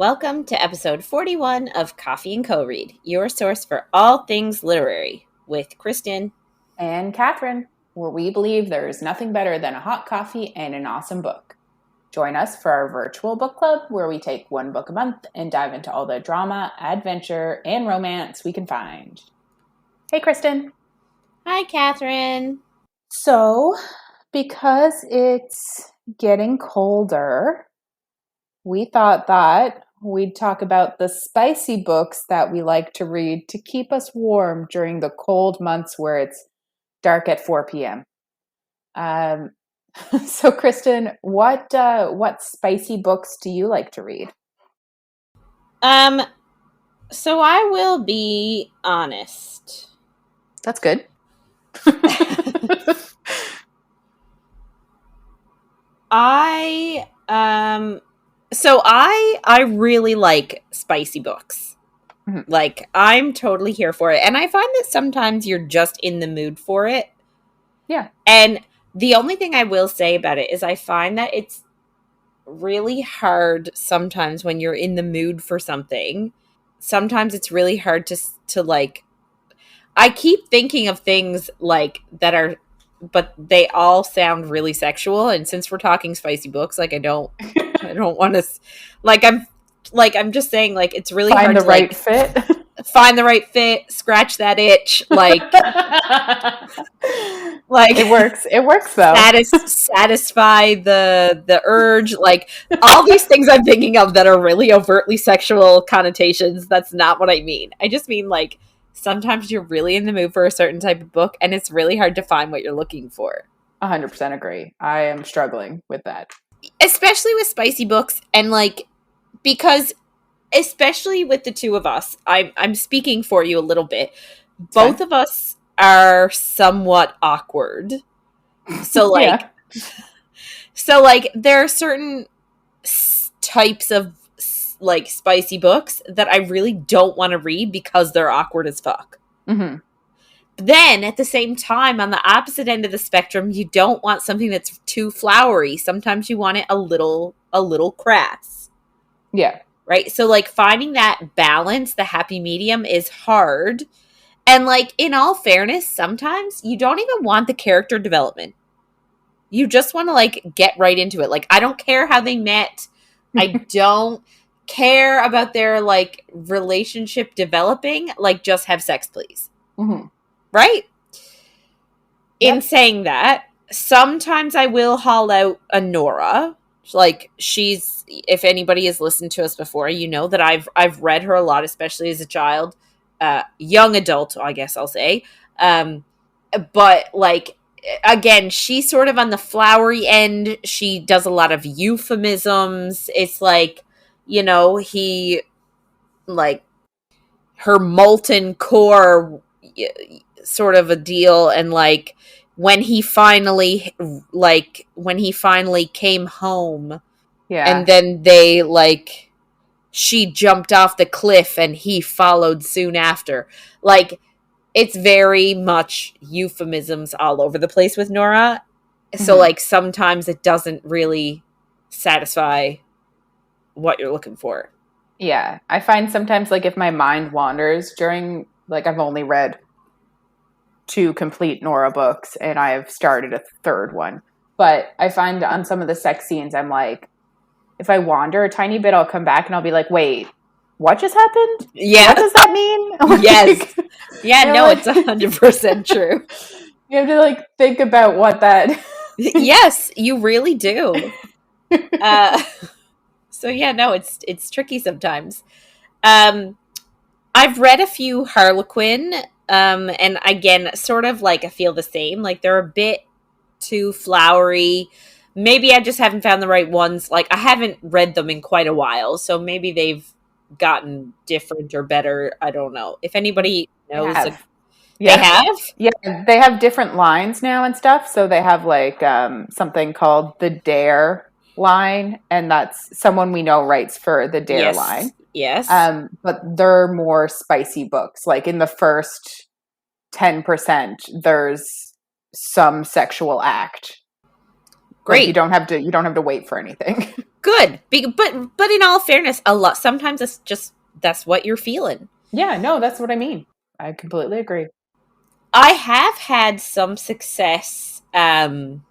Welcome to episode 41 of Coffee and Co-Read, your source for all things literary, with Kristen and Catherine, where we believe there is nothing better than a hot coffee and an awesome book. Join us for our virtual book club, where we take one book a month and dive into all the drama, adventure, and romance we can find. Hey, Kristen. Hi, Catherine. So, because it's getting colder, we thought that we'd talk about the spicy books that we like to read to keep us warm during the cold months where it's dark at 4 p.m. So, Kristen, what spicy books do you like to read? So I will be honest. That's good. I really like spicy books. Mm-hmm. Like, I'm totally here for it. And I find that sometimes you're just in the mood for it. Yeah. And the only thing I will say about it is I find that it's really hard sometimes when you're in the mood for something. Sometimes it's really hard to like, I keep thinking of things like that are, but they all sound really sexual. And since we're talking spicy books, like I don't want to, I'm just saying, like, it's really hard to right fit. Find the right fit, scratch that itch, like it works though. Satisfy the urge, like all these things I'm thinking of that are really overtly sexual connotations. That's not what I mean. I just mean, like, sometimes you're really in the mood for a certain type of book and it's really hard to find what you're looking for. 100% agree. I am struggling with that. Especially with spicy books, and like, because especially with the two of us, I'm speaking for you a little bit. Both of us are somewhat awkward. So like, there are certain types of like spicy books that I really don't want to read because they're awkward as fuck. Mm-hmm. Then at the same time, on the opposite end of the spectrum, you don't want something that's too flowery. Sometimes you want it a little crass. Yeah. Right? So, like, finding that balance, the happy medium, is hard. And, like, in all fairness, sometimes you don't even want the character development. You just want to, like, get right into it. Like, I don't care how they met. I don't care about their, like, relationship developing. Like, just have sex, please. Mm-hmm. Right? Yep. In saying that, sometimes I will haul out a Nora. Like, she's, if anybody has listened to us before, you know that I've read her a lot, especially as a child, young adult, I guess I'll say. But like, again, she's sort of on the flowery end. She does a lot of euphemisms. It's like, you know, he, like, her molten core sort of a deal, and like, when he finally came home, and then they, like, she jumped off the cliff and he followed soon after. Like, it's very much euphemisms all over the place with Nora. Mm-hmm. So, like, sometimes it doesn't really satisfy what you're looking for. Yeah. I find sometimes, like, if my mind wanders during, like, I've only read 2 complete Nora books and I've started a third one. But I find on some of the sex scenes, I'm like, if I wander a tiny bit, I'll come back and I'll be like, wait, what just happened? Yeah. What does that mean? Yes. Yeah, no, like, it's 100% true. You have to, like, think about what that... Yes, you really do. So yeah, no, it's tricky sometimes. I've read a few Harlequin, and again, sort of like I feel the same. Like, they're a bit too flowery. Maybe I just haven't found the right ones. Like, I haven't read them in quite a while, so maybe they've gotten different or better. I don't know. If anybody knows, they have? Yeah, they have different lines now and stuff. So they have, like, something called the Dare line, and that's someone we know writes for the Dare line. Yes. But they're more spicy books. Like, in the first 10%, there's some sexual act. Great. Like, you don't have to wait for anything. Good. But in all fairness, sometimes it's just, that's what you're feeling. Yeah, no, that's what I mean. I completely agree. I have had some success on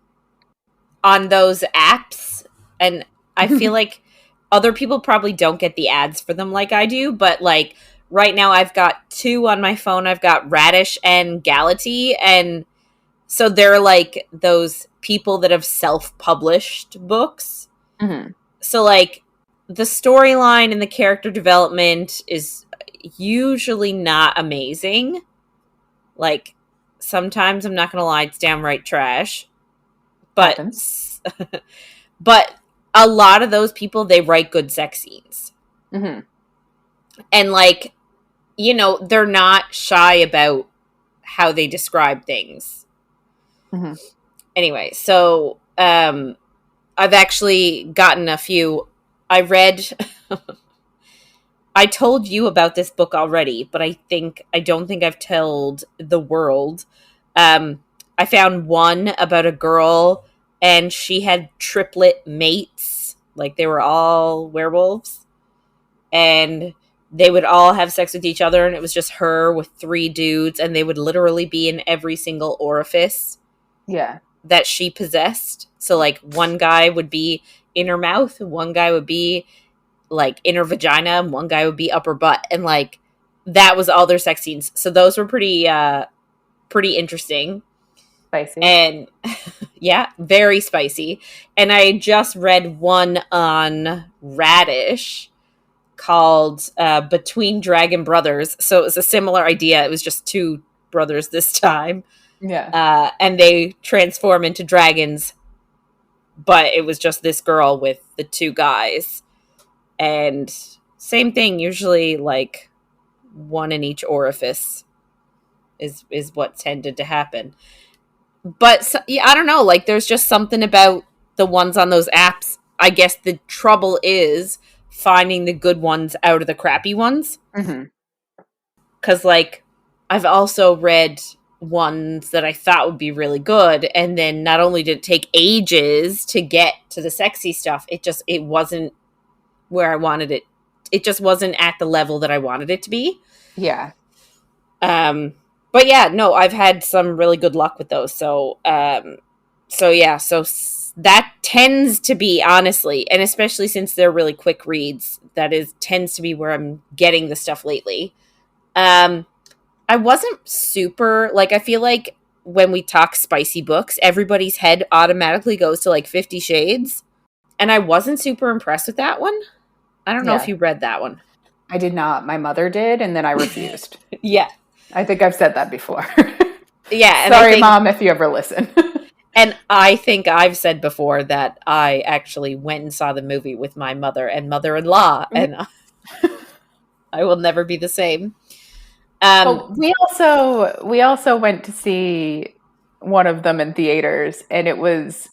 those apps, and I feel like other people probably don't get the ads for them like I do, but like right now I've got 2 on my phone. I've got Radish and Gality, and so they're like those people that have self-published books. Mm-hmm. So like the storyline and the character development is usually not amazing. Like sometimes, I'm not gonna lie, it's downright trash. But but a lot of those people, they write good sex scenes. Mm-hmm. And like, you know, they're not shy about how they describe things. Mm-hmm. Anyway, so I've actually gotten a few. I read I told you about this book already, but I don't think I've told the world. I found one about a girl, and she had triplet mates. Like, they were all werewolves, and they would all have sex with each other, and it was just her with 3 dudes, and they would literally be in every single orifice that she possessed. So like, one guy would be in her mouth, one guy would be like in her vagina, and one guy would be upper butt, and like that was all their sex scenes. So those were pretty interesting. Spicy. And yeah, very spicy. And I just read one on Radish called Between Dragon Brothers. So it was a similar idea. It was just 2 brothers this time. Yeah. And they transform into dragons, but it was just this girl with the 2 guys. And same thing, usually like 1 in each orifice is what tended to happen. But so, yeah, I don't know, like there's just something about the ones on those apps. I guess the trouble is finding the good ones out of the crappy ones. Mm-hmm. 'Cause like I've also read ones that I thought would be really good, and then not only did it take ages to get to the sexy stuff, it wasn't where I wanted it. It just wasn't at the level that I wanted it to be. Yeah. But yeah, no, I've had some really good luck with those. So yeah, so that tends to be, honestly, and especially since they're really quick reads, tends to be where I'm getting the stuff lately. I wasn't super, like, I feel like when we talk spicy books, everybody's head automatically goes to like 50 Shades. And I wasn't super impressed with that one. I don't know if you read that one. I did not. My mother did, and then I refused. Yeah. I think I've said that before. Yeah. And sorry, Mom, if you ever listen. And I think I've said before that I actually went and saw the movie with my mother and mother-in-law, and I will never be the same. We also went to see one of them in theaters, and it was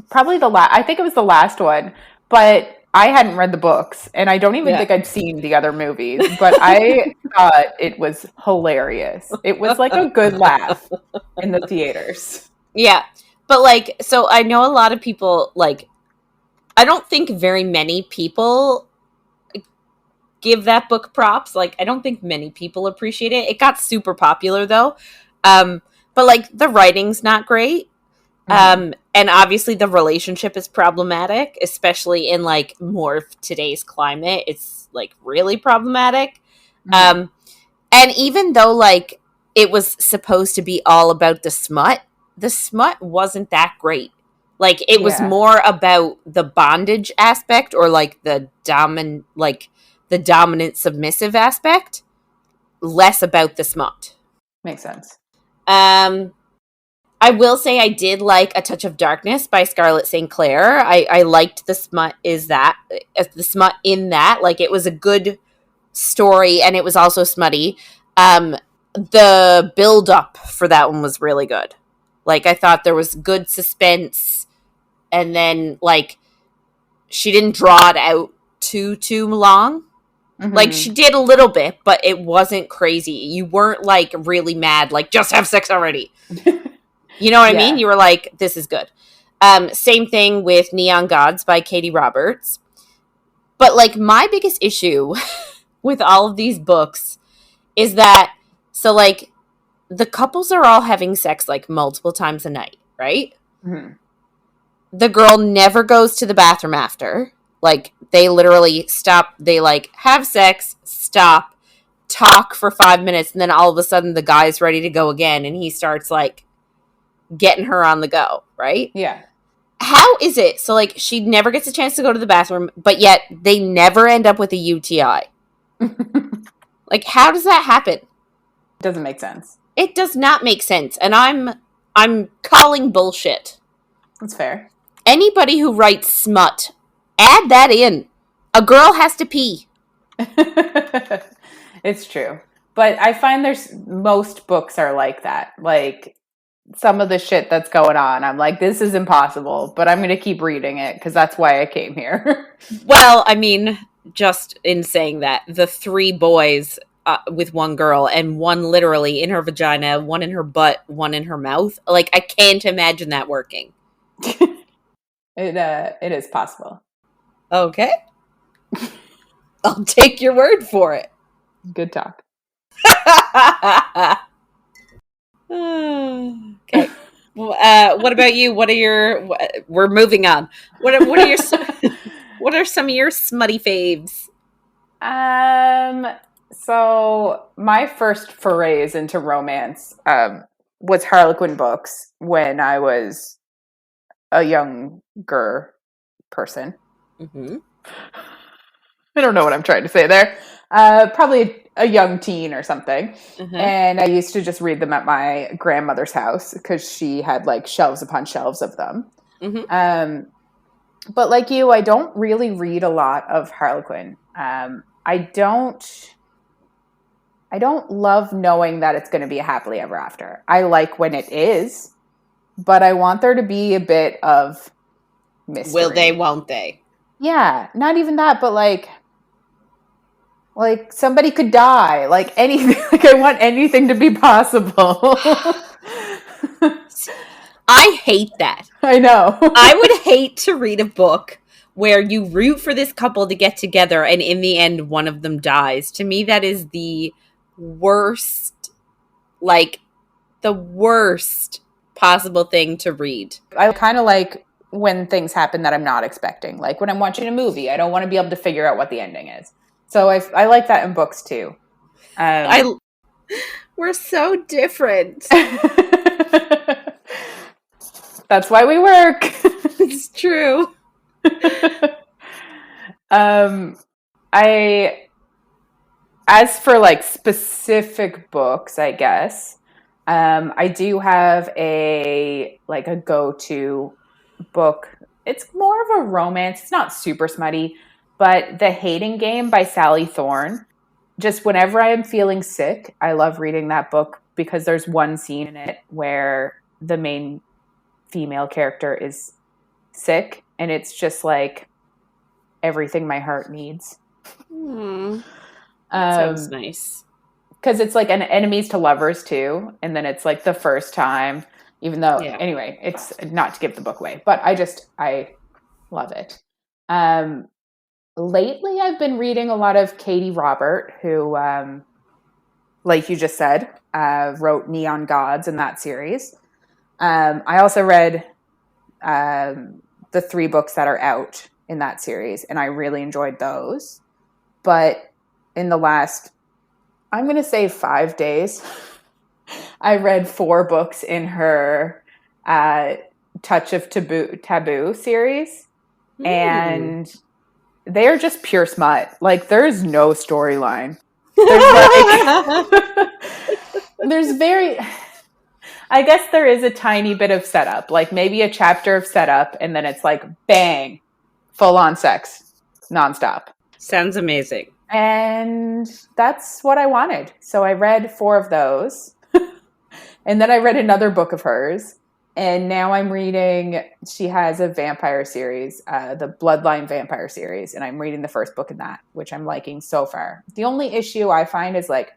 probably I think it was the last one, but I hadn't read the books, and I don't even think I'd seen the other movies, but I thought it was hilarious. It was like a good laugh in the theaters. Yeah. But like, so I know a lot of people, like, I don't think very many people give that book props. Like, I don't think many people appreciate it. It got super popular though. But like, the writing's not great. Mm-hmm. And obviously the relationship is problematic, especially in like more of today's climate. It's like really problematic. Mm-hmm. And even though like it was supposed to be all about the smut wasn't that great. Like, it was more about the bondage aspect, or like the dominant submissive aspect, less about the smut. Makes sense. I will say I did like A Touch of Darkness by Scarlett St. Clair. I liked the smut in that. Like, it was a good story, and it was also smutty. The build-up for that one was really good. Like, I thought there was good suspense, and then, like, she didn't draw it out too long. Mm-hmm. Like, she did a little bit, but it wasn't crazy. You weren't, like, really mad, like, just have sex already. You know what I mean? You were like, this is good. Same thing with Neon Gods by Katie Roberts. But like my biggest issue with all of these books is that so like the couples are all having sex like multiple times a night, right? Mm-hmm. The girl never goes to the bathroom after. Like they literally stop, they like have sex, stop, talk for 5 minutes, and then all of a sudden the guy's ready to go again and he starts like getting her on the go, right? Yeah. How is it? So like she never gets a chance to go to the bathroom, but yet they never end up with a UTI. Like how does that happen? Doesn't make sense. It does not make sense, and I'm calling bullshit. That's fair. Anybody who writes smut, add that in. A girl has to pee. It's true. But I find most books are like that. Like some of the shit that's going on, I'm like, this is impossible, but I'm going to keep reading it because that's why I came here. Well, I mean, just in saying that, the 3 boys with one girl and one literally in her vagina, one in her butt, one in her mouth. Like, I can't imagine that working. It is possible. Okay. I'll take your word for it. Good talk. Okay. What about you? What are your? We're moving on. What are your? What are some of your smutty faves? So my first forays into romance was Harlequin books when I was a younger person. Mm-hmm. I don't know what I'm trying to say there. Probably a young teen or something. Mm-hmm. And I used to just read them at my grandmother's house because she had like shelves upon shelves of them. Mm-hmm. But like you, I don't really read a lot of Harlequin. I don't love knowing that it's going to be a happily ever after. I like when it is, but I want there to be a bit of mystery. Will they, won't they? Yeah, not even that, but like somebody could die, like anything. Like I want anything to be possible. I hate that. I know. I would hate to read a book where you root for this couple to get together and in the end one of them dies. To me, that is the worst, like the worst possible thing to read. I kind of like when things happen that I'm not expecting. Like when I'm watching a movie, I don't want to be able to figure out what the ending is. So I like that in books too. We're so different. That's why we work. It's true. As for like specific books, I guess, I do have a go-to book. It's more of a romance. It's not super smutty, but The Hating Game by Sally Thorne. Just whenever I am feeling sick, I love reading that book because there's one scene in it where the main female character is sick, and it's just like everything my heart needs. Sounds nice. Because it's like an enemies to lovers too, and then it's like the first time, even though anyway, it's not to give the book away, but I love it. Lately I've been reading a lot of Katie Robert, who like you just said, wrote Neon Gods in that series. I also read the 3 books that are out in that series, and I really enjoyed those. But in the last, I'm going to say 5 days, I read 4 books in her Touch of Taboo series. Ooh. And they are just pure smut. Like, there's no storyline. I guess there is a tiny bit of setup, like maybe a chapter of setup, and then it's like, bang, full on sex, nonstop. Sounds amazing. And that's what I wanted. So I read 4 of those. And then I read another book of hers. And now I'm reading, she has a vampire series, the Bloodline Vampire series. And I'm reading the first book in that, which I'm liking so far. The only issue I find is like,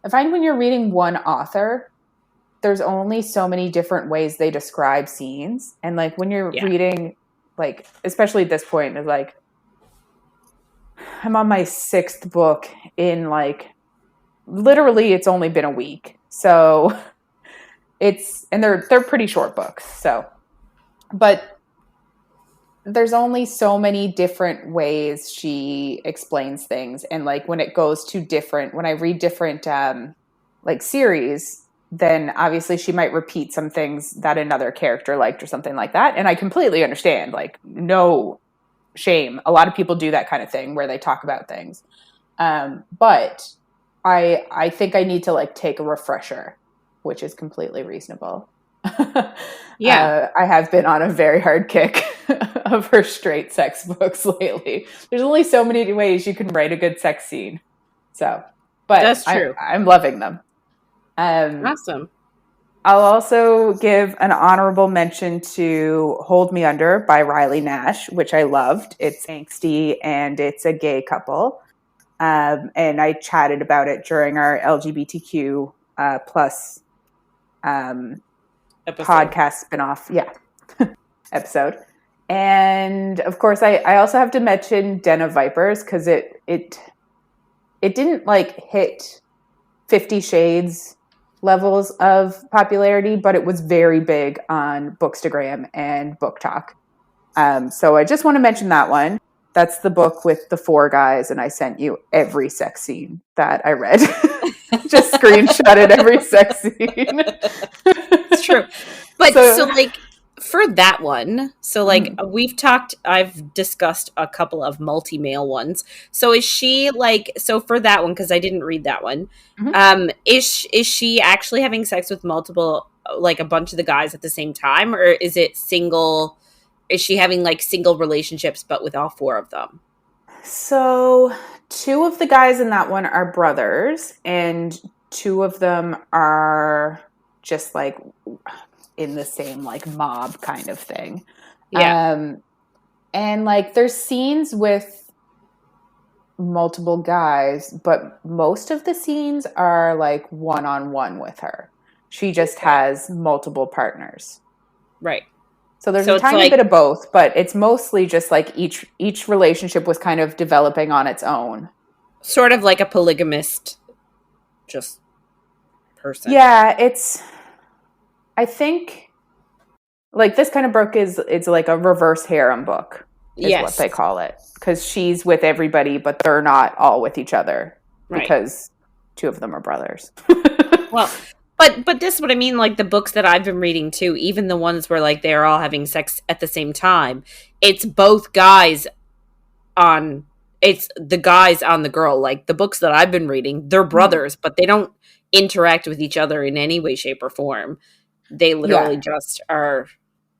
I find when you're reading one author, there's only so many different ways they describe scenes. And like when you're reading, like, especially at this point, is like, I'm on my 6th book in like, literally it's only been a week. So and they're pretty short books. So, but there's only so many different ways she explains things. And like when it goes to when I read different like series, then obviously she might repeat some things that another character liked or something like that. And I completely understand, like, no shame. A lot of people do that kind of thing where they talk about things. But I think I need to like take a refresher, which is completely reasonable. Yeah. I have been on a very hard kick of her straight sex books lately. There's only so many ways you can write a good sex scene. So, but that's true. I'm loving them. Awesome. I'll also give an honorable mention to Hold Me Under by Riley Nash, which I loved. It's angsty and it's a gay couple. And I chatted about it during our LGBTQ plus podcast spinoff, episode. And of course, I also have to mention Den of Vipers because it didn't like hit 50 Shades levels of popularity, but it was very big on Bookstagram and Book Talk. So I just want to mention that one. That's the book with the 4 guys, and I sent you every sex scene that I read. Just screenshotted every sex scene. It's true. But so like for that one, so like I've discussed a couple of multi-male ones. So is she like, so for that one, because I didn't read that one, is she actually having sex with multiple, like a bunch of the guys at the same time, or is it single? Is she having like single relationships but with all 4 of them? So 2 of the guys in that one are brothers, and 2 of them are just like in the same like mob kind of thing. Yeah. And like there's scenes with multiple guys, but most of the scenes are like one-on-one with her. She just has multiple partners. Right. So there's a tiny bit of both, but it's mostly just like each relationship was kind of developing on its own. Sort of like a polygamist just person. Yeah, I think like this kind of book it's like a reverse harem book is what they call it. Because she's with everybody, but they're not all with each other. Right. Because 2 of them are brothers. Well, but this is what I mean, like the books that I've been reading too, even the ones where like they're all having sex at the same time, it's both guys it's the guys on the girl. Like the books that I've been reading, they're brothers, but they don't interact with each other in any way, shape, or form. They literally just are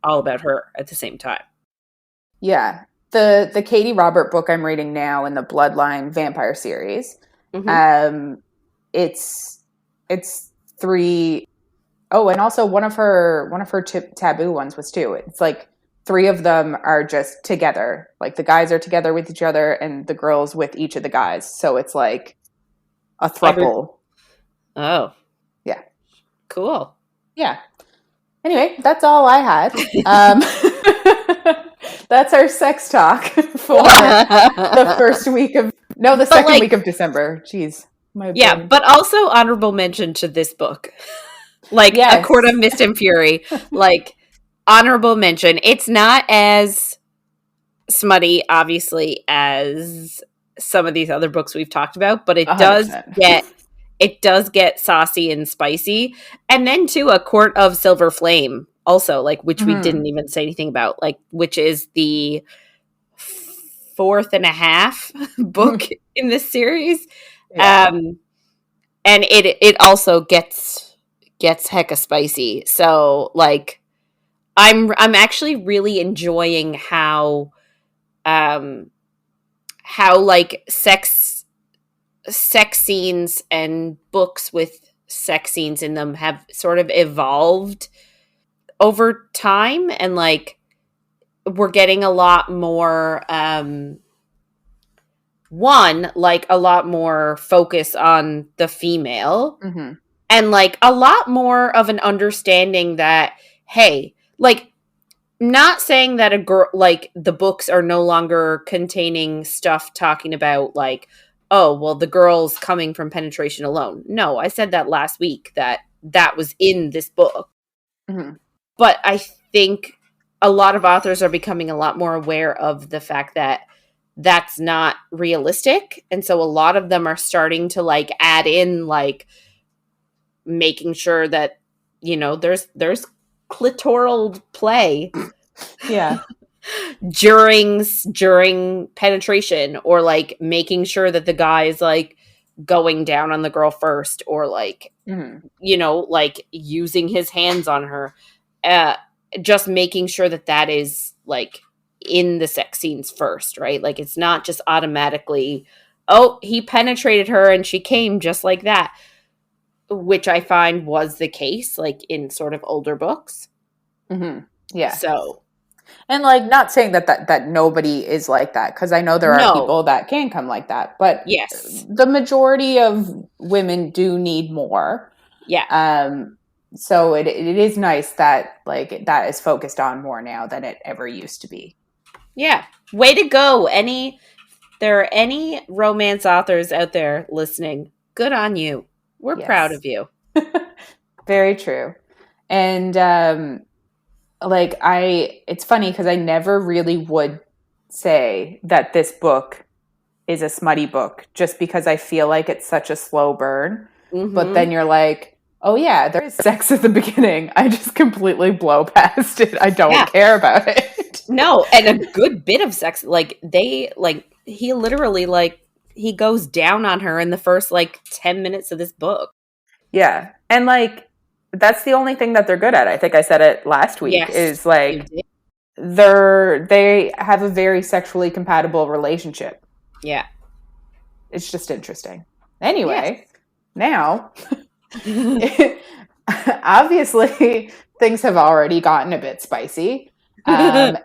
all about her at the same time. Yeah. The Katie Robert book I'm reading now in the Bloodline Vampire series, it's 3. Oh, and also one of her taboo ones was 2. It's like 3 of them are just together. Like the guys are together with each other and the girls with each of the guys. So it's like a throuple. Oh. Yeah. Cool. Yeah. Anyway, that's all I had. That's our sex talk for the second week of December. Jeez. But also honorable mention to this book. Like A Court of Mist and Fury. Like honorable mention. It's not as smutty, obviously, as some of these other books we've talked about, but it 100%. It does get saucy and spicy. And then too, A Court of Silver Flame also, like, which we didn't even say anything about, like, which is the 4th and a half book in this series. Yeah. And it also gets hecka spicy. So like I'm actually really enjoying how like sex scenes and books with sex scenes in them have sort of evolved over time, and like we're getting a lot more like a lot more focus on the female, and like a lot more of an understanding that, hey, like, not saying that a girl, like, the books are no longer containing stuff talking about like, oh well, the girl's coming from penetration alone. No, I said that last week, that was in this book. Mm-hmm. But I think a lot of authors are becoming a lot more aware of the fact that that's not realistic, and so a lot of them are starting to like add in like making sure that, you know, there's clitoral play Yeah. during penetration, or like making sure that the guy is like going down on the girl first, or like, Mm-hmm. you know, like using his hands on her, uh just making sure that that is like in the sex scenes first, right? Like it's not just automatically, oh, he penetrated her and she came just like that, which I find was the case like in sort of older books. Mm-hmm. Yeah. So And like, not saying that nobody is like that, because I know there are no, people that can come like that, but yes, the majority of women do need more. yeah, So it is nice that like that is focused on more now than it ever used to be. yeah, way to go. There are any romance authors out there listening, good on you. We're proud Yes. of you. Very true. And like it's funny because I never really would say that this book is a smutty book, just because I feel like it's such a slow burn. But then you're like, oh yeah, there is sex at the beginning. I just completely blow past it. I don't care about it. No, and a good bit of sex. Like he literally like he goes down on her in the first like 10 minutes of this book. Yeah. And like that's the only thing that they're good at. I think I said it last week, Yes, is like they have a very sexually compatible relationship. Yeah. It's just interesting. Anyway, Yes. now obviously things have already gotten a bit spicy. And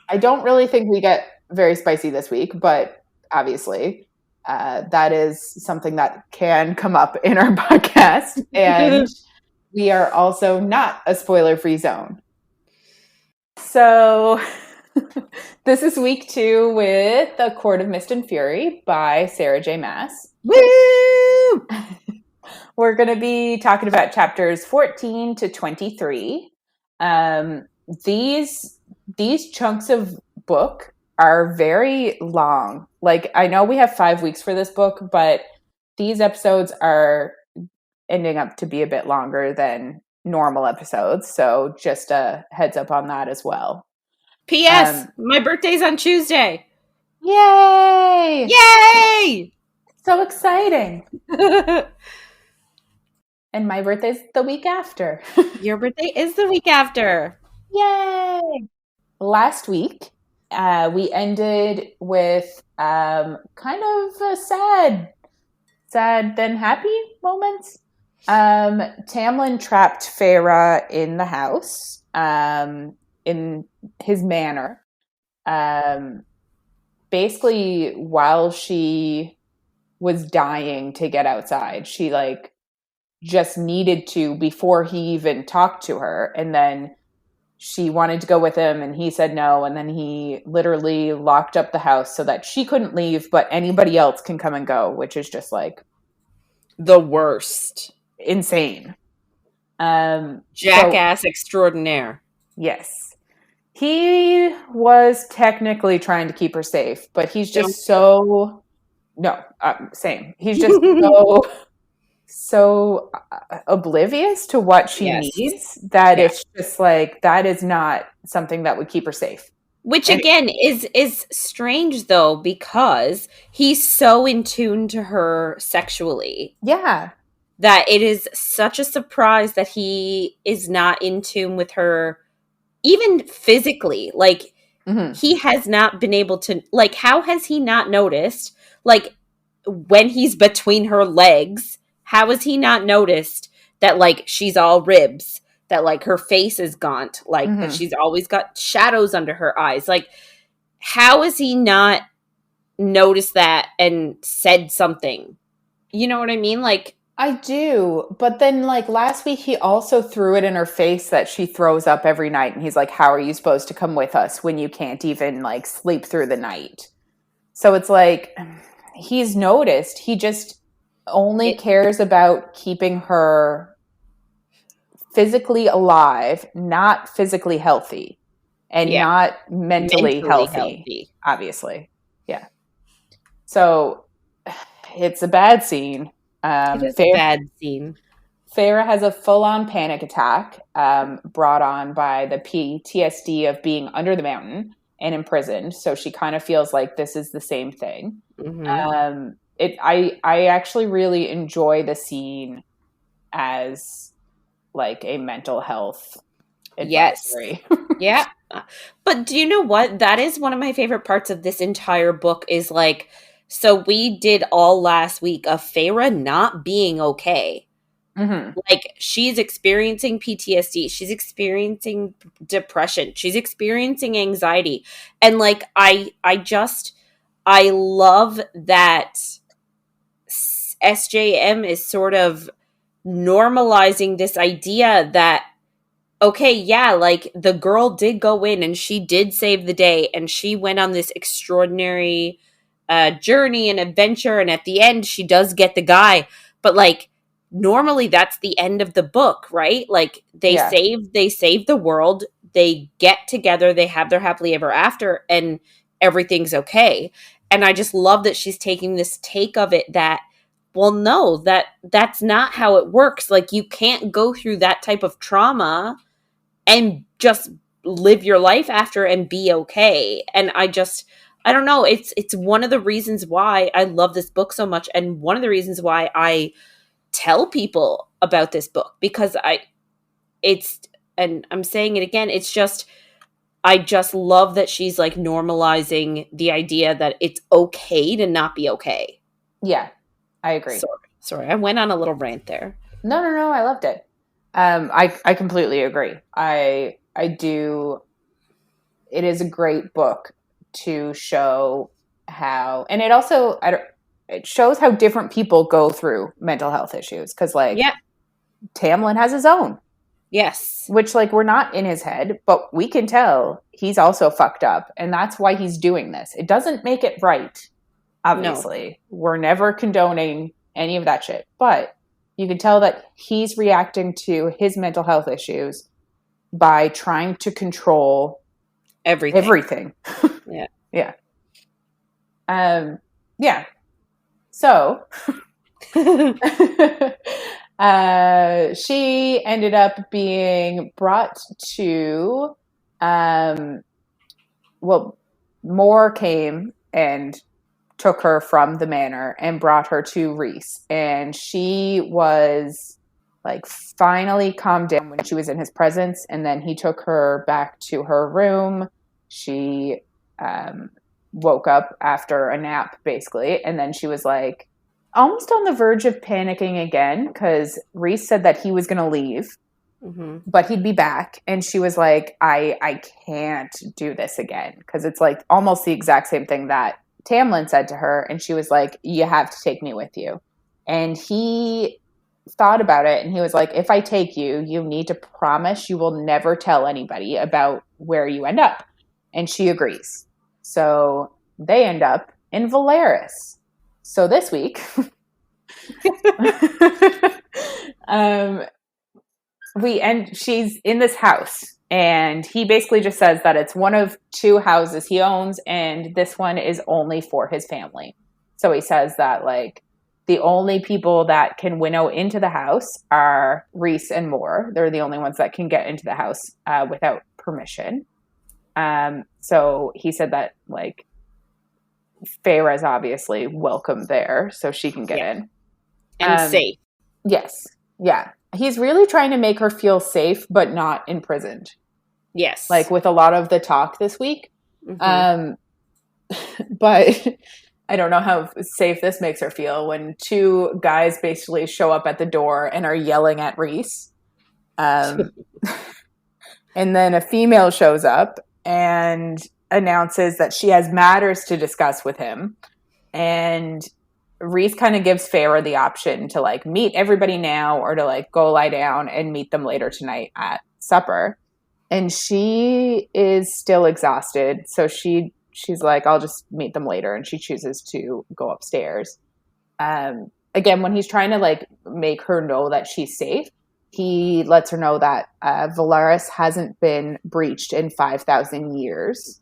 I don't really think we get very spicy this week, but obviously that is something that can come up in our podcast. And we are also not a spoiler-free zone. So this is week 2 with A Court of Mist and Fury by Sarah J. Maas. Woo! We're going to be talking about chapters 14 to 23. These chunks of book are very long. Like, I know we have 5 weeks for this book, but these episodes are ending up to be a bit longer than normal episodes. So just a heads up on that as well. P.S. My birthday's on Tuesday. Yay! Yay! So exciting. And my birthday's the week after. Your birthday is the week after. Yay! Last week, we ended with kind of a sad then happy moments. Tamlin trapped Feyre in the house, in his manor. Basically, while she was dying to get outside, she like just needed to before he even talked to her, and then she wanted to go with him and he said no, and then he literally locked up the house so that she couldn't leave, but anybody else can come and go, which is just like the worst. Insane. Jackass extraordinaire. Yes. He was technically trying to keep her safe, but he's just same. He's just so oblivious to what she needs that it's just like, that is not something that would keep her safe. Which again is strange though, because he's so in tune to her sexually. Yeah. That it is such a surprise that he is not in tune with her even physically. Like he has not been able to, like, how has he not noticed, like, when he's between her legs, how has he not noticed that, like, she's all ribs, that, like, her face is gaunt, like, that she's always got shadows under her eyes? Like, how has he not noticed that and said something? You know what I mean? Like, I do, but then like last week he also threw it in her face that she throws up every night, and he's like, "How are you supposed to come with us when you can't even like sleep through the night?" So it's like he's noticed. He just only It cares about keeping her physically alive, not physically healthy, and Yeah, not mentally mentally healthy, healthy. obviously. Yeah. So it's a bad scene. It is a bad scene. Feyre has a full-on panic attack brought on by the PTSD of being under the mountain and imprisoned. So she kind of feels like this is the same thing. Hmm. I actually really enjoy the scene as like a mental health Yes. advisory. Yeah. But do you know what? That is one of my favorite parts of this entire book is like, so we did all last week of Feyre not being okay. Mm-hmm. Like she's experiencing PTSD, she's experiencing depression, she's experiencing anxiety. And like I love that SJM is sort of normalizing this idea that okay, yeah, like the girl did go in and she did save the day and she went on this extraordinary journey and adventure. And at the end, she does get the guy. But like, normally that's the end of the book, right? Like Yeah. they save the world, they get together, they have their happily ever after, and everything's okay. And I just love that she's taking this take of it that well no that's not how it works, like you can't go through that type of trauma and just live your life after and be okay. And I don't know, it's one of the reasons why I love this book so much and one of the reasons why I tell people about this book because it's and I'm saying it again, it's just I just love that she's like normalizing the idea that it's okay to not be okay. Yeah. I agree. Sorry, I went on a little rant there. No. I loved it. I completely agree. I do. It is a great book to show how, and it also it shows how different people go through mental health issues. Because like Yeah. Tamlin has his own, Yes. which like we're not in his head, but we can tell he's also fucked up, and that's why he's doing this. It doesn't make it right. No. Obviously, we're never condoning any of that shit, but you can tell that he's reacting to his mental health issues by trying to control everything. Yeah. Yeah. Yeah. So she ended up being brought to well, Moore came and took her from the manor and brought her to Rhys. And she was like finally calmed down when she was in his presence. And then he took her back to her room. She woke up after a nap, basically. And then she was like almost on the verge of panicking again because Rhys said that he was going to leave. Mm-hmm. But he'd be back. And she was like, I can't do this again. Because it's like almost the exact same thing that Tamlin said to her. And she was like, you have to take me with you. And he thought about it and he was like, if I take you, you need to promise you will never tell anybody about where you end up. And she agrees. So they end up in Velaris. So this week, she's in this house and he basically just says that it's one of two houses he owns and this one is only for his family. So he says that like the only people that can winnow into the house are Rhys and Moore. They're the only ones that can get into the house without permission. So he said that like Feyre is obviously welcome there so she can get in. And safe. Yes. Yeah. He's really trying to make her feel safe, but not imprisoned. Yes. Like with a lot of the talk this week. Mm-hmm. But I don't know how safe this makes her feel when two guys basically show up at the door and are yelling at Rhys. And then a female shows up and announces that she has matters to discuss with him. And Rhys kind of gives Feyre the option to like meet everybody now or to like go lie down and meet them later tonight at supper. And she is still exhausted. So she's like, I'll just meet them later. And she chooses to go upstairs. Again, when he's trying to like make her know that she's safe, he lets her know that Velaris hasn't been breached in 5,000 years.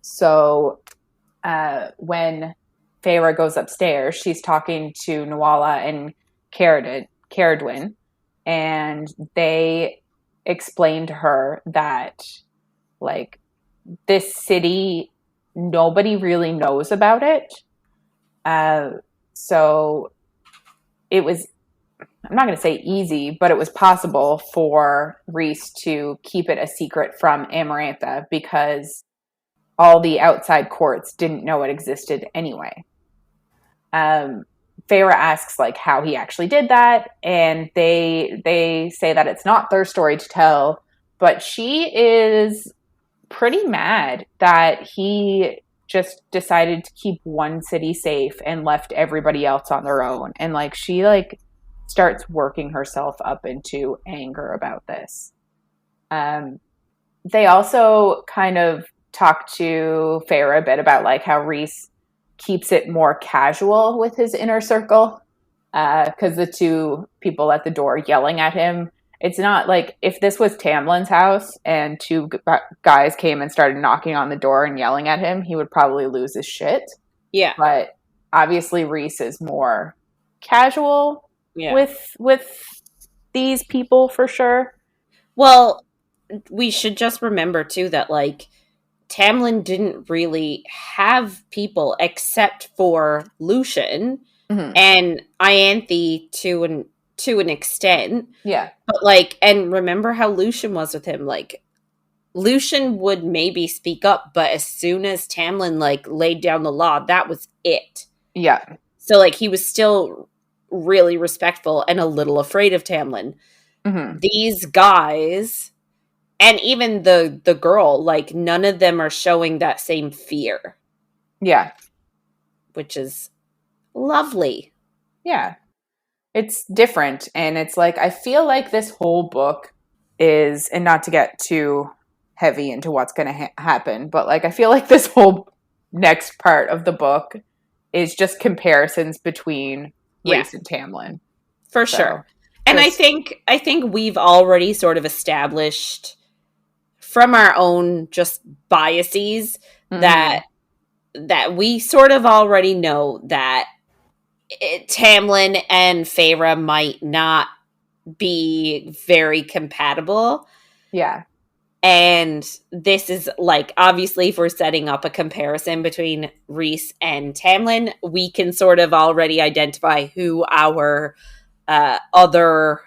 So when Feyre goes upstairs, she's talking to Nuala and Caradwyn, and they explain to her that like this city, nobody really knows about it. So it was, I'm not going to say easy, but it was possible for Rhys to keep it a secret from Amarantha because all the outside courts didn't know it existed anyway. Feyre asks like how he actually did that, and they say that it's not their story to tell, but she is pretty mad that he just decided to keep one city safe and left everybody else on their own. And like she like starts working herself up into anger about this. They also kind of talk to Feyre a bit about like how Rhys keeps it more casual with his inner circle, because the two people at the door yelling at him, it's not like if this was Tamlin's house and two guys came and started knocking on the door and yelling at him, he would probably lose his shit. Yeah. But obviously Rhys is more casual with these people for sure. Well, we should just remember too that like Tamlin didn't really have people except for Lucian and Ianthe to an extent. Yeah. But like, and remember how Lucian was with him. Like, Lucian would maybe speak up, but as soon as Tamlin like laid down the law, that was it. Yeah. So like he was still really respectful and a little afraid of Tamlin. These guys, and even the girl, like none of them are showing that same fear. Yeah. Which is lovely. Yeah. It's different. And it's like, I feel like this whole book is, and not to get too heavy into what's going to happen, but like, I feel like this whole next part of the book is just comparisons between Rhys and Tamlin. For sure. And I think we've already sort of established from our own just biases that we sort of already know that Tamlin and Feyre might not be very compatible. Yeah. And this is like, obviously, if we're setting up a comparison between Rhys and Tamlin, we can sort of already identify who our other,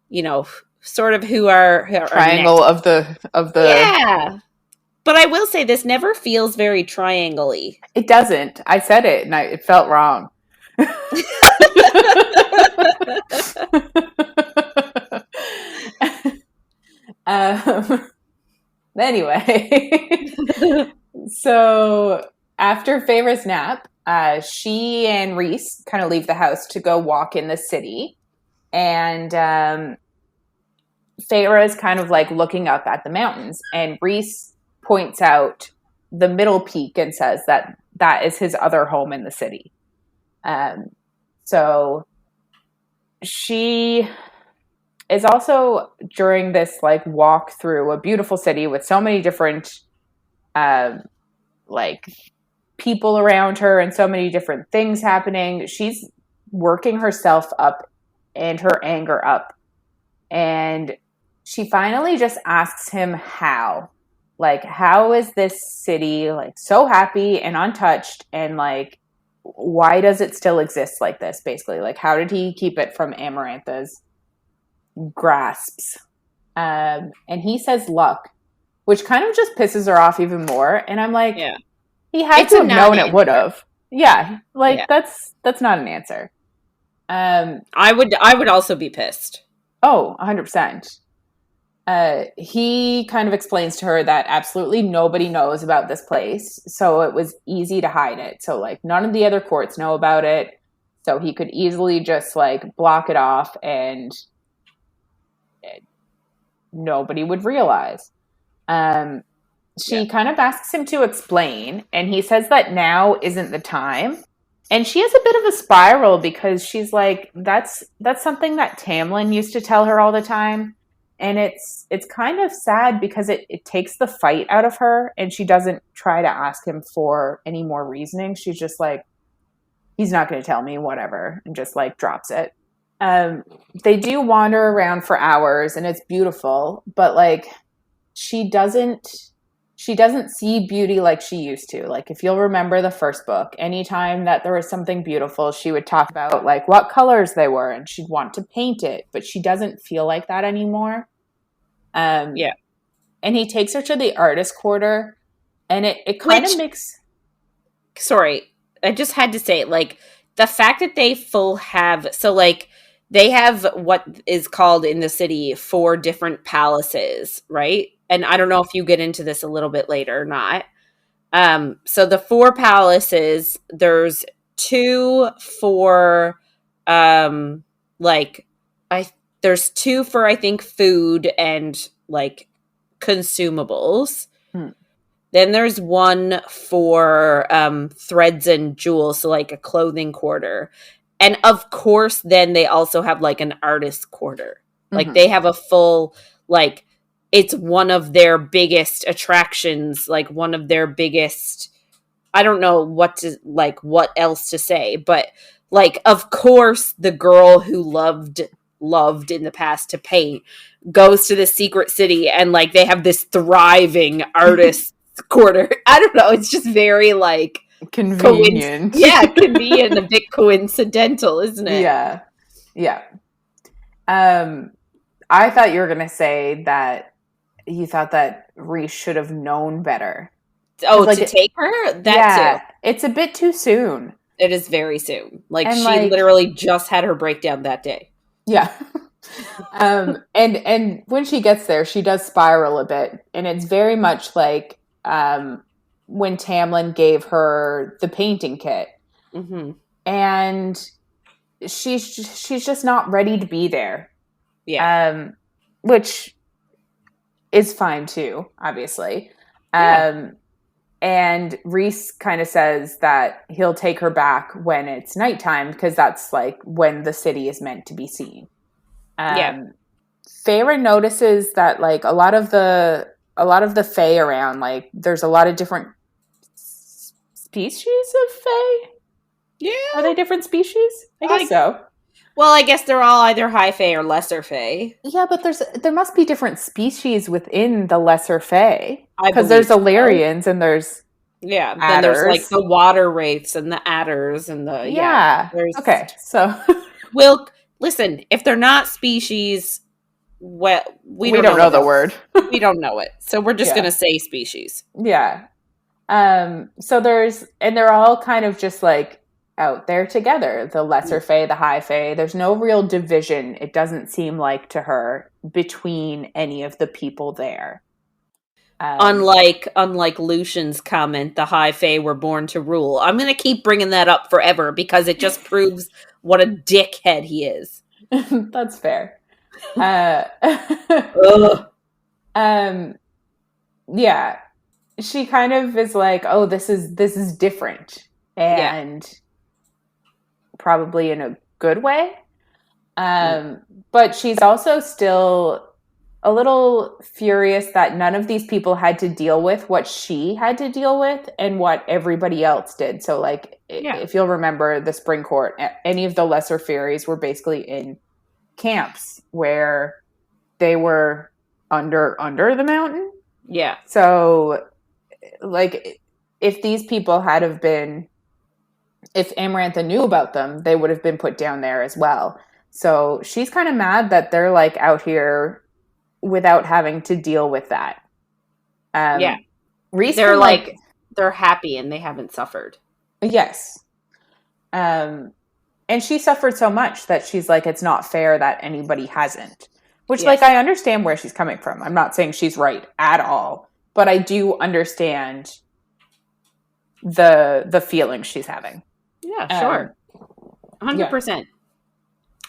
you know, sort of who our triangle of the yeah. But I will say this never feels very triangle-y. It doesn't. I said it and it felt wrong. Anyway, so after Feyre's nap, she and Rhys kind of leave the house to go walk in the city, and Feyre is kind of like looking up at the mountains, and Rhys points out the middle peak and says that is his other home in the city. So she is also, during this like walk through a beautiful city with so many different like people around her and so many different things happening, she's working herself up and her anger up, and she finally just asks him how is this city like so happy and untouched, and like why does it still exist like this, basically? Like, how did he keep it from Amarantha's grasps? And he says luck, which kind of just pisses her off even more. And I'm like, yeah, he had to have known it would have. Yeah, like that's not an answer. I would also be pissed. Oh, 100%. He kind of explains to her that absolutely nobody knows about this place, so it was easy to hide it. So like none of the other courts know about it. So he could easily just like block it off and nobody would realize. She kind of asks him to explain, and he says that now isn't the time. And she has a bit of a spiral because she's like, that's something that Tamlin used to tell her all the time. And it's kind of sad because it takes the fight out of her, and she doesn't try to ask him for any more reasoning. She's just like, he's not going to tell me, whatever, and just like drops it. They do wander around for hours, and it's beautiful, but like she doesn't see beauty like she used to. Like, if you'll remember the first book, anytime that there was something beautiful, she would talk about like what colors they were, and she'd want to paint it, but she doesn't feel like that anymore. Yeah. And he takes her to the artist quarter, and it kind of makes... Sorry, I just had to say, like, the fact that they so like they have what is called in the city 4 different palaces, right? And I don't know if you get into this a little bit later or not. So the 4 palaces, there's 2 for, there's 2 for, I think, food and, like, consumables. Then there's 1 for threads and jewels, so, like, a clothing quarter. And, of course, then they also have, like, an artist quarter. Like, they have a full, like... It's one of their biggest attractions, like one of their biggest, I don't know what else to say, but like, of course, the girl who loved in the past to paint goes to the secret city, and like they have this thriving artist quarter. I don't know. It's just very like convenient. Convenient, a bit coincidental, isn't it? Yeah. Yeah. I thought you were going to say that you thought that Rhys should have known better. Oh, like, to take her? Too. It's a bit too soon. It is very soon. Like, and she literally just had her breakdown that day. Yeah. And when she gets there, she does spiral a bit. And it's very much like when Tamlin gave her the painting kit. Mm-hmm. And she's just not ready to be there. Yeah. Which is fine too, obviously. And Rhys kind of says that he'll take her back when it's nighttime, because that's like when the city is meant to be seen. Feyre notices that like a lot of the Fae around, like there's a lot of different species of Fae. Yeah. Are they different species? I guess so. Well, I guess they're all either high Fae or lesser Fae. Yeah, but there must be different species within the lesser Fae. Because there's Illyrians and there's then adders. There's like the water wraiths and the adders and the okay, so well, listen, if they're not species, well, we don't know the word. We don't know it, so we're just gonna say species. Yeah. So they're all kind of just like out there together, the lesser Fae, the high Fae. There's no real division, it doesn't seem like to her, between any of the people there. Unlike Lucian's comment, the high Fae were born to rule. I'm going to keep bringing that up forever because it just proves what a dickhead he is. That's fair. Yeah. She kind of is like, oh, this is different. And probably in a good way. But she's also still a little furious that none of these people had to deal with what she had to deal with and what everybody else did. So, like, if you'll remember the Spring Court, any of the lesser fairies were basically in camps where they were under the mountain. Yeah. So, like, if these people had have been, if Amarantha knew about them, they would have been put down there as well. So she's kind of mad that they're like out here without having to deal with that. Rhys, they're like they're happy and they haven't suffered. Yes. And she suffered so much that she's like, it's not fair that anybody hasn't. Which, like, I understand where she's coming from. I'm not saying she's right at all, but I do understand the feelings she's having. Yeah, sure. 100%.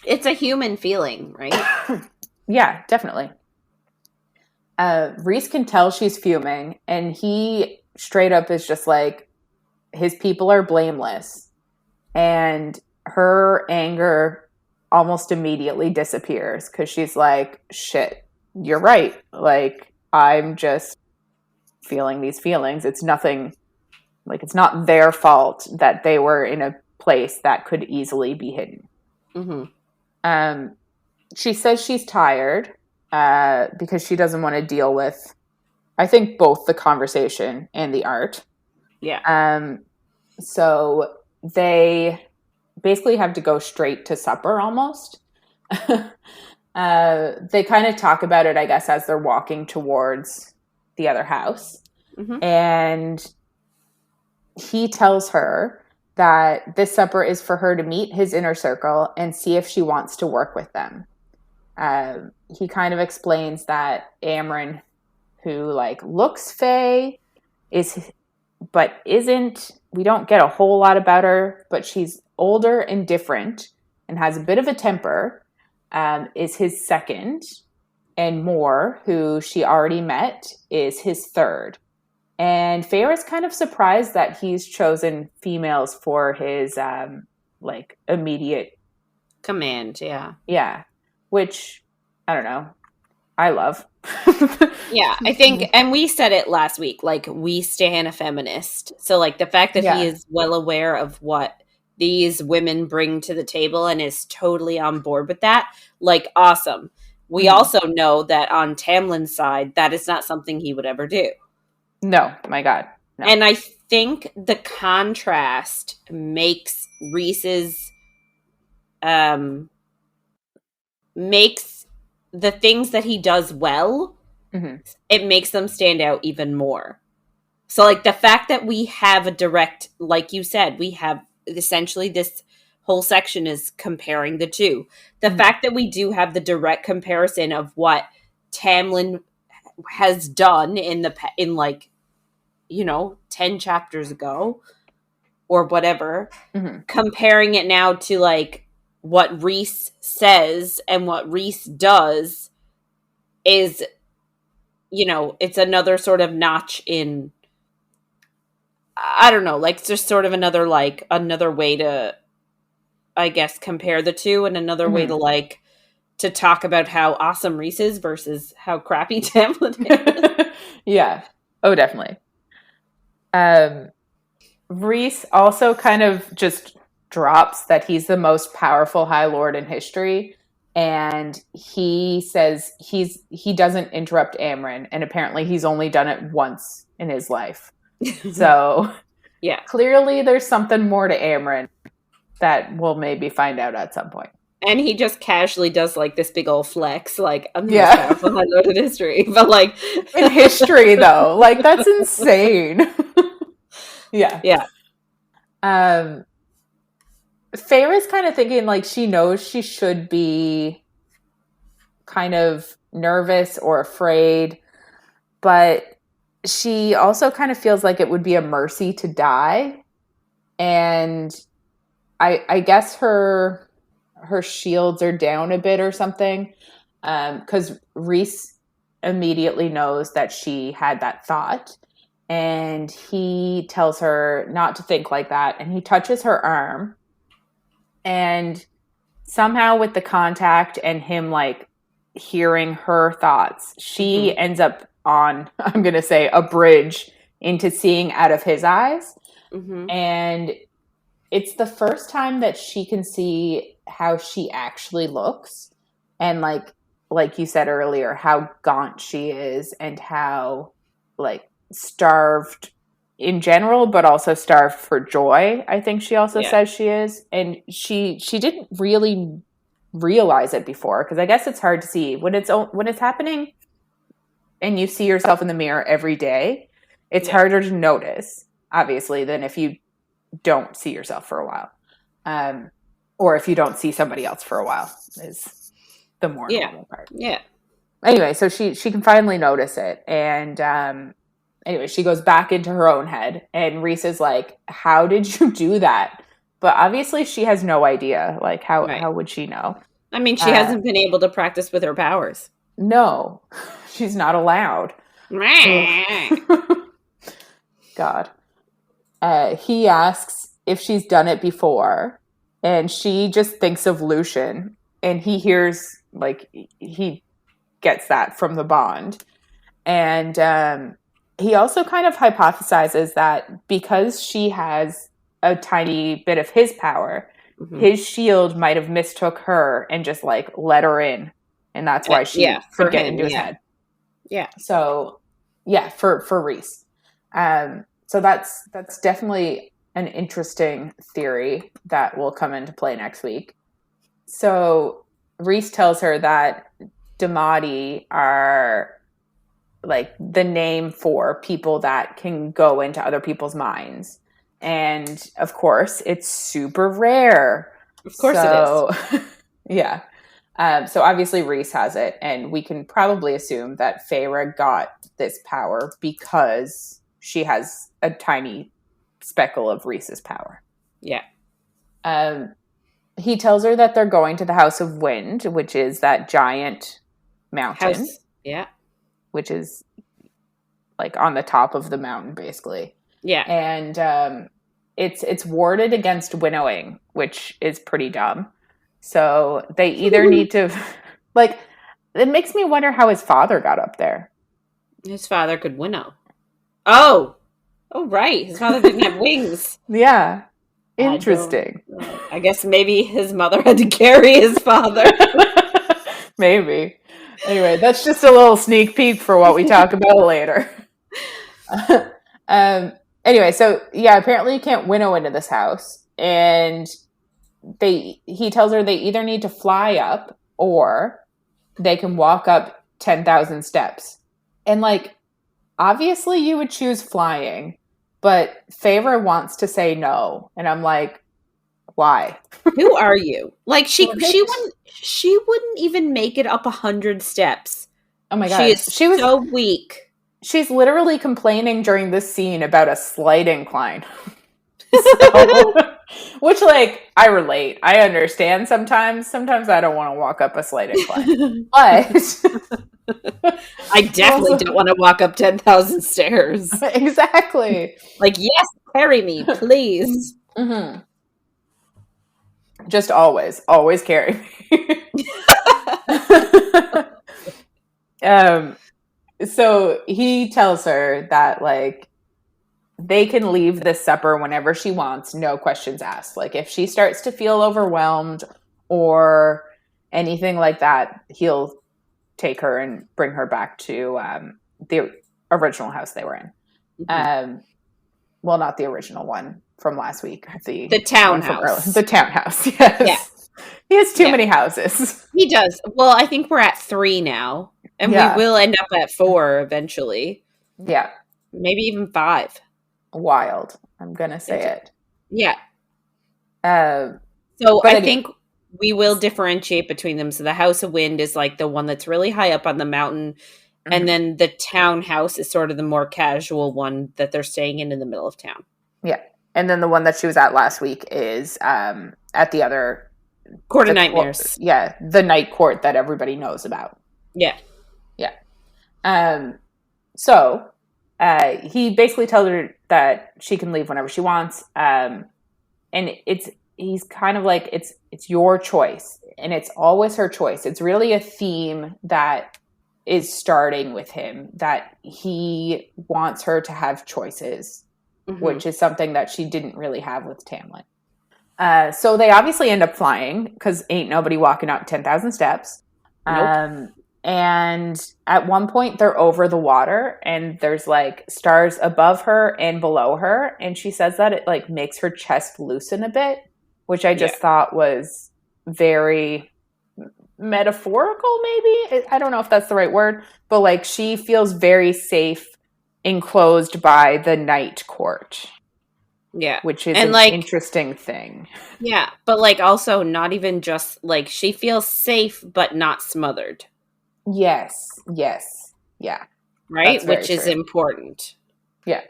It's a human feeling, right? Yeah, definitely. Rhys can tell she's fuming, and he straight up is just like, his people are blameless. And her anger almost immediately disappears because she's like, shit, you're right. Like, I'm just feeling these feelings. It's nothing, like, it's not their fault that they were in a place that could easily be hidden. Mm-hmm. She says she's tired because she doesn't want to deal with, I think, both the conversation and the art. Yeah. So they basically have to go straight to supper almost. They kind of talk about it, I guess, as they're walking towards the other house. Mm-hmm. And he tells her that this supper is for her to meet his inner circle and see if she wants to work with them. He kind of explains that Amren, who like looks Fae, but isn't, we don't get a whole lot about her, but she's older and different and has a bit of a temper, is his second, and Moore, who she already met, is his third. And Feyre is kind of surprised that he's chosen females for his like immediate command. Yeah, which I don't know, I love. Yeah, I think, and we said it last week, like, we stan a feminist. So, like, the fact that he is well aware of what these women bring to the table and is totally on board with that, like, awesome. We also know that on Tamlin's side, that is not something he would ever do. No, my God. No. And I think the contrast makes Rhys's, makes the things that he does well, it makes them stand out even more. So, like, the fact that we have a direct, like you said, we have essentially this whole section is comparing the two. The fact that we do have the direct comparison of what Tamlin has done in like, you know, 10 chapters ago or whatever, comparing it now to like what Rhys says and what Rhys does is, you know, it's another sort of notch in, I don't know, like, just sort of another way to, I guess, compare the two, and another way to, like, to talk about how awesome Rhys is versus how crappy Tamlin is. Yeah. Oh, definitely. Rhys also kind of just drops that he's the most powerful High Lord in history, and he says he doesn't interrupt Amren, and apparently he's only done it once in his life. So yeah, clearly there's something more to Amren that we'll maybe find out at some point. And he just casually does like this big old flex, like, I'm the most powerful High Lord in history. But like, in history though, like, that's insane. Yeah. Feyre is kind of thinking, like, she knows she should be kind of nervous or afraid, but she also kind of feels like it would be a mercy to die. And I guess her shields are down a bit or something, because Rhys immediately knows that she had that thought. And he tells her not to think like that. And he touches her arm. And somehow with the contact and him, like, hearing her thoughts, she ends up on, I'm going to say, a bridge into seeing out of his eyes. And it's the first time that she can see how she actually looks. And like you said earlier, how gaunt she is and how, like, starved in general, but also starved for joy, I think she also says she is. And she didn't really realize it before, because I guess it's hard to see when it's happening and you see yourself in the mirror every day. It's harder to notice, obviously, than if you don't see yourself for a while, or if you don't see somebody else for a while, is the more normal part. Anyway, so she can finally notice it, and anyway, she goes back into her own head, and Rhys is like, how did you do that? But obviously she has no idea. Like, Right. how would she know? I mean, she hasn't been able to practice with her powers. No, she's not allowed. God. He asks if she's done it before, and she just thinks of Lucian, and he hears, like, he gets that from the bond. And he also kind of hypothesizes that because she has a tiny bit of his power, his shield might have mistook her and just, like, let her in. And that's why she could get into his head. Yeah. So, yeah, for Rhys. So that's definitely an interesting theory that will come into play next week. So Rhys tells her that Damati are, like, the name for people that can go into other people's minds. And, of course, it's super rare. Of course it is. Yeah. So obviously Rhys has it, and we can probably assume that Feyre got this power because she has a tiny speckle of Rhys's power. Yeah. He tells her that they're going to the House of Wind, which is that giant mountain. Yeah. Which is, like, on the top of the mountain, basically. Yeah. And it's warded against winnowing, which is pretty dumb. So they either need to, like, it makes me wonder how his father got up there. His father could winnow. Oh, right. His father didn't have wings. Yeah. Interesting. I guess maybe his mother had to carry his father. Maybe. Anyway, that's just a little sneak peek for what we talk about later. Anyway, so yeah, apparently you can't winnow into this house, and he tells her they either need to fly up or they can walk up 10,000 steps. And, like, obviously you would choose flying, but Feyre wants to say no, and I'm like, why? Who are you? Like, she wouldn't even make it up 100 steps. Oh my god, she was so weak. She's literally complaining during this scene about a slight incline. So, which, like, I relate. I understand sometimes. Sometimes I don't want to walk up a slight incline. But I definitely don't want to walk up 10,000 stairs. Exactly. Like, yes, carry me, please. Mm-hmm. Just always carry me. So he tells her that, like, they can leave this supper whenever she wants, no questions asked. Like, if she starts to feel overwhelmed or anything like that, he'll take her and bring her back to the original house they were in. Mm-hmm. Well, not the original one from last week. The townhouse. The townhouse, yes. Yeah. He has too many houses. He does. Well, I think we're at 3 now. And we will end up at 4 eventually. Yeah. Maybe even 5. Wild. I'm going to say it. Yeah. So I think we will differentiate between them. So the House of Wind is, like, the one that's really high up on the mountain. Mm-hmm. And then the townhouse is sort of the more casual one that they're staying in the middle of town. Yeah. And then the one that she was at last week is at the other Court of Nightmares. The night court that everybody knows about. Yeah. Yeah. So he basically tells her that she can leave whenever she wants. And he's kind of like, it's your choice. And it's always her choice. It's really a theme that is starting with him, that he wants her to have choices, mm-hmm. which is something that she didn't really have with Tamlin. So they obviously end up flying because ain't nobody walking up 10,000 steps. Nope. And at one point they're over the water and there's, like, stars above her and below her. And she says that it, like, makes her chest loosen a bit, which I just thought was very metaphorical, maybe. I don't know if that's the right word, but, like, she feels very safe enclosed by the night court. Yeah. Which is an interesting thing. Yeah. But, like, also not even just, like, she feels safe, but not smothered. Yes. Yeah. Right? Which is important. Yeah.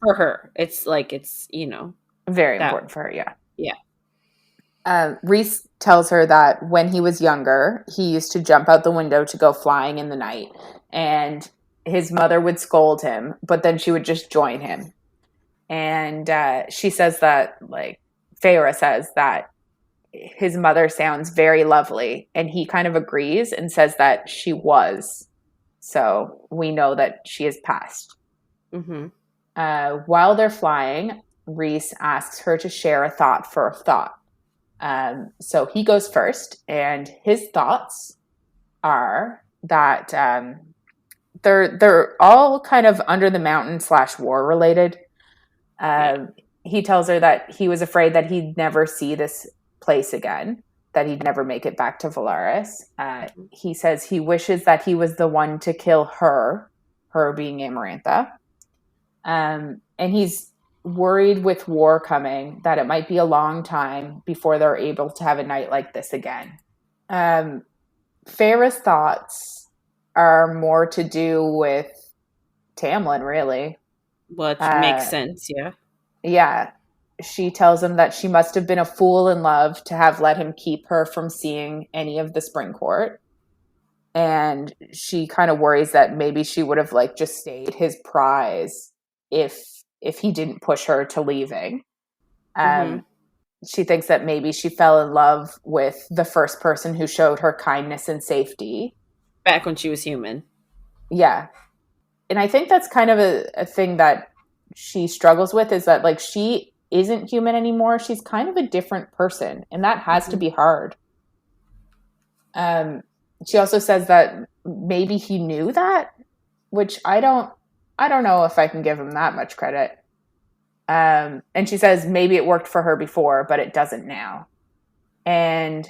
For her. It's like, it's, you know. Very important for her, yeah. Yeah. Rhys tells her that when he was younger, he used to jump out the window to go flying in the night, and his mother would scold him, but then she would just join him. And she says that, like, Feyre says that his mother sounds very lovely, and he kind of agrees and says that she was. So we know that she has passed. Mm-hmm. While they're flying, Rhys asks her to share a thought for a thought. So he goes first, and his thoughts are that they're all kind of under the mountain / war related. He tells her that he was afraid that he'd never see this place again, that he'd never make it back to Velaris. He says he wishes that he was the one to kill her being Amarantha. And he's worried with war coming that it might be a long time before they're able to have a night like this again. Feyre's thoughts are more to do with Tamlin, really. Which makes sense, yeah. Yeah. She tells him that she must have been a fool in love to have let him keep her from seeing any of the spring court. And she kind of worries that maybe she would have like just stayed his prize if he didn't push her to leaving. She thinks that maybe she fell in love with the first person who showed her kindness and safety. Back when she was human. Yeah. And I think that's kind of a thing that she struggles with, is that like she isn't human anymore. She's kind of a different person, and that has to be hard. She also says that maybe he knew that, which I don't know if I can give him that much credit. And she says maybe it worked for her before, but it doesn't now. And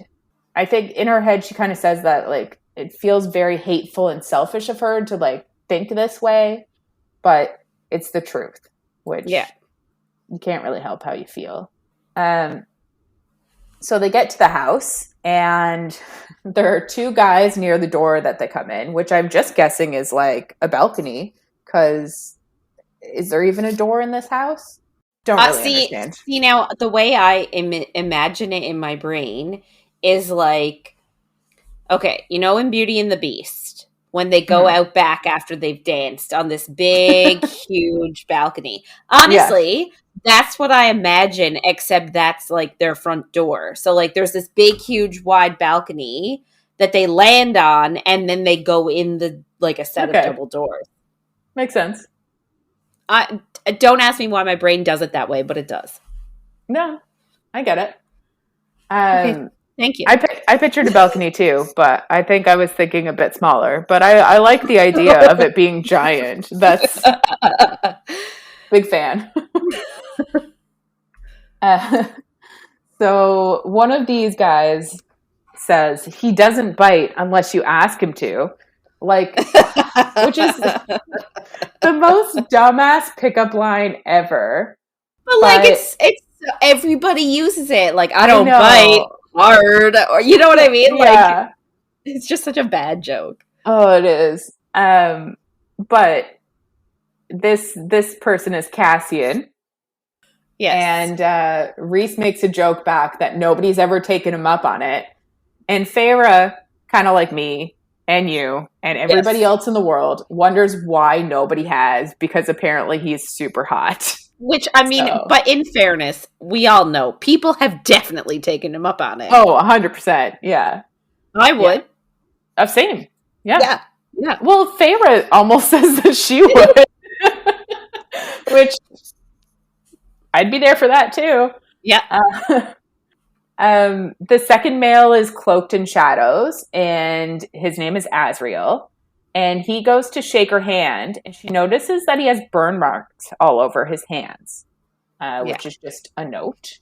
I think in her head, she kind of says that like it feels very hateful and selfish of her to like think this way, but it's the truth, which you can't really help how you feel. So they get to the house, and there are two guys near the door that they come in, which I'm just guessing is like a balcony, because is there even a door in this house? Don't really understand. See, now, the way I imagine it in my brain is like, okay, you know in Beauty and the Beast, when they go out back after they've danced on this big, huge balcony. Honestly, that's what I imagine, except that's like their front door. So like there's this big, huge, wide balcony that they land on, and then they go in the like a set of double doors. Makes sense. Don't ask me why my brain does it that way, but it does. No, I get it. Okay, thank you. I pictured a balcony too, but I think I was thinking a bit smaller. But I like the idea of it being giant. That's big fan. So one of these guys says he doesn't bite unless you ask him to. Like, which is the most dumbass pickup line ever. But like it's everybody uses it. Like, I don't bite hard, or you know what I mean? Like, it's just such a bad joke. Oh, it is. But this person is Cassian. Yes. And Rhys makes a joke back that nobody's ever taken him up on it. And Feyre, kind of like me and you and everybody else in the world, wonders why nobody has, because apparently he's super hot. Which, I mean, but in fairness, we all know people have definitely taken him up on it. Oh, 100%. Yeah. I would. Yeah. Same. Yeah. Yeah. Well, Feyre almost says that she would. Which, I'd be there for that too. Yeah. The second male is cloaked in shadows, and his name is Azriel. And he goes to shake her hand, and she notices that he has burn marks all over his hands, which is just a note.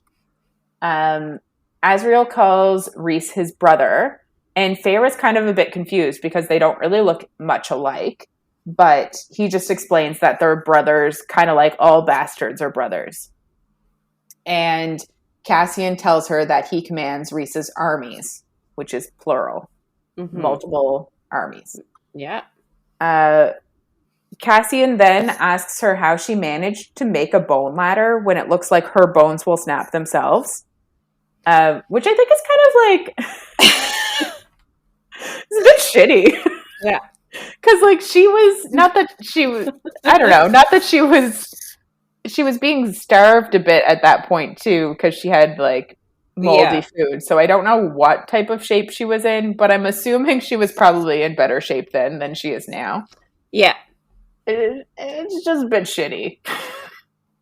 Azriel calls Rhys his brother, and Feyre's kind of a bit confused because they don't really look much alike. But he just explains that they're brothers, kind of like all bastards are brothers. And Cassian tells her that he commands Rhys's armies, which is plural, multiple armies. Yeah. Cassian then asks her how she managed to make a bone ladder when it looks like her bones will snap themselves. which I think is kind of like it's a bit shitty. Yeah. Because like she was not that she was I don't know, not that she was being starved a bit at that point too, because she had like moldy food. So I don't know what type of shape she was in, but I'm assuming she was probably in better shape then than she is now. Yeah. It's just a bit shitty.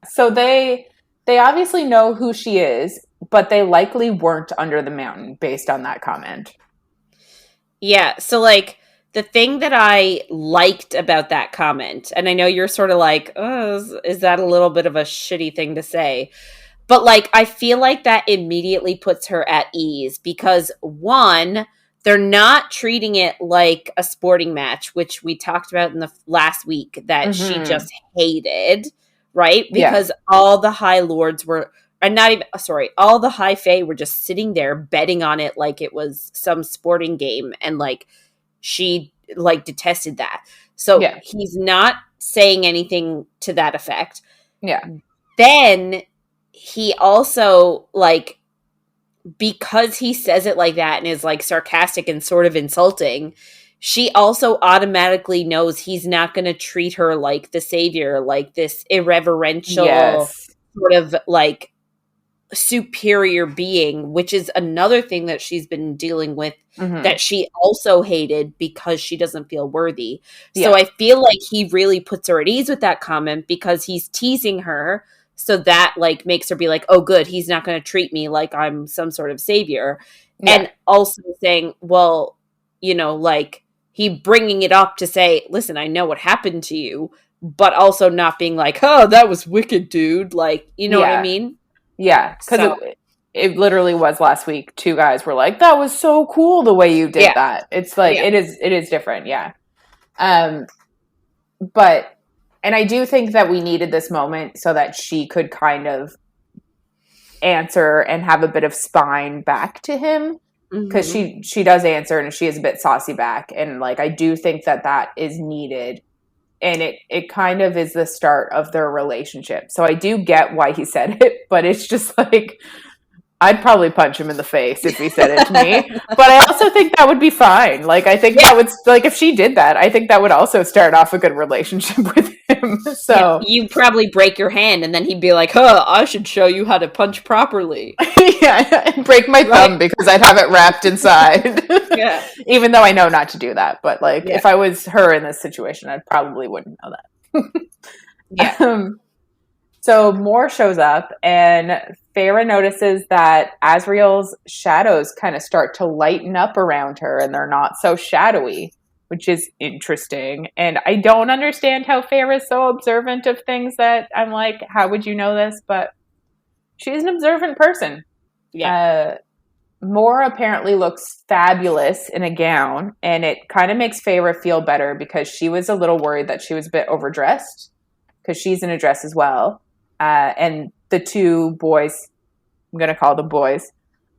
So they obviously know who she is, but they likely weren't under the mountain based on that comment. Yeah. So like the thing that I liked about that comment, and I know you're sort of like, oh, is that a little bit of a shitty thing to say? But like, I feel like that immediately puts her at ease because one, they're not treating it like a sporting match, which we talked about in the last week that she just hated, right? Because all the High Lords were, and not even, sorry, all the High Fae were just sitting there betting on it like it was some sporting game. And like, she like detested that. So he's not saying anything to that effect. Yeah. Then he also like, because he says it like that and is like sarcastic and sort of insulting, she also automatically knows he's not going to treat her like the savior, like this irreverential sort of like superior being, which is another thing that she's been dealing with that she also hated because she doesn't feel worthy. So I feel like he really puts her at ease with that comment because he's teasing her. So that like makes her be like, oh, good, he's not going to treat me like I'm some sort of savior. And also saying, well, you know, like he bringing it up to say, listen, I know what happened to you, but also not being like, oh, that was wicked, dude. Like, you know what I mean? Yeah, because it literally was last week. Two guys were like, "That was so cool the way you did that." It's like it is different, but and I do think that we needed this moment so that she could kind of answer and have a bit of spine back to him because she does answer and she is a bit saucy back, and like I do think that is needed. And it kind of is the start of their relationship. So I do get why he said it, but it's just like, I'd probably punch him in the face if he said it to me. But I also think that would be fine. Like, I think that would, like, if she did that, I think that would also start off a good relationship with him. So you probably break your hand and then he'd be like, huh, I should show you how to punch properly. and break my thumb because I'd have it wrapped inside. Even though I know not to do that. But, like, if I was her in this situation, I probably wouldn't know that. So Moore shows up, and Feyre notices that Asriel's shadows kind of start to lighten up around her, and they're not so shadowy, which is interesting. And I don't understand how Feyre is so observant of things that I'm like, how would you know this? But she's an observant person. Moore apparently looks fabulous in a gown, and it kind of makes Feyre feel better because she was a little worried that she was a bit overdressed because she's in a dress as well. And the two boys, I'm going to call them boys,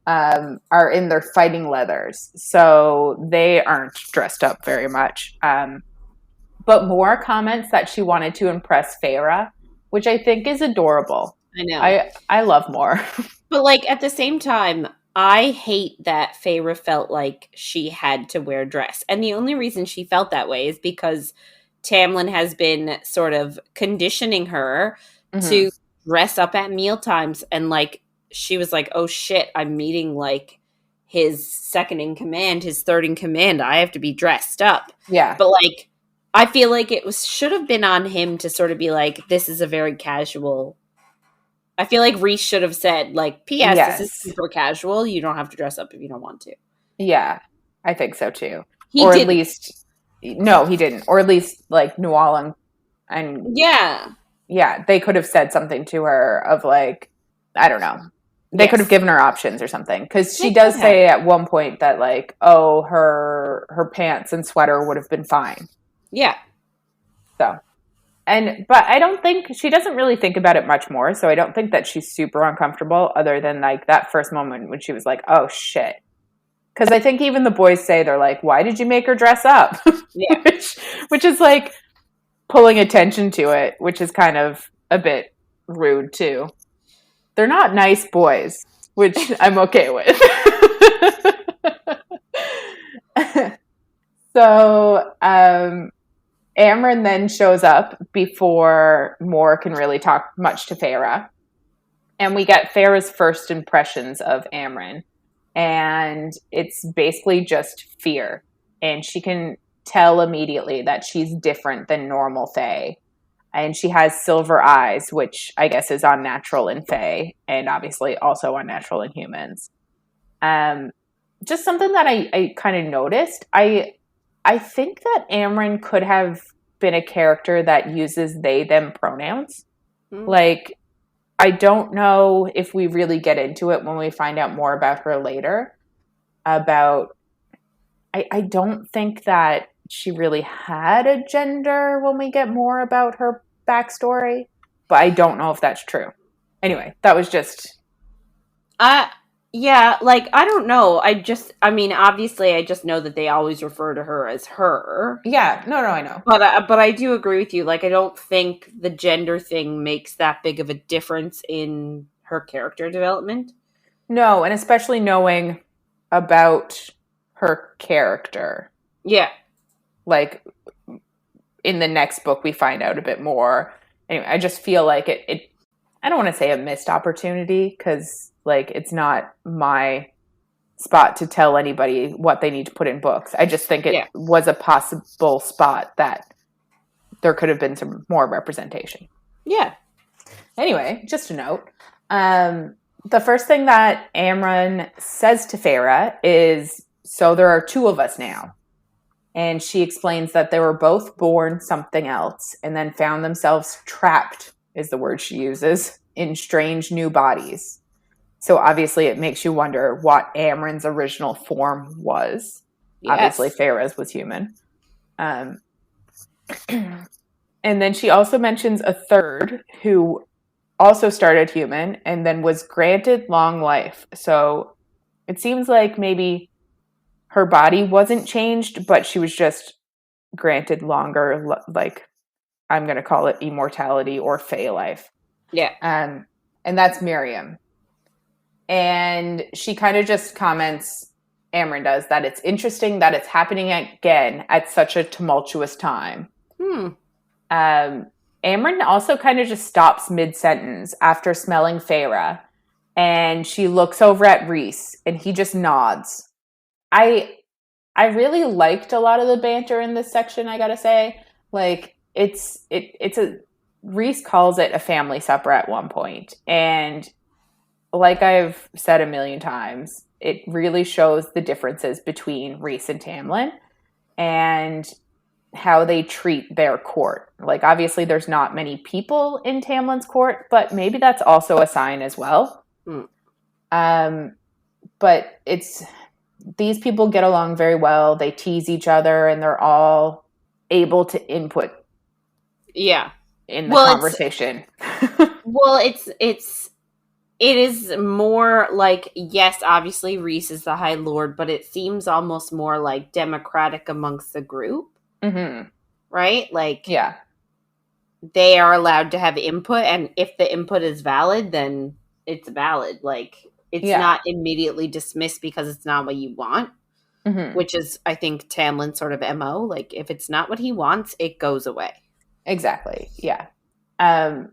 are in their fighting leathers. So they aren't dressed up very much. But Moore comments that she wanted to impress Feyre, which I think is adorable. I know. I love Moore. But like at the same time, I hate that Feyre felt like she had to wear a dress. And the only reason she felt that way is because Tamlin has been sort of conditioning her to dress up at meal times. And like, she was like, oh shit, I'm meeting like his second in command, his third in command. I have to be dressed up. Yeah. But like, I feel like it should have been on him to sort of be like, this is a very casual. I feel like Rhys should have said like, P.S. This is super casual. You don't have to dress up if you don't want to. Yeah, I think so too. Or at least, no, he didn't. Or at least like Nuala and they could have said something to her of like, I don't know. They could have given her options or something. Because she does say at one point that like, oh, her pants and sweater would have been fine. Yeah. So, but I don't think, she doesn't really think about it much more. So I don't think that she's super uncomfortable other than like that first moment when she was like, oh shit. Because I think even the boys say, they're like, why did you make her dress up? Yeah. which is like pulling attention to it, which is kind of a bit rude too. They're not nice boys. which I'm okay with. So, Amren then shows up before Mor can really talk much to Feyre. And we get Feyre's first impressions of Amren. And it's basically just fear. And she can tell immediately that she's different than normal Fae. And she has silver eyes, which I guess is unnatural in Fae, and obviously also unnatural in humans. Just something that I kind of noticed. I think that Amren could have been a character that uses they, them pronouns. Like, I don't know if we really get into it when we find out more about her later. I don't think that she really had a gender when we get more about her backstory, but I don't know if that's true. Anyway, that was just... Yeah, like, I don't know. Obviously, I just know that they always refer to her as her. Yeah, no, I know. But I do agree with you. Like, I don't think the gender thing makes that big of a difference in her character development. No, and especially knowing about her character. Yeah. Like, in the next book, we find out a bit more. Anyway, I just feel like it I don't want to say a missed opportunity, because, like, it's not my spot to tell anybody what they need to put in books. I just think it was a possible spot that there could have been some more representation. Yeah. Anyway, just a note. The first thing that Amren says to Feyre is, so there are two of us now. And she explains that they were both born something else and then found themselves trapped, is the word she uses, in strange new bodies. So obviously it makes you wonder what Amren's original form was. Yes. Obviously Feyre's was human. And then she also mentions a third who also started human and then was granted long life. So it seems like maybe her body wasn't changed, but she was just granted longer, like, I'm going to call it immortality or Fey life. Yeah. And that's Miriam. And she kind of just comments, Amren does, that it's interesting that it's happening again at such a tumultuous time. Amren also kind of just stops mid-sentence after smelling Feyre. And she looks over at Rhys, and he just nods. I really liked a lot of the banter in this section, I gotta say. Like, Rhys calls it a family supper at one point. And like I've said a million times, it really shows the differences between Rhys and Tamlin and how they treat their court. Like, obviously there's not many people in Tamlin's court, but maybe that's also a sign as well. But these people get along very well. They tease each other, and they're all able to input in the conversation. It is more like, yes, obviously Rhys is the High Lord, but it seems almost more like democratic amongst the group. Right? Like, they are allowed to have input, and if the input is valid, then it's valid. Like, it's not immediately dismissed because it's not what you want, which is, I think, Tamlin's sort of MO. Like, if it's not what he wants, it goes away. Exactly. Yeah. And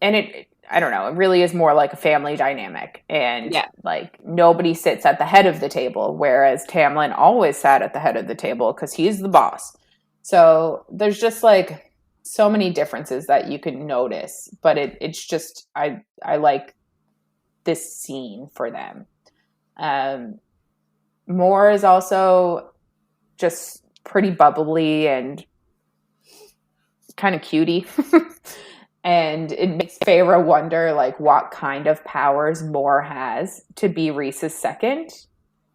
I don't know, it really is more like a family dynamic. And like, nobody sits at the head of the table, whereas Tamlin always sat at the head of the table because he's the boss. So there's just like so many differences that you can notice, but it's just, I like this scene for them. Mor is also just pretty bubbly and kind of cutie. And it makes Feyre wonder, like, what kind of powers Mor has to be Rhys's second.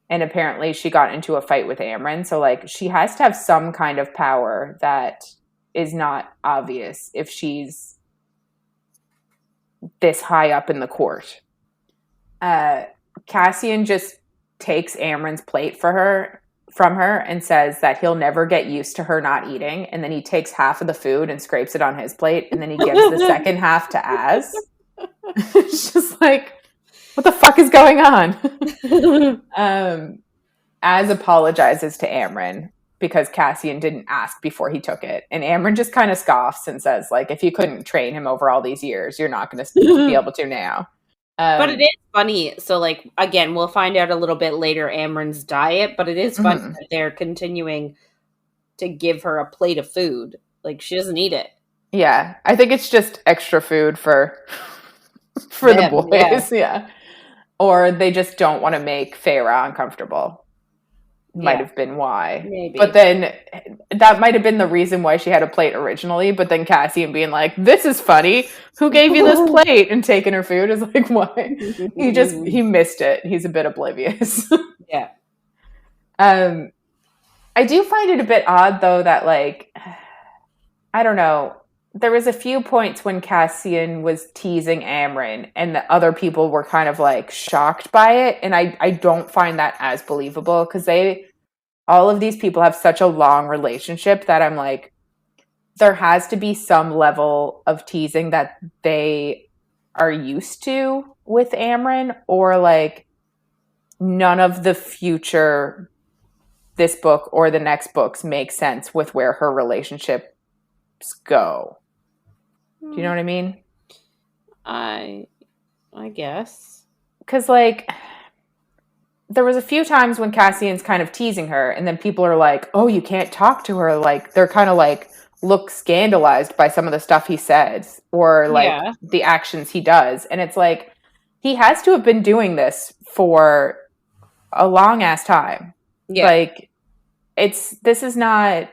And apparently she got into a fight with Amren. So, like, she has to have some kind of power that is not obvious if she's this high up in the court. Cassian just takes Amren's plate from her and says that he'll never get used to her not eating, and then he takes half of the food and scrapes it on his plate, and then he gives the second half to Az. It's just like, what the fuck is going on? Az apologizes to Amren because Cassian didn't ask before he took it. And Amren just kind of scoffs and says, like, if you couldn't train him over all these years, you're not going to be able to now. But it is funny. So, like, again, we'll find out a little bit later Amren's diet, but it is funny that they're continuing to give her a plate of food. Like, she doesn't eat it. Yeah. I think it's just extra food for the boys. Yeah. Or they just don't want to make Feyre uncomfortable. Might have been why. Maybe. But then that might have been the reason why she had a plate originally. But then Cassian being like, this is funny. Who gave you this plate? And taking her food is like, why? He missed it. He's a bit oblivious. Yeah. I do find it a bit odd though that, like, I don't know. There was a few points when Cassian was teasing Amren and the other people were kind of like shocked by it. And I don't find that as believable because all of these people have such a long relationship that I'm like, there has to be some level of teasing that they are used to with Amren, or like none of the future, this book or the next books make sense with where her relationships go. Do you know what I mean? I guess. Because, like, there was a few times when Cassian's kind of teasing her, and then people are like, oh, you can't talk to her. Like, they're kind of, like, look scandalized by some of the stuff he says, or, like, the actions he does. And it's like, he has to have been doing this for a long-ass time. Yeah. Like, this is not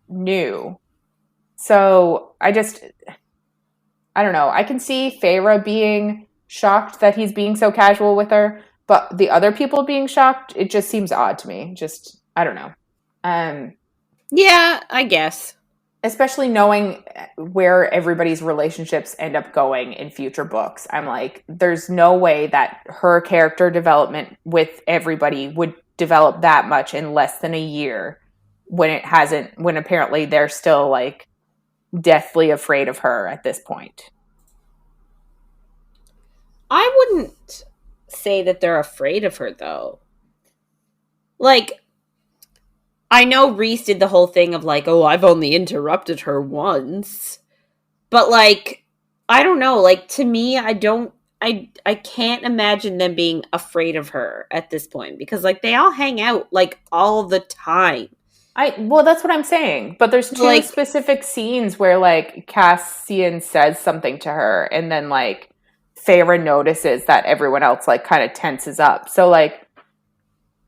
new. So I don't know. I can see Feyre being shocked that he's being so casual with her, but the other people being shocked, it just seems odd to me. Just, I don't know. Yeah, I guess. Especially knowing where everybody's relationships end up going in future books. I'm like, there's no way that her character development with everybody would develop that much in less than a year when apparently they're still, like, deathly afraid of her at this point. I wouldn't say that they're afraid of her, though. Like, I know Rhys did the whole thing of, like, oh, I've only interrupted her once. But, like, I don't know. Like, to me, I can't imagine them being afraid of her at this point. Because, like, they all hang out, like, all the time. Well, that's what I'm saying. But there's two, like, specific scenes where, like, Cassian says something to her, and then, like, Feyre notices that everyone else, like, kind of tenses up. So, like,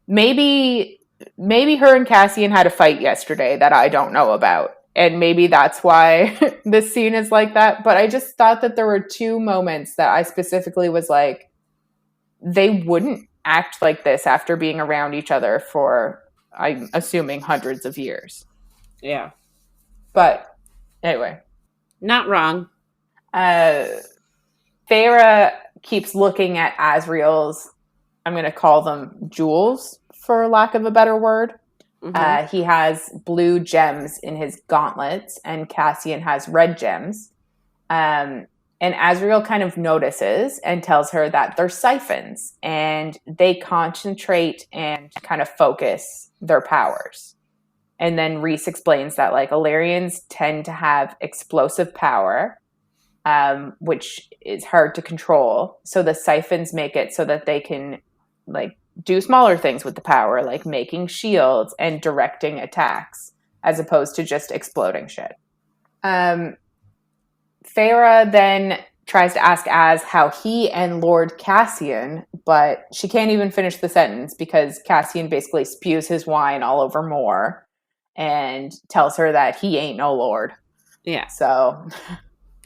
maybe her and Cassian had a fight yesterday that I don't know about. And maybe that's why this scene is like that. But I just thought that there were two moments that I specifically was like, they wouldn't act like this after being around each other for, I'm assuming, hundreds of years. Yeah. But anyway. Not wrong. Feyre keeps looking at Asriel's, I'm going to call them jewels, for lack of a better word. Mm-hmm. He has blue gems in his gauntlets, and Cassian has red gems. And Asriel kind of notices and tells her that they're siphons, and they concentrate and kind of focus their powers. And then Rhys explains that, like, Illyrians tend to have explosive power, which is hard to control. So the siphons make it so that they can, like, do smaller things with the power, like making shields and directing attacks, as opposed to just exploding shit. Feyre then tries to ask Az how he and Lord Cassian, but she can't even finish the sentence because Cassian basically spews his wine all over Mor and tells her that he ain't no lord. Yeah. So...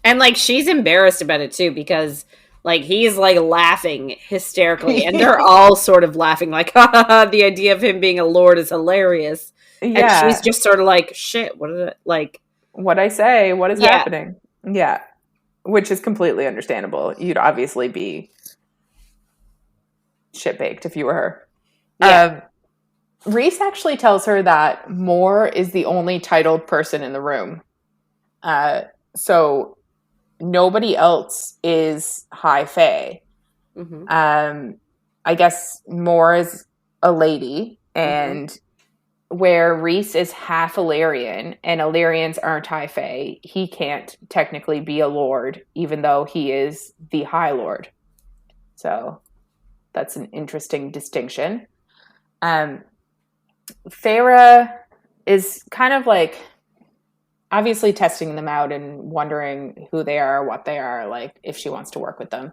And, like, she's embarrassed about it, too, because, like, he's, like, laughing hysterically, and they're all sort of laughing, like, ha, ha, ha, the idea of him being a lord is hilarious. Yeah. And she's just sort of like, shit, what did it, like... What'd I say? What is happening? Yeah. Which is completely understandable. You'd obviously be shit-baked if you were her. Yeah. Rhys actually tells her that Mor is the only titled person in the room. So... nobody else is High Fae. I guess Moore is a lady, and where Rhys is half Illyrian, and Illyrians aren't high fae, he can't technically be a lord, even though he is the High Lord. So that's an interesting distinction. Feyre is kind of like obviously testing them out and wondering who they are, what they are, like if she wants to work with them.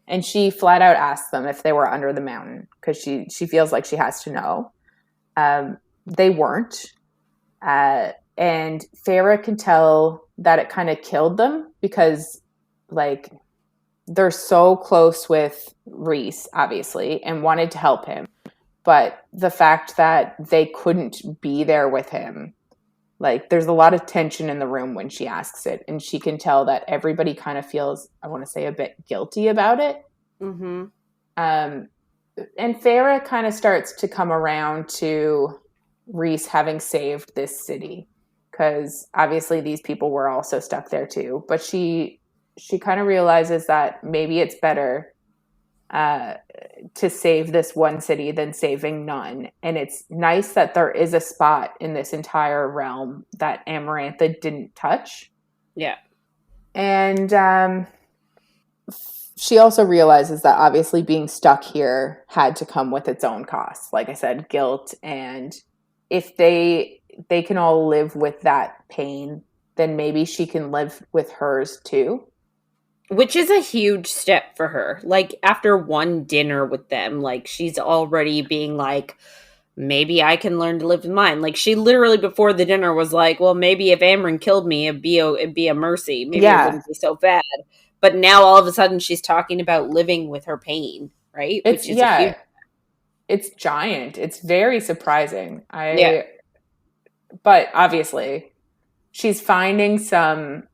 And she flat out asks them if they were under the mountain because she feels like she has to know. They weren't. And Feyre can tell that it kind of killed them because, like, they're so close with Rhys, obviously, and wanted to help him. But the fact that they couldn't be there with him, like, there's a lot of tension in the room when she asks it. And she can tell that everybody kind of feels, I want to say, a bit guilty about it. And Feyre kind of starts to come around to Rhys having saved this city. Because obviously these people were also stuck there too. But she kind of realizes that maybe it's better to save this one city than saving none. And it's nice that there is a spot in this entire realm that Amarantha didn't touch. Yeah. And she also realizes that obviously being stuck here had to come with its own costs. Like I said, guilt. And if they can all live with that pain, then maybe she can live with hers too. Which is a huge step for her. Like, after one dinner with them, like, she's already being like, maybe I can learn to live with mine. Like, she literally before the dinner was like, well, maybe if Amren killed me, it'd be a mercy. Maybe it wouldn't be so bad. But now all of a sudden she's talking about living with her pain, right? Which is it's giant. It's very surprising. But obviously she's finding some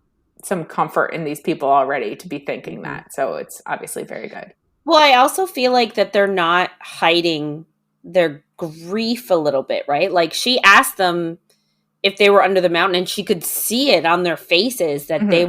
comfort in these people already to be thinking that. So it's obviously very good. Well, I also feel like that they're not hiding their grief a little bit, right? Like, she asked them if they were under the mountain and she could see it on their faces that they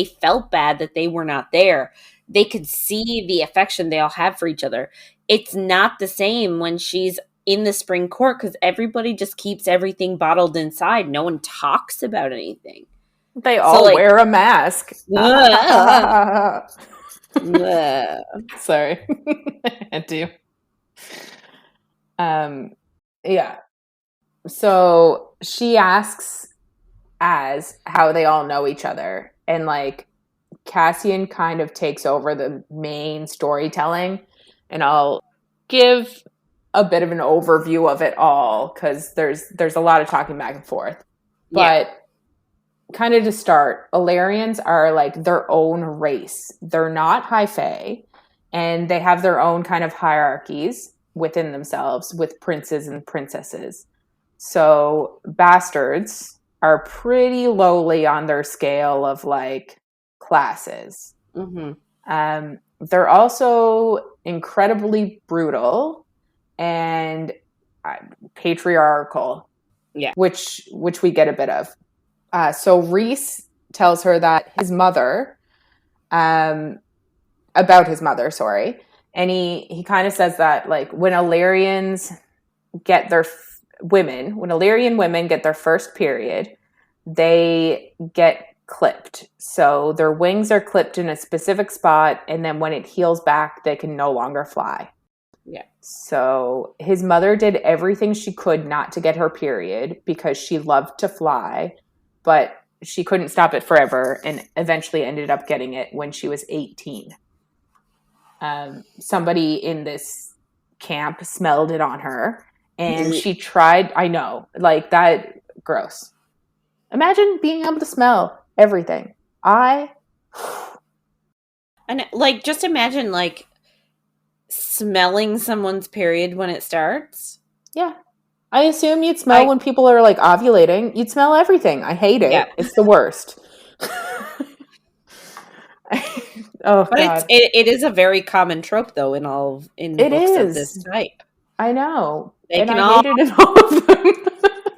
felt bad that they were not there. They could see the affection they all have for each other. It's not the same when she's in the spring court because everybody just keeps everything bottled inside. No one talks about anything. They all wear a mask. Sorry. I had to. Yeah. So she asks as how they all know each other. And, like, Cassian kind of takes over the main storytelling. And I'll give a bit of an overview of it all because there's a lot of talking back and forth. But kind of to start, Illyrians are like their own race. They're not high fae, and they have their own kind of hierarchies within themselves with princes and princesses. So bastards are pretty lowly on their scale of, like, classes. They're also incredibly brutal and patriarchal, which we get a bit of. So Rhys tells her that his mother, about his mother, sorry. And he kind of says that, like, when Illyrian women get their first period, they get clipped. So their wings are clipped in a specific spot, and then when it heals back, they can no longer fly. Yeah. So his mother did everything she could not to get her period because she loved to fly, but she couldn't stop it forever and eventually ended up getting it when she was 18. Somebody in this camp smelled it on her and she tried. I know, like, that, gross. Imagine being able to smell everything. And, like, just imagine, like, smelling someone's period when it starts. Yeah. I assume you'd smell when people are, like, ovulating. You'd smell everything. I hate it. Yeah. It's the worst. Oh, but God. It is a very common trope, though, in books of this type. I know. They can all hate it in all of them.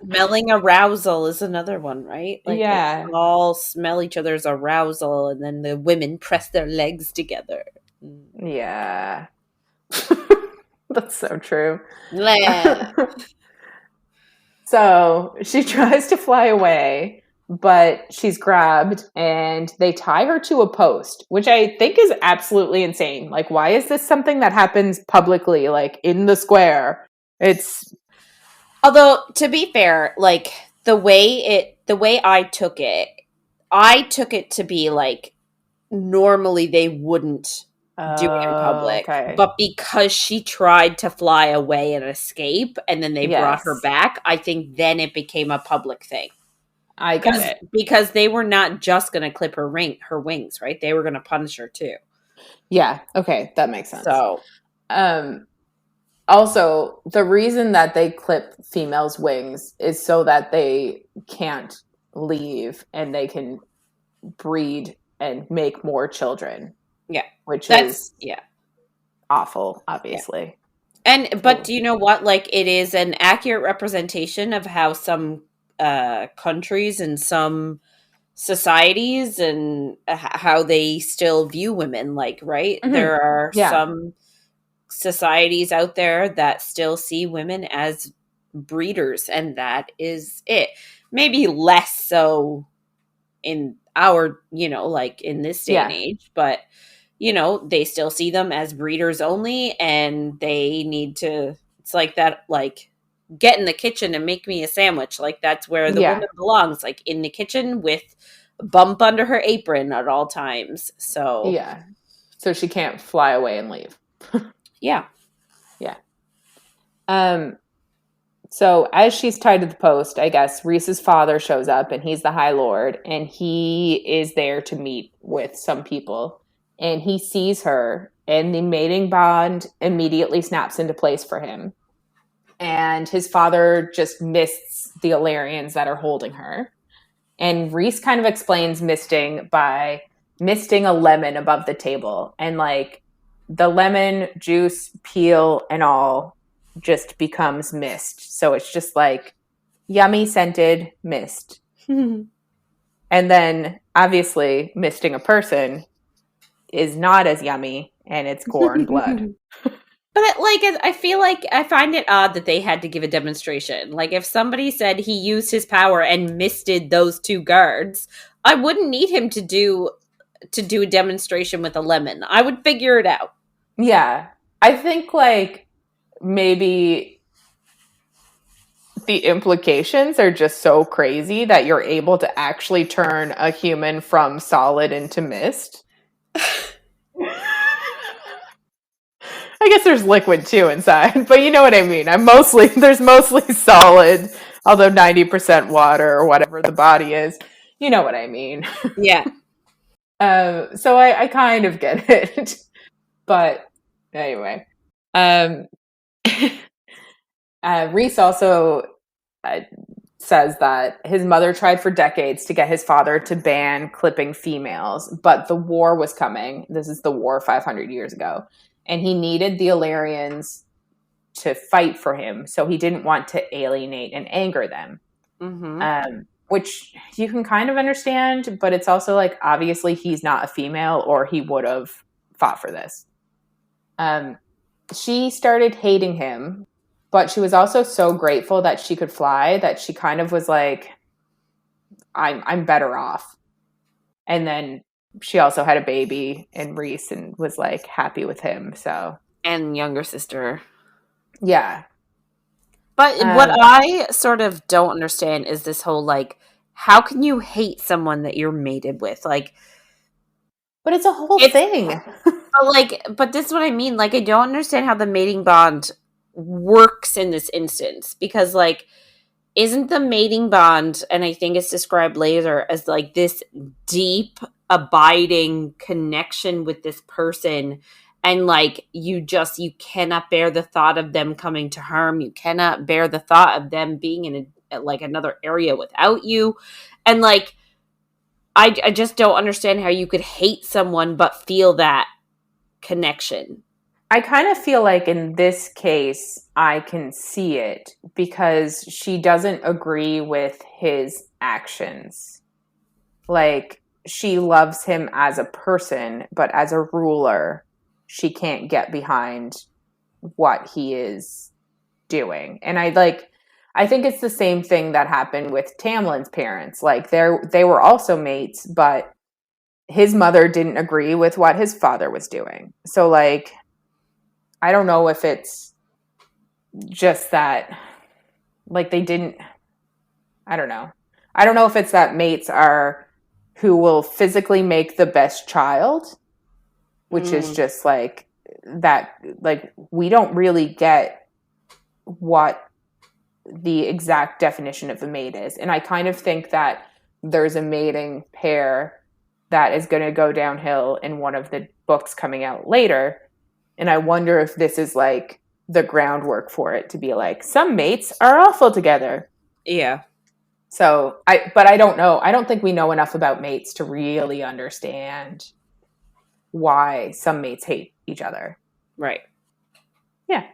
Smelling arousal is another one, right? Like, they all smell each other's arousal, and then the women press their legs together. Yeah. That's so true. Blah. So she tries to fly away, but she's grabbed and they tie her to a post, which I think is absolutely insane. Like, why is this something that happens publicly, like in the square? It's Although, to be fair, like the way I took it to be like normally they wouldn't do it in public, okay. but because she tried to fly away and escape and then they brought her Yes, back, I think then it became a public thing. I get it. Because they were not just going to clip her wings, right? They were going to punish her too. Yeah, okay, that makes sense. So, Um, Also, the reason that they clip females' wings is so that they can't leave and they can breed and make more children, yeah. which That's is yeah. awful, Yeah. obviously. But do you know what? Like it is an accurate representation of how some countries and some societies and how they still view women, like, right? Mm-hmm. There are Yeah. some societies out there that still see women as breeders, and that is it. Maybe less so in our, like in this day and Yeah. age, but they still see them as breeders only, and they need to, it's like that, like, get in the kitchen and make me a sandwich. Like that's where the Yeah. woman belongs, like in the kitchen with a bump under her apron at all times. So Yeah. So she can't fly away and leave. yeah. Yeah. So as she's tied to the post, I guess Rhys's father shows up and he's the High Lord and he is there to meet with some people. And he sees her and the mating bond immediately snaps into place for him. And his father just mists the Illyrians that are holding her. And Rhys kind of explains misting by misting a lemon above the table. And like the lemon juice, peel, and all just becomes mist. So it's just like yummy scented mist. And then obviously misting a person is not as yummy and it's gore and blood. But I feel like I find it odd that they had to give a demonstration. Like if somebody said he used his power and misted those two guards, I wouldn't need him to do a demonstration with a lemon. I would figure it out. Yeah. I think like maybe the implications are just so crazy that you're able to actually turn a human from solid into mist. I guess there's liquid too inside, but you know what I mean. There's mostly solid, although 90% water or whatever the body is. You know what I mean. Yeah. So I kind of get it. But anyway. Rhys also says that his mother tried for decades to get his father to ban clipping females, but the war was coming. This is the war 500 years ago. And he needed the Illyrians to fight for him, so he didn't want to alienate and anger them. Mm-hmm. Which you can kind of understand, but it's also like, obviously he's not a female or he would have fought for this. She started hating him, but she was also so grateful that she could fly that she kind of was like, I'm better off. And then she also had a baby in Rhys and was like happy with him. So And younger sister. Yeah. But what I sort of don't understand is this whole like, how can you hate someone that you're mated with? Like, but it's a whole thing. But this is what I mean. Like, I don't understand how the mating bond works in this instance, because like, isn't the mating bond, and I think it's described later as like this deep, abiding connection with this person, and like you cannot bear the thought of them coming to harm. You cannot bear the thought of them being in like another area without you, and like I just don't understand how you could hate someone but feel that connection. I kind of feel like in this case, I can see it because she doesn't agree with his actions. Like, she loves him as a person, but as a ruler, she can't get behind what he is doing. And I think it's the same thing that happened with Tamlin's parents. Like they were also mates, but his mother didn't agree with what his father was doing. So like, I don't know if it's just that, like they didn't, I don't know. I don't know if it's that mates are who will physically make the best child, which is just like that, like we don't really get what the exact definition of a mate is. And I kind of think that there's a mating pair that is going to go downhill in one of the books coming out later. And I wonder if this is like the groundwork for it to be like, some mates are awful together. Yeah. So but I don't know. I don't think we know enough about mates to really understand why some mates hate each other. Right. Yeah.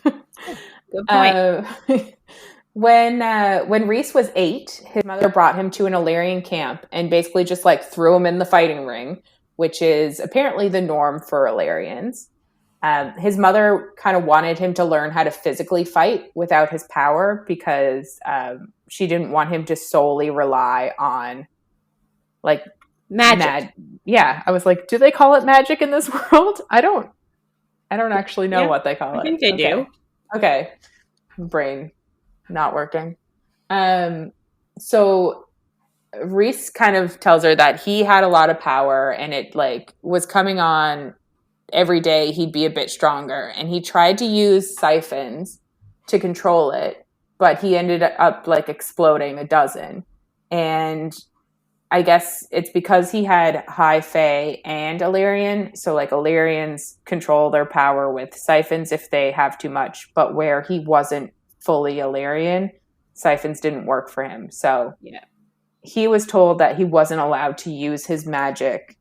Good point. When Rhys was 8, his mother brought him to an Illyrian camp and basically just like threw him in the fighting ring, which is apparently the norm for Illyrians. His mother kind of wanted him to learn how to physically fight without his power because she didn't want him to solely rely on like magic. Yeah, I was like, do they call it magic in this world? I don't actually know what they call it. I think they do. Okay. Brain not working. So Rhys kind of tells her that he had a lot of power and it like was coming on every day. He'd be a bit stronger, and he tried to use siphons to control it, but he ended up like exploding a dozen. And I guess it's because he had high Fey and Illyrian. So like Illyrians control their power with siphons if they have too much, but where he wasn't fully Illyrian, siphons didn't work for him. So yeah, he was told that he wasn't allowed to use his magic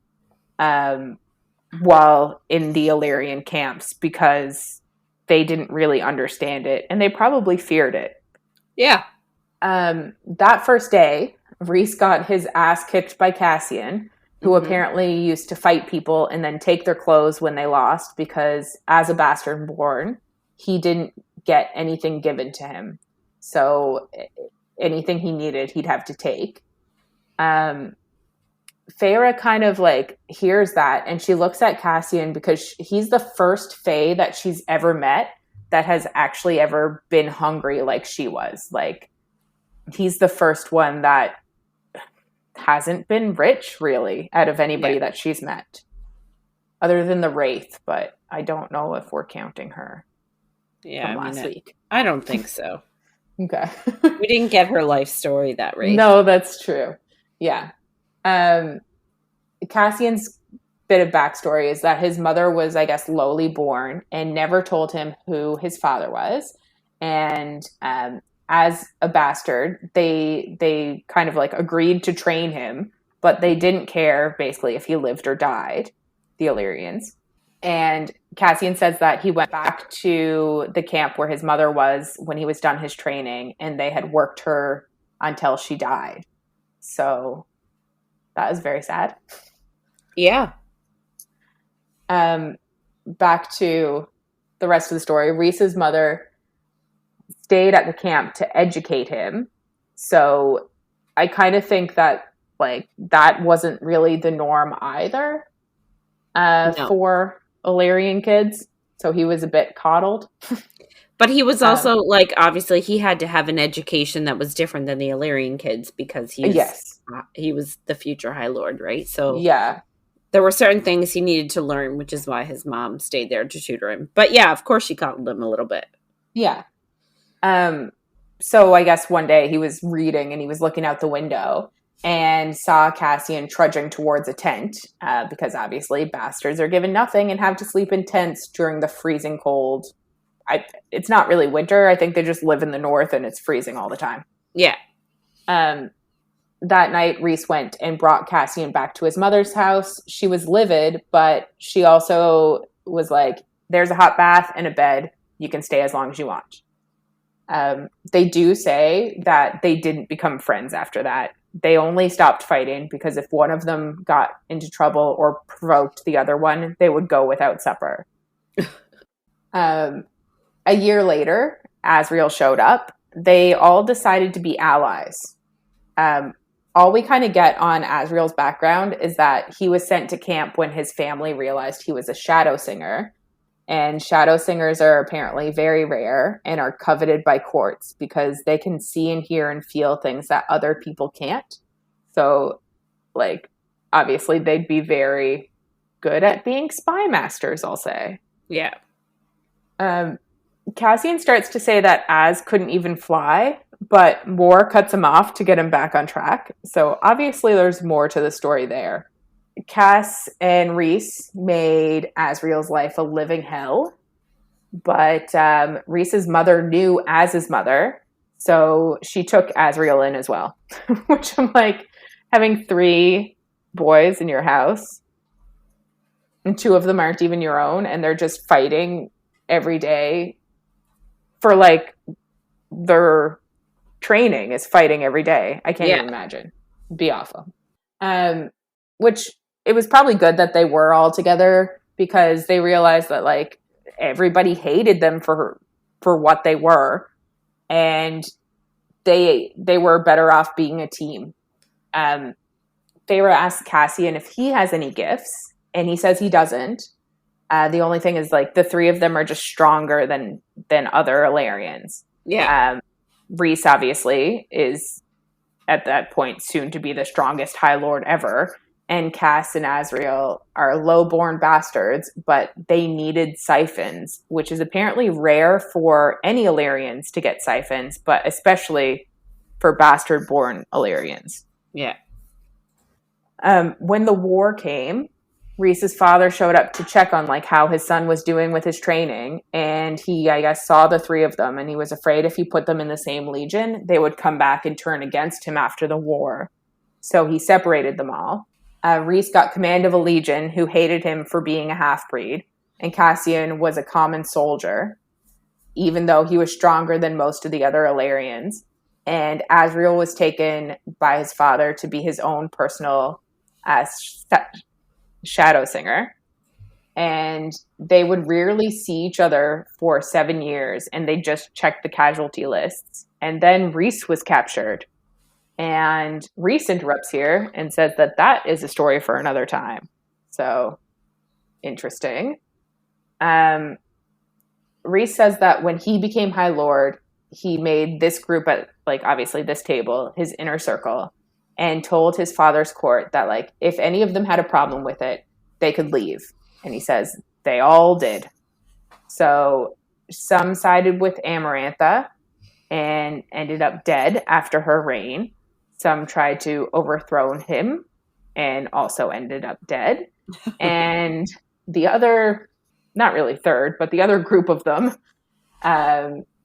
while in the Illyrian camps because they didn't really understand it and they probably feared it. Yeah. That first day, Rhys got his ass kicked by Cassian, who apparently used to fight people and then take their clothes when they lost because as a bastard born, he didn't get anything given to him. So anything he needed, he'd have to take. Feyre kind of like hears that and she looks at Cassian because he's the first Fae that she's ever met that has actually ever been hungry like she was. Like he's the first one that hasn't been rich really out of anybody that she's met other than the Wraith, but I don't know if we're counting her from last week. I don't think so. Okay. We didn't get her life story that Wraith. No, that's true. Yeah. Cassian's bit of backstory is that his mother was, I guess, lowly born and never told him who his father was. And as a bastard, they kind of like agreed to train him, but they didn't care basically if he lived or died, the Illyrians. And Cassian says that he went back to the camp where his mother was when he was done his training, and they had worked her until she died. So that was very sad. Yeah. Back to the rest of the story. Rhys's mother stayed at the camp to educate him. So I kind of think that like that wasn't really the norm either for Illyrian kids. So he was a bit coddled. But he was also like, obviously he had to have an education that was different than the Illyrian kids because he was the future High Lord, right? So yeah, there were certain things he needed to learn, which is why his mom stayed there to tutor him. But yeah, of course she coddled him a little bit. Yeah. So I guess one day he was reading and he was looking out the window and saw Cassian trudging towards a tent because obviously bastards are given nothing and have to sleep in tents during the freezing cold. It's not really winter. I think they just live in the north and it's freezing all the time. Yeah. That night, Rhys went and brought Cassian back to his mother's house. She was livid, but she also was like, there's a hot bath and a bed. You can stay as long as you want. They do say that they didn't become friends after that. they only stopped fighting because if one of them got into trouble or provoked the other one, they would go without supper. A year later, Asriel showed up. They all decided to be allies. All we kind of get on Asriel's background is that he was sent to camp when his family realized he was a shadow singer. And shadow singers are apparently very rare and are coveted by courts because they can see and hear and feel things that other people can't. So, like, obviously they'd be very good at being spy masters, I'll say. Yeah. Cassian starts to say that Az couldn't even fly, but Mor cuts him off to get him back on track. So obviously there's more to the story there. Cass and Rhys made Asriel's life a living hell, but Rhys's mother knew Az's mother, so she took Asriel in as well. Which I'm like, having 3 boys in your house, and 2 of them aren't even your own, and they're just fighting every day for, like, their training is fighting every day. I can't even imagine. It'd be awful. Which, it was probably good that they were all together because they realized that, like, everybody hated them for what they were, and they were better off being a team. Feyre asks Cassian if he has any gifts, and he says he doesn't. The only thing is, like, the 3 of them are just stronger than other Illyrians. Yeah. Rhys, obviously, is, at that point, soon to be the strongest High Lord ever. And Cass and Asriel are low-born bastards, but they needed siphons, which is apparently rare for any Illyrians to get siphons, but especially for bastard-born Illyrians. Yeah. When the war came, Rhys's father showed up to check on, like, how his son was doing with his training, and he, I guess, saw the 3 of them, and he was afraid if he put them in the same legion, they would come back and turn against him after the war. So he separated them all. Rhys got command of a legion who hated him for being a half-breed, and Cassian was a common soldier, even though he was stronger than most of the other Illyrians. And Asriel was taken by his father to be his own personal shadow singer. And they would rarely see each other for 7 years, and they just checked the casualty lists. And then Rhys was captured. And Rhys interrupts here and says that is a story for another time. So, interesting. Rhys says that when he became High Lord, he made this group at, like, obviously this table, his inner circle, and told his father's court that, like, if any of them had a problem with it, they could leave. And he says they all did. So some sided with Amarantha and ended up dead after her reign. Some tried to overthrow him and also ended up dead. And the other, not really third, but the other group of them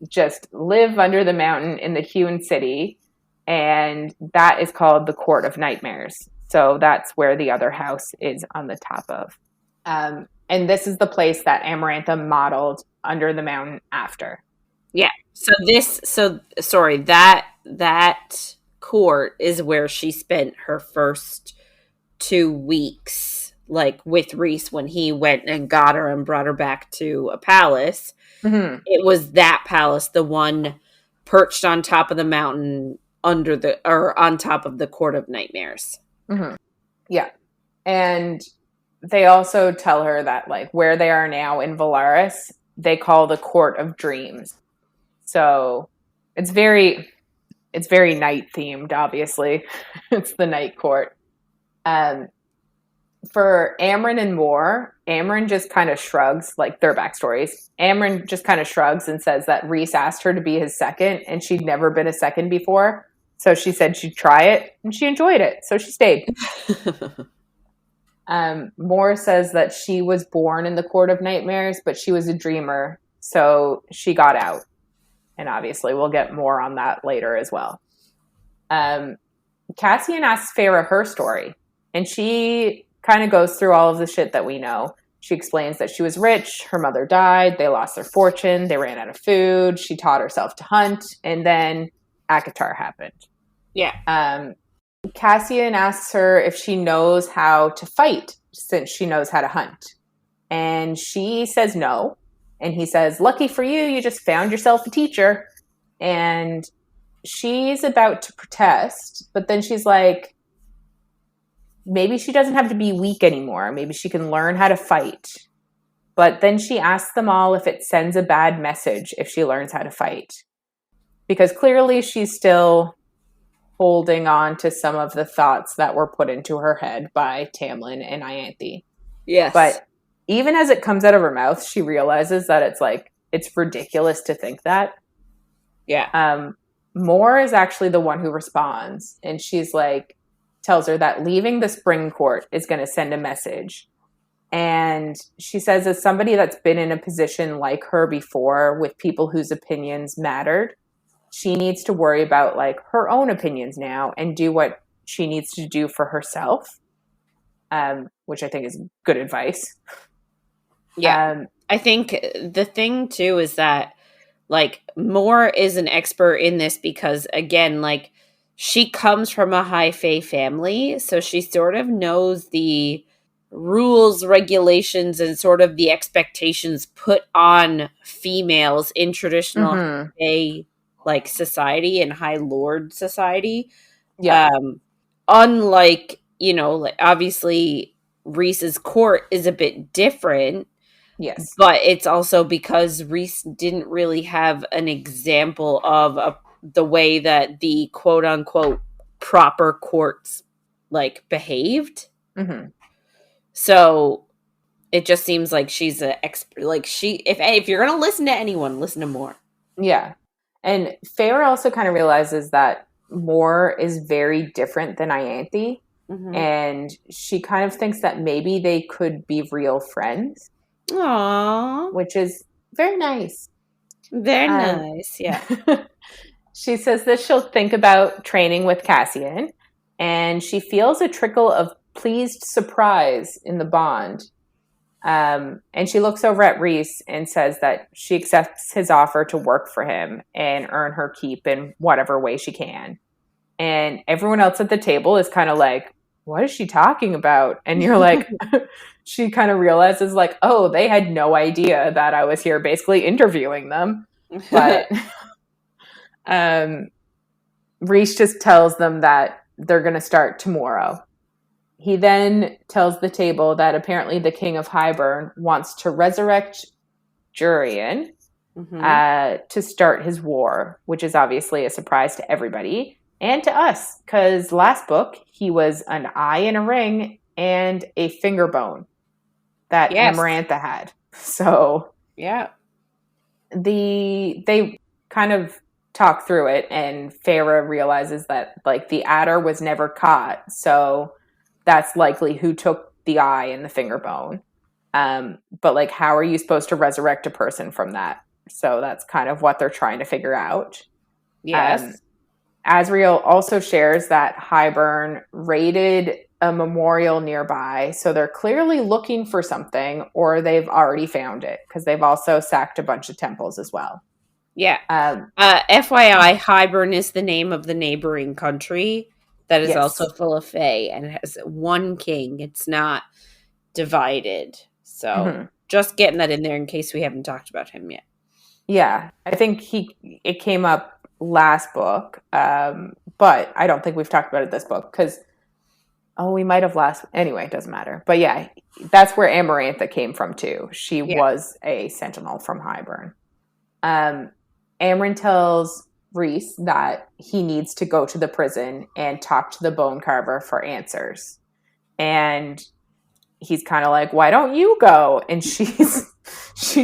just live under the mountain in the hewn city. And that is called the Court of Nightmares. So that's where the other house is on the top of. And this is the place that Amarantha modeled under the mountain after. Yeah. That court is where she spent her first 2 weeks, like, with Rhys when he went and got her and brought her back to a palace. Mm-hmm. It was that palace, the one perched on top of the mountain on top of the Court of Nightmares. Mm-hmm. Yeah. And they also tell her that, like, where they are now in Velaris, they call the Court of Dreams. So it's very night themed, obviously. It's the night court. For Amren and Mor, Amren just kind of shrugs, like, their backstories. Amren just kind of shrugs and says that Rhys asked her to be his second, and she'd never been a second before. So she said she'd try it, and she enjoyed it, so she stayed. Mor says that she was born in the Court of Nightmares, but she was a dreamer, so she got out. And obviously we'll get more on that later as well. Cassian asks Feyre her story, and she kind of goes through all of the shit that we know. She explains that she was rich, her mother died, they lost their fortune, they ran out of food, she taught herself to hunt, and then ACOTAR happened. Yeah. Cassian asks her if she knows how to fight since she knows how to hunt. And she says no. And he says, lucky for you, you just found yourself a teacher. And she's about to protest, but then she's like, maybe she doesn't have to be weak anymore. Maybe she can learn how to fight. But then she asks them all if it sends a bad message if she learns how to fight. Because clearly she's still holding on to some of the thoughts that were put into her head by Tamlin and Ianthe. Yes. But even as it comes out of her mouth, she realizes that it's ridiculous to think that. Yeah. Moore is actually the one who responds, and she's like, tells her that leaving the spring court is going to send a message. And she says, as somebody that's been in a position like her before with people whose opinions mattered, she needs to worry about like her own opinions now and do what she needs to do for herself, which I think is good advice. Yeah. I think the thing too is that like Moore is an expert in this because again, like she comes from a high fae family, so she sort of knows the rules, regulations, and sort of the expectations put on females in traditional fae like society and high lord society. Yeah. Unlike, you know, like obviously Rhys's court is a bit different. Yes. But it's also because Rhys didn't really have an example of the way that the quote unquote proper courts like behaved. Mm-hmm. So it just seems like she's an expert. Like if you're gonna listen to anyone, listen to Moore. Yeah. And Feyre also kind of realizes that Moore is very different than Ianthe. Mm-hmm. And she kind of thinks that maybe they could be real friends. Aww. Which is very nice. Very nice, yeah. She says that she'll think about training with Cassian, and she feels a trickle of pleased surprise in the bond. And she looks over at Rhys and says that she accepts his offer to work for him and earn her keep in whatever way she can. And everyone else at the table is kind of like, what is she talking about? And you're like, she kind of realizes like, oh, they had no idea that I was here basically interviewing them. But Rhys just tells them that they're going to start tomorrow. He then tells the table that apparently the king of Highburn wants to resurrect Jurian to start his war, which is obviously a surprise to everybody and to us, because last book he was an eye in a ring and a finger bone that Amarantha had. So yeah, they kind of talk through it, and Feyre realizes that like the adder was never caught, so that's likely who took the eye and the finger bone. But like, how are you supposed to resurrect a person from that? So that's kind of what they're trying to figure out. Yes. Asriel also shares that Highburn raided a memorial nearby, so they're clearly looking for something, or they've already found it, because they've also sacked a bunch of temples as well. Yeah. FYI, Highburn is the name of the neighboring country that is also full of fae and it has one king. It's not divided. So just getting that in there in case we haven't talked about him yet. Yeah, I think it came up last book, but I don't think we've talked about it this book because we might have last. Anyway, it doesn't matter. But yeah, that's where Amarantha came from too. She was a sentinel from Highburn. Amren tells Rhys that he needs to go to the prison and talk to the bone carver for answers, and he's kind of like, why don't you go? And she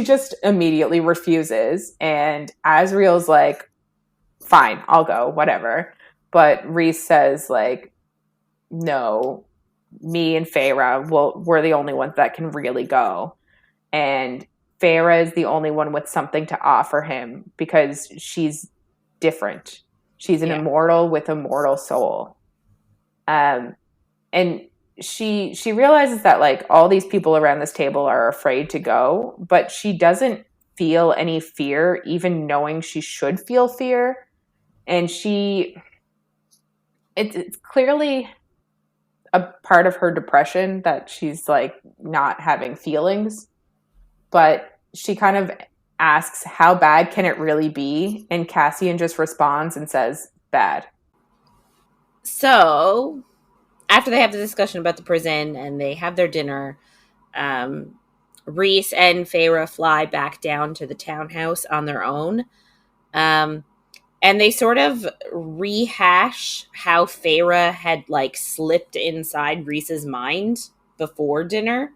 just immediately refuses. And Asriel's like, fine, I'll go, whatever. But Rhys says like, no, me and Feyre, we're the only ones that can really go. And Feyre is the only one with something to offer him because she's different. She's an immortal with a mortal soul. And she realizes that like all these people around this table are afraid to go, but she doesn't feel any fear, even knowing she should feel fear. And it's clearly a part of her depression that she's like not having feelings, but she kind of asks, how bad can it really be? And Cassian just responds and says, bad. So after they have the discussion about the prison and they have their dinner, Rhys and Feyre fly back down to the townhouse on their own. And they sort of rehash how Feyre had like slipped inside Rhys's mind before dinner.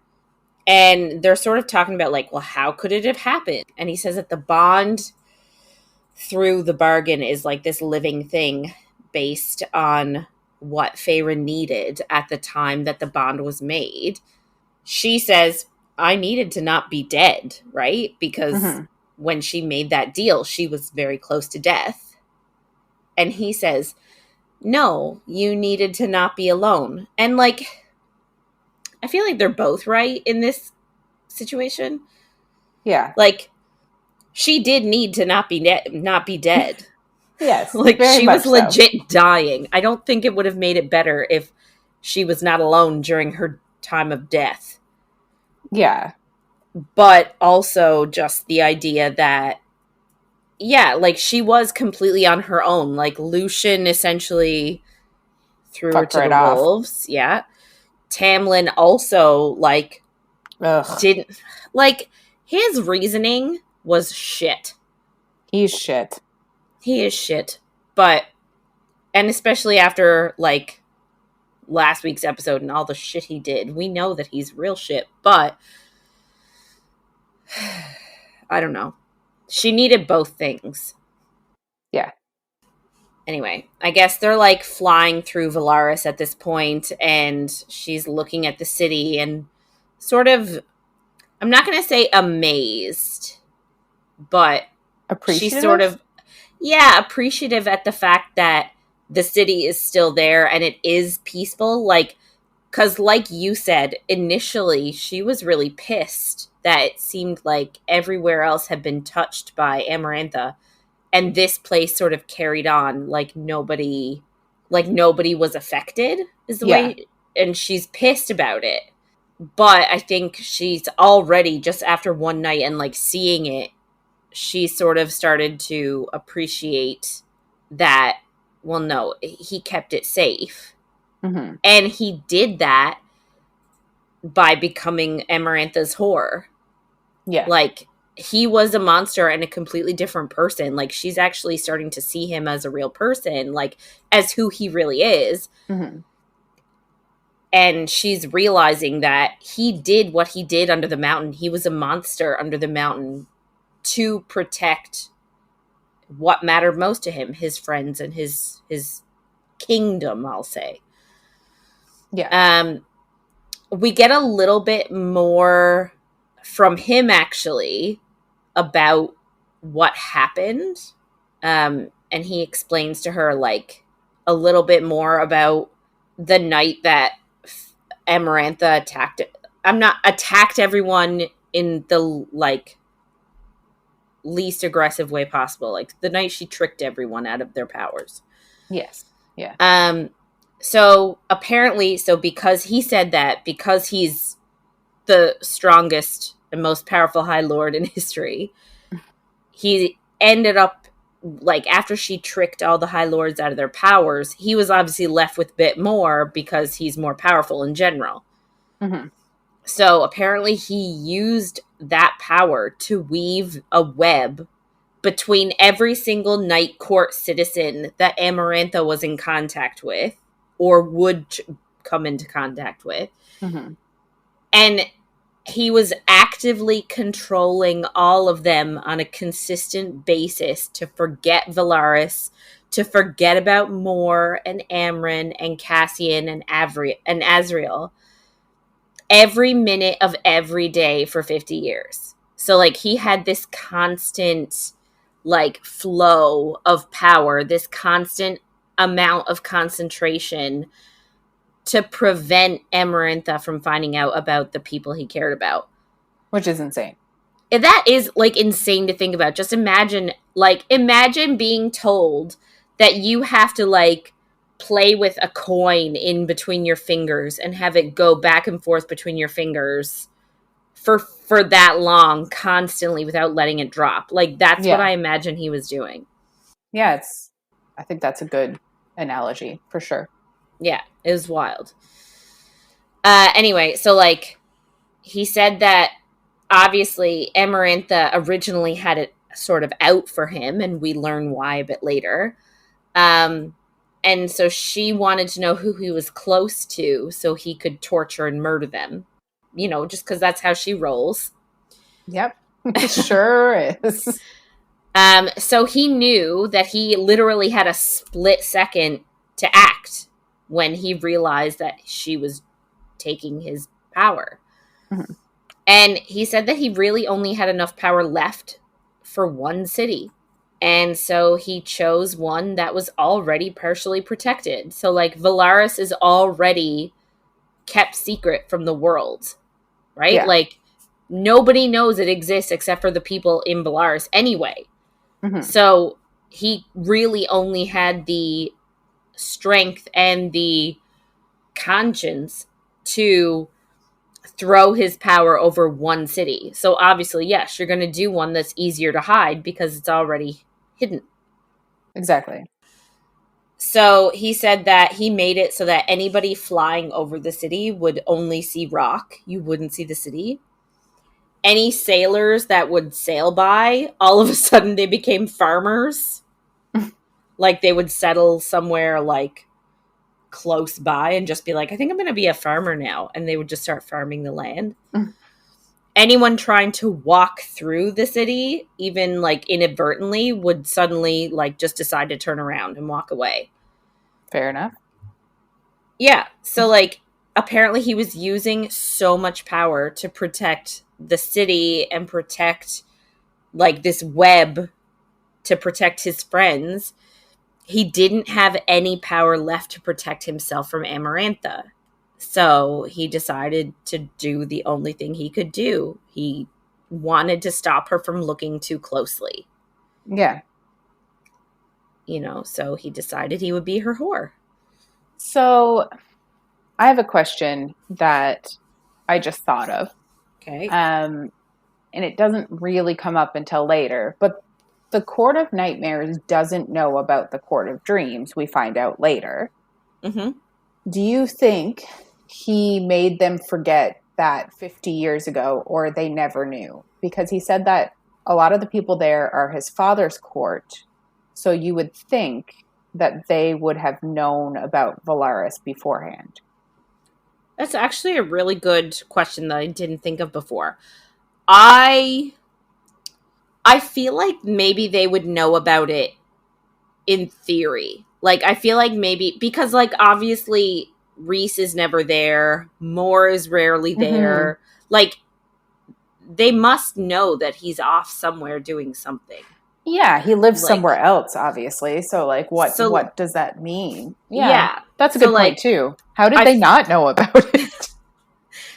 And they're sort of talking about like, well, how could it have happened? And he says that the bond through the bargain is like this living thing based on what Feyre needed at the time that the bond was made. She says, I needed to not be dead, right? Because when she made that deal, she was very close to death. And he says, no, you needed to not be alone. And like, I feel like they're both right in this situation. Yeah. Like, she did need to not be dead. Yes. Like, she was so. legit dying. I don't think it would have made it better if she was not alone during her time of death. Yeah. But also just the idea that, yeah, like, she was completely on her own. Like, Lucian essentially threw her to the wolves. Yeah. Tamlin also, like, didn't... Like, his reasoning was shit. He's shit. He is shit. But... And especially after, like, last week's episode and all the shit he did. We know that he's real shit. But... I don't know. She needed both things. Yeah. Anyway, I guess they're like flying through Velaris at this point, and she's looking at the city and sort of, I'm not going to say amazed, but she's sort of, appreciative at the fact that the city is still there and it is peaceful. Like, because like you said, initially she was really pissed that it seemed like everywhere else had been touched by Amarantha. And this place sort of carried on like nobody was affected is the way. And she's pissed about it. But I think she's already, just after one night and like seeing it, she sort of started to appreciate that, well, no, he kept it safe. Mm-hmm. And he did that by becoming Amarantha's whore. Yeah. Like, he was a monster and a completely different person. Like, she's actually starting to see him as a real person, like, as who he really is. Mm-hmm. And she's realizing that he did what he did under the mountain. He was a monster under the mountain to protect what mattered most to him, his friends and his kingdom, I'll say. Yeah. We get a little bit more from him, actually, about what happened. And he explains to her, like, a little bit more about the night that Amarantha attacked everyone in the, like, least aggressive way possible. Like, the night she tricked everyone out of their powers. Yes. Yeah. So apparently, because he said that, because he's the strongest and most powerful High Lord in history, he ended up, like, after she tricked all the High Lords out of their powers, he was obviously left with a bit more because he's more powerful in general. Mm-hmm. So apparently he used that power to weave a web between every single Night Court citizen that Amarantha was in contact with or would come into contact with. Mm-hmm. And he was actively controlling all of them on a consistent basis to forget Velaris, to forget about Mor and Amren and Cassian and Azriel every minute of every day for 50 years. So, like, he had this constant, like, flow of power, this constant amount of concentration to prevent Amarantha from finding out about the people he cared about. Which is insane. And that is, like, insane to think about. Just imagine being told that you have to, like, play with a coin in between your fingers and have it go back and forth between your fingers for that long constantly without letting it drop. Like, that's what Yeah. I imagine he was doing. Yeah, I think that's a good analogy for sure. Yeah, it was wild. Anyway, so like he said that obviously Amarantha originally had it sort of out for him, and we learn why a bit later. And so she wanted to know who he was close to so he could torture and murder them. You know, just because that's how she rolls. Yep. Sure is. So he knew that he literally had a split second to act when he realized that she was taking his power. Mm-hmm. And he said that he really only had enough power left for one city. And so he chose one that was already partially protected. So, like, Velaris is already kept secret from the world, right? Yeah. Like, nobody knows it exists except for the people in Velaris anyway. Mm-hmm. So he really only had the strength and the conscience to throw his power over one city. So obviously, yes, you're going to do one that's easier to hide because it's already hidden. Exactly. So he said that he made it so that anybody flying over the city would only see rock. You wouldn't see the city. Any sailors that would sail by, all of a sudden they became farmers. Like, they would settle somewhere like close by and just be like, I think I'm going to be a farmer now. And they would just start farming the land. Anyone trying to walk through the city, even like inadvertently, would suddenly like just decide to turn around and walk away. Fair enough. Yeah. So like apparently he was using so much power to protect the city and protect like this web to protect his friends. He didn't have any power left to protect himself from Amarantha. So he decided to do the only thing he could do. He wanted to stop her from looking too closely. Yeah. You know, so he decided he would be her whore. So I have a question that I just thought of. Okay. And it doesn't really come up until later, but the Court of Nightmares doesn't know about the Court of Dreams. We find out later. Mm-hmm. Do you think he made them forget that 50 years ago, or they never knew? Because he said that a lot of the people there are his father's court. So you would think that they would have known about Velaris beforehand. That's actually a really good question that I didn't think of before. I feel like maybe they would know about it in theory. Like, I feel like maybe, because, like, obviously, Rhys is never there. Moore is rarely there. Mm-hmm. Like, they must know that he's off somewhere doing something. Yeah, he lives like, somewhere else, obviously. So, like, what does that mean? Yeah. That's a good point, too. How did they not know about it?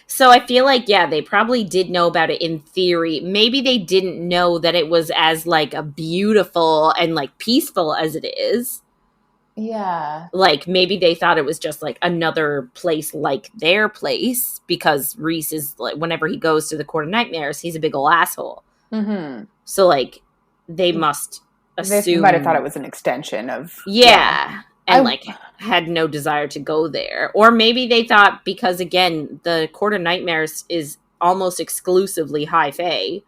So I feel like, yeah, they probably did know about it in theory. Maybe they didn't know that it was as, like, a beautiful and, like, peaceful as it is. Yeah. Like, maybe they thought it was just, like, another place like their place, because Rhys is, like, whenever he goes to the Court of Nightmares, he's a big ol' asshole. Mm-hmm. So, like, they must assume... They might have thought it was an extension of... Yeah. And, like, had no desire to go there. Or maybe they thought, because, again, the Court of Nightmares is almost exclusively high fae.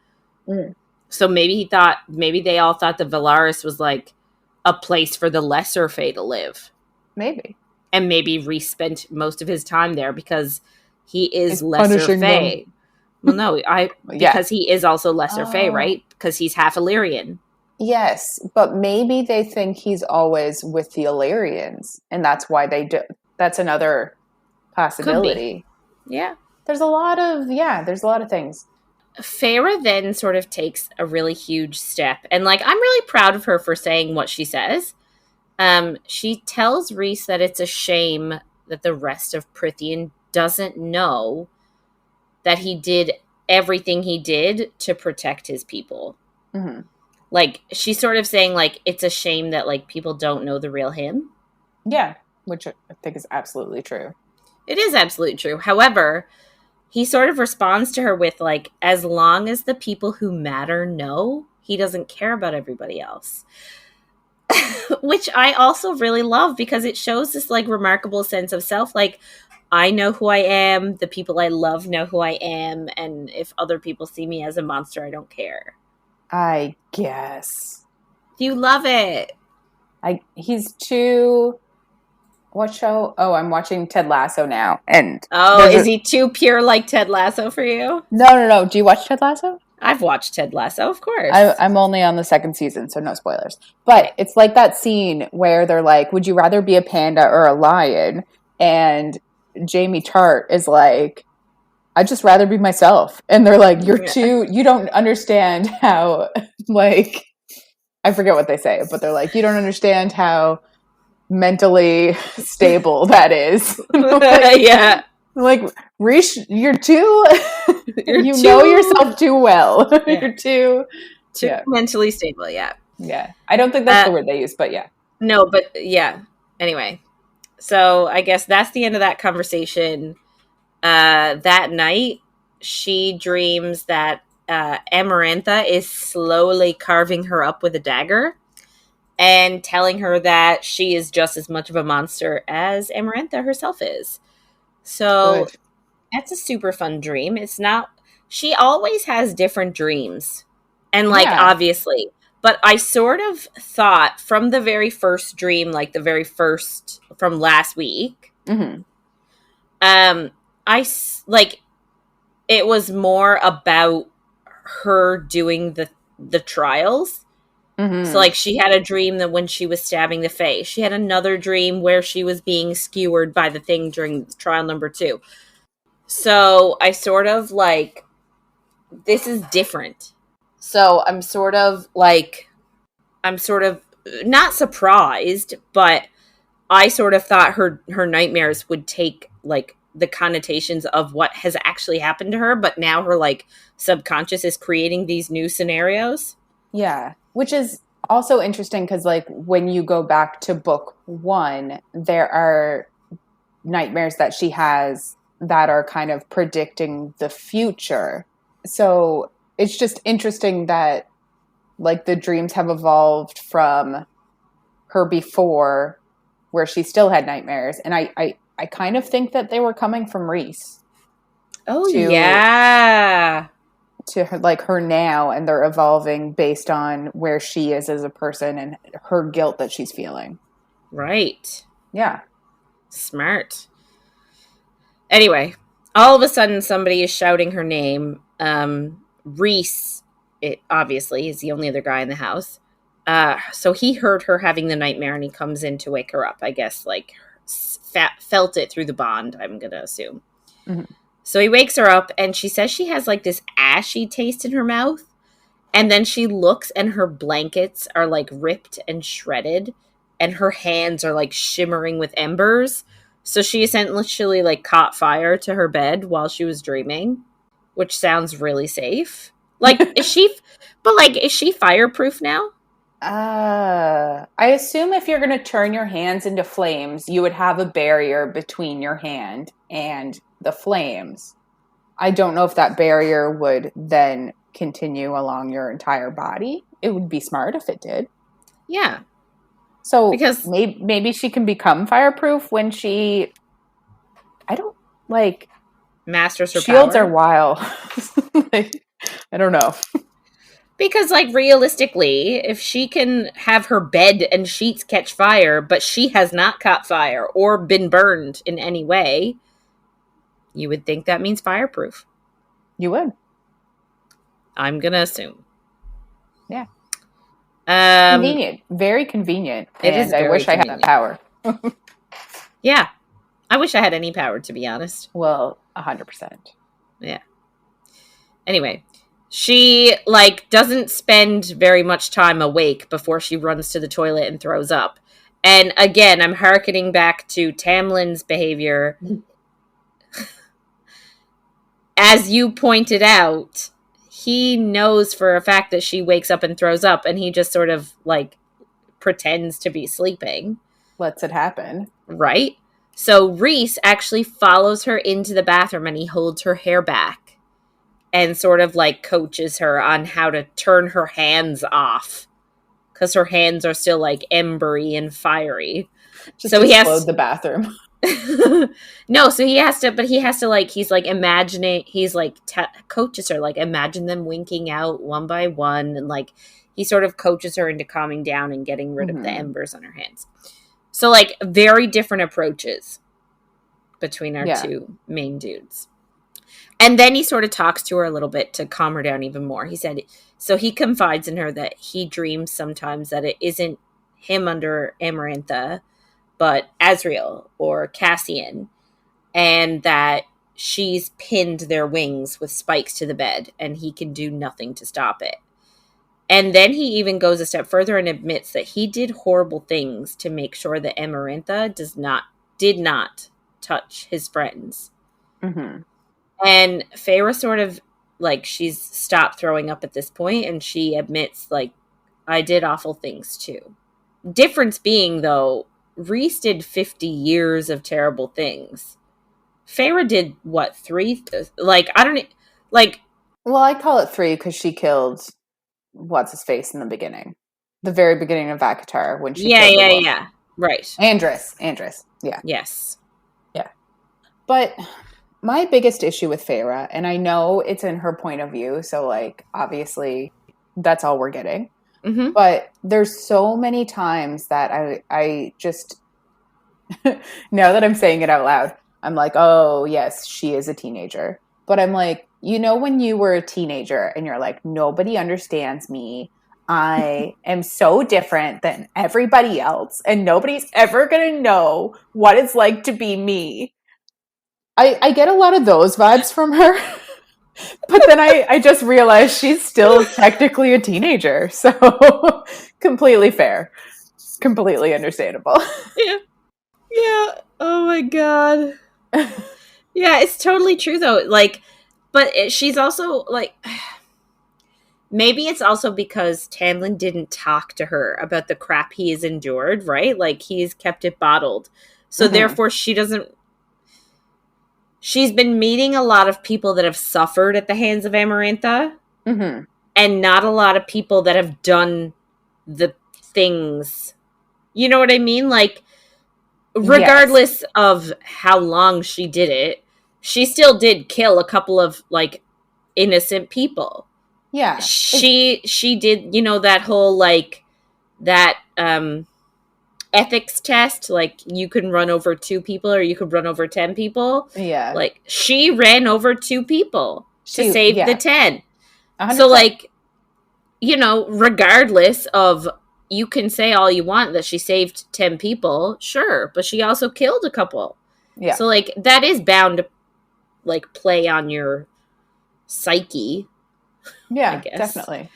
Mm. So maybe they all thought that Velaris was, like, a place for the lesser fae to live. Maybe. And maybe Rhys spent most of his time there because he is lesser fae. Well, no, because he is also lesser fae, right? Because he's half Illyrian. Yes, but maybe they think he's always with the Illyrians, and that's why they do. That's another possibility. Yeah. There's a lot of things. Feyre then sort of takes a really huge step, and, like, I'm really proud of her for saying what she says. She tells Rhys that it's a shame that the rest of Prythian doesn't know that he did everything he did to protect his people. Mm-hmm. Like, she's sort of saying, like, it's a shame that, like, people don't know the real him. Yeah. which I think is absolutely true. It is absolutely true. However, he sort of responds to her with, like, as long as the people who matter know, he doesn't care about everybody else. Which I also really love because it shows this, like, remarkable sense of self. Like, I know who I am, the people I love know who I am, and if other people see me as a monster, I don't care. I guess. You love it. He's too... What show? Oh, I'm watching Ted Lasso now. And is he too pure like Ted Lasso for you? No. Do you watch Ted Lasso? I've watched Ted Lasso, of course. I'm only on the second season, so no spoilers. But it's like that scene where they're like, would you rather be a panda or a lion? And Jamie Tart is like, I'd just rather be myself. And they're like, you don't understand how, like, I forget what they say, but they're like, you don't understand how mentally stable that is. Yeah. Like, Rhys, you know yourself too well. Yeah. You're too mentally stable. Yeah. Yeah. I don't think that's the word they use, but yeah. No, but yeah. Anyway, so I guess that's the end of that conversation. That night, she dreams that Amarantha is slowly carving her up with a dagger and telling her that she is just as much of a monster as Amarantha herself is. So that's a super fun dream. It's not... She always has different dreams. And, like, obviously. But I sort of thought from the very first dream, like the very first from last week, it was more about her doing the trials. So, like, she had a dream that when she was stabbing the Fae, she had another dream where she was being skewered by the thing during trial number 2. So I sort of, like, this is different. So I'm sort of not surprised, but I sort of thought her nightmares would take, like, the connotations of what has actually happened to her, but now her, like, subconscious is creating these new scenarios. Yeah, which is also interesting because, like, when you go back to book 1, there are nightmares that she has that are kind of predicting the future. So it's just interesting that, like, the dreams have evolved from her before, where she still had nightmares. And I kind of think that they were coming from Rhys. Oh, yeah. To her, like, her now, and they're evolving based on where she is as a person and her guilt that she's feeling. Right. Yeah. Smart. Anyway, all of a sudden somebody is shouting her name. Rhys, it obviously is the only other guy in the house. So he heard her having the nightmare and he comes in to wake her up. I guess, like, felt it through the bond, I'm going to assume. Mm-hmm. So he wakes her up and she says she has, like, this ashy taste in her mouth. And then she looks and her blankets are, like, ripped and shredded. And her hands are, like, shimmering with embers. So she essentially, like, caught fire to her bed while she was dreaming. Which sounds really safe. Like, is she fireproof now? I assume if you're going to turn your hands into flames, you would have a barrier between your hand and the flames. I don't know if that barrier would then continue along your entire body. It would be smart if it did. Yeah. So because maybe she can become fireproof when she... I don't, like... Masters her shields power. Are wild. Like, I don't know. Because, like, realistically, if she can have her bed and sheets catch fire, but she has not caught fire or been burned in any way, you would think that means fireproof. You would. I'm going to assume. Yeah. Convenient. Very convenient. It is. I wish convenient. I had that power. Yeah. I wish I had any power, to be honest. Well, 100%. Yeah. Anyway, she, like, doesn't spend very much time awake before she runs to the toilet and throws up. And again, I'm hearkening back to Tamlin's behavior. As you pointed out, he knows for a fact that she wakes up and throws up, and he just sort of, like, pretends to be sleeping. lets it happen. Right? So Rhys actually follows her into the bathroom and he holds her hair back and sort of like coaches her on how to turn her hands off because her hands are still like embery and fiery. Just so he explode has the bathroom. no, so he has to like he's like imagining he's like coaches her like imagine them winking out one by one and like he sort of coaches her into calming down and getting rid of the embers on her hands. So like very different approaches between our two main dudes. And then he sort of talks to her a little bit to calm her down even more. He said, so he confides in her that he dreams sometimes that it isn't him under Amarantha, but Azriel or Cassian, and that she's pinned their wings with spikes to the bed, and he can do nothing to stop it. And then he even goes a step further and admits that he did horrible things to make sure that Amarantha did not touch his friends. Mm-hmm. And Feyre sort of, like, she's stopped throwing up at this point, and she admits, like, I did awful things too. Difference being, though, Rhys did 50 years of terrible things. Feyre did, what, 3? Like, I don't... Like... Well, I call it 3 because she killed what's-his-face in the beginning. The very beginning of Akatar, when she killed the wolf. Yeah. Right. Andress. Yeah. Yes. Yeah. But... my biggest issue with Feyre, and I know it's in her point of view, so, like, obviously that's all we're getting. Mm-hmm. But there's so many times that I just, now that I'm saying it out loud, I'm like, oh, yes, she is a teenager. But I'm like, you know when you were a teenager and you're like, nobody understands me. I am so different than everybody else, and nobody's ever going to know what it's like to be me. I get a lot of those vibes from her, but then I just realized she's still technically a teenager, so completely fair, completely understandable. Yeah. Oh my god. Yeah, it's totally true though. Like, but she's also like, maybe it's also because Tamlin didn't talk to her about the crap he has endured, right? Like he's kept it bottled, so therefore she doesn't. She's been meeting a lot of people that have suffered at the hands of Amarantha, and not a lot of people that have done the things. You know what I mean? Like, regardless of how long she did it, she still did kill a couple of, like, innocent people. Yeah. She did, you know, that whole, like, that, ethics test, like you can run over 2 people or you could run over 10 people. Yeah. Like she ran over 2 people to save the 10. 100%. So like, you know, regardless of, you can say all you want that she saved 10 people, sure, but she also killed a couple. Yeah. So like that is bound to like play on your psyche. Yeah, I guess. definitely.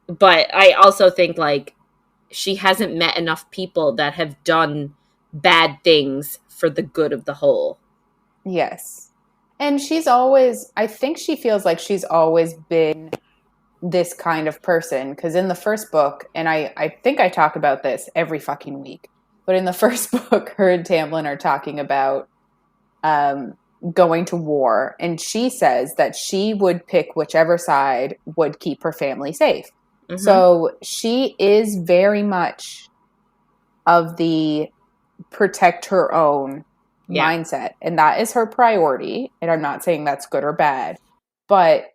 But I also think like she hasn't met enough people that have done bad things for the good of the whole. Yes. And she's always, I think she feels like she's always been this kind of person. Because in the first book, and I think I talk about this every fucking week, but in the first book, her and Tamlin are talking about going to war. And she says that she would pick whichever side would keep her family safe. So she is very much of the protect her own mindset. And that is her priority. And I'm not saying that's good or bad. But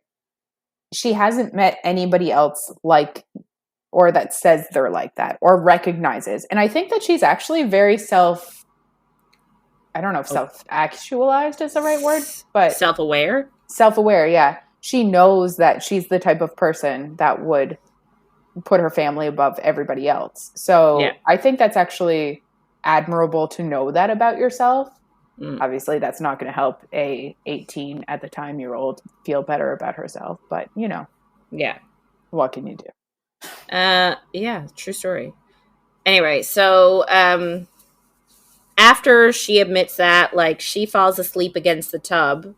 she hasn't met anybody else like, or that says they're like that, or recognizes. And I think that she's actually very I don't know if self-actualized is the right word, but... Self-aware? Self-aware, yeah. She knows that she's the type of person that would put her family above everybody else. So I think that's actually admirable to know that about yourself. Obviously, that's not going to help a 18 at the time year old feel better about herself, but you know, what can you do? Yeah, true story. Anyway, so after she admits that, like, she falls asleep against the tub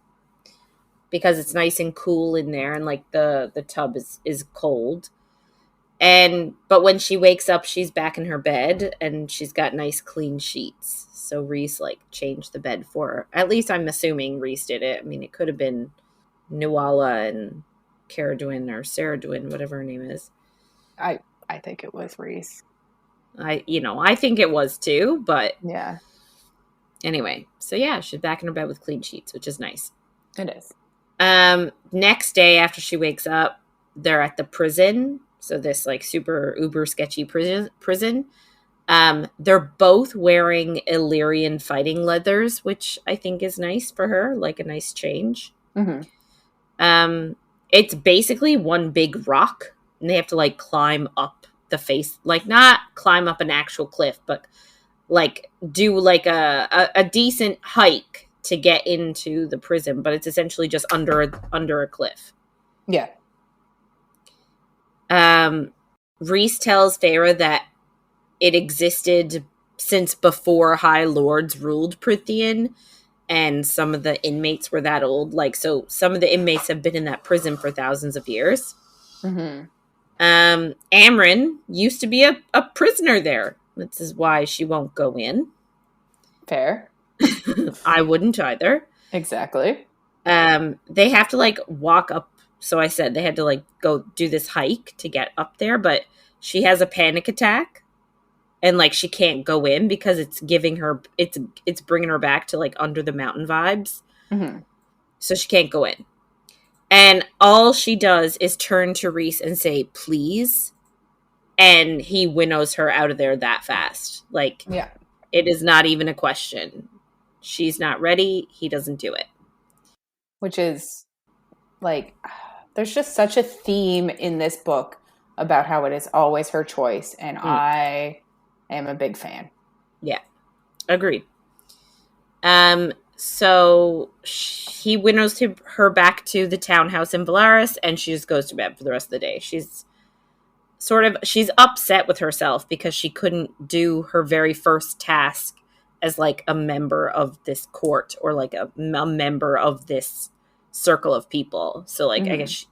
because it's nice and cool in there, and like the tub is cold. But when she wakes up, she's back in her bed and she's got nice clean sheets. So Rhys like changed the bed for her. At least I'm assuming Rhys did it. I mean, it could have been Nuala and Cara Dwyn or Sarah Dwyn, whatever her name is. I think it was Rhys. I think it was too, but yeah. Anyway, so yeah, she's back in her bed with clean sheets, which is nice. It is. Next day after she wakes up, they're at the prison. So this like super uber sketchy prison. They're both wearing Illyrian fighting leathers, which I think is nice for her, like a nice change. Mm-hmm. It's basically one big rock, and they have to like climb up the face, like not climb up an actual cliff, but like do like a decent hike to get into the prison, but it's essentially just under a cliff. Yeah. Rhys tells Feyre that it existed since before High Lords ruled Prythian, and some of the inmates were that old. Like, so some of the inmates have been in that prison for thousands of years. Mm-hmm. Amren used to be a prisoner there. This is why she won't go in. Fair. I wouldn't either. Exactly. They have to like walk up. So I said they had to like go do this hike to get up there, but she has a panic attack and like she can't go in because it's giving her, it's bringing her back to like under the mountain vibes. Mm-hmm. So she can't go in. And all she does is turn to Rhys and say, please. And he winnows her out of there that fast. Like, yeah. It is not even a question. She's not ready. He doesn't do it. Which is like, there's just such a theme in this book about how it is always her choice. And I am a big fan. Yeah. Agreed. So he winnows her back to the townhouse in Velaris, and she just goes to bed for the rest of the day. She's upset with herself because she couldn't do her very first task as like a member of this court or like a member of this circle of people. So like, I guess,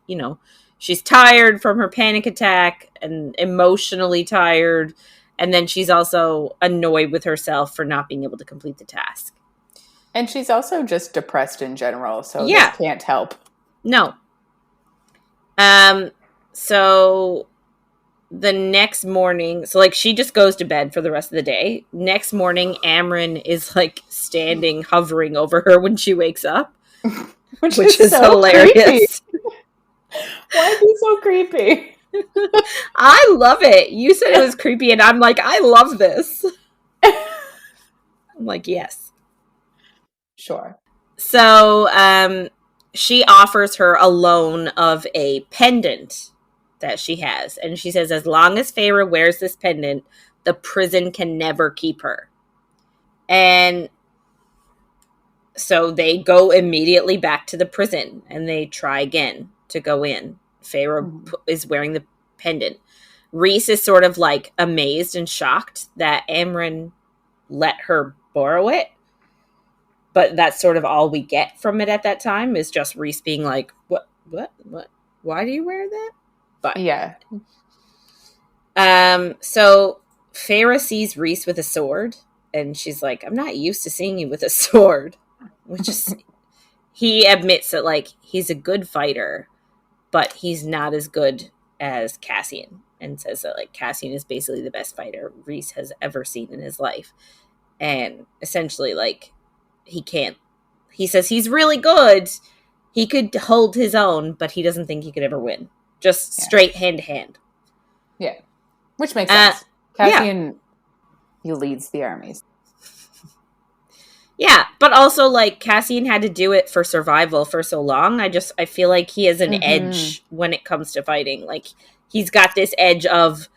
she's tired from her panic attack and emotionally tired. And then she's also annoyed with herself for not being able to complete the task. And she's also just depressed in general. So this can't help. No. So the next morning, so like she just goes to bed for the rest of the day. Next morning, Amren is like standing, hovering over her when she wakes up, which is so hilarious. Why is he so creepy? I love it. You said it was creepy, and I'm like, I love this. I'm like, yes. Sure. So she offers her a loan of a pendant that she has. And she says, as long as Feyre wears this pendant, the prison can never keep her. And so they go immediately back to the prison and they try again to go in. Feyre is wearing the pendant. Rhys is sort of like amazed and shocked that Amren let her borrow it. But that's sort of all we get from it at that time is just Rhys being like, what, why do you wear that? But yeah. So Feyre sees Rhys with a sword and she's like, I'm not used to seeing you with a sword, which is, he admits that like, he's a good fighter, but he's not as good as Cassian, and says that like Cassian is basically the best fighter Rhys has ever seen in his life. And essentially like, he says he's really good. He could hold his own, but he doesn't think he could ever win. Just straight hand to hand. Yeah. Which makes sense. Cassian, he leads the armies. Yeah, but also like Cassian had to do it for survival for so long. I feel like he has an edge when it comes to fighting. Like he's got this edge of,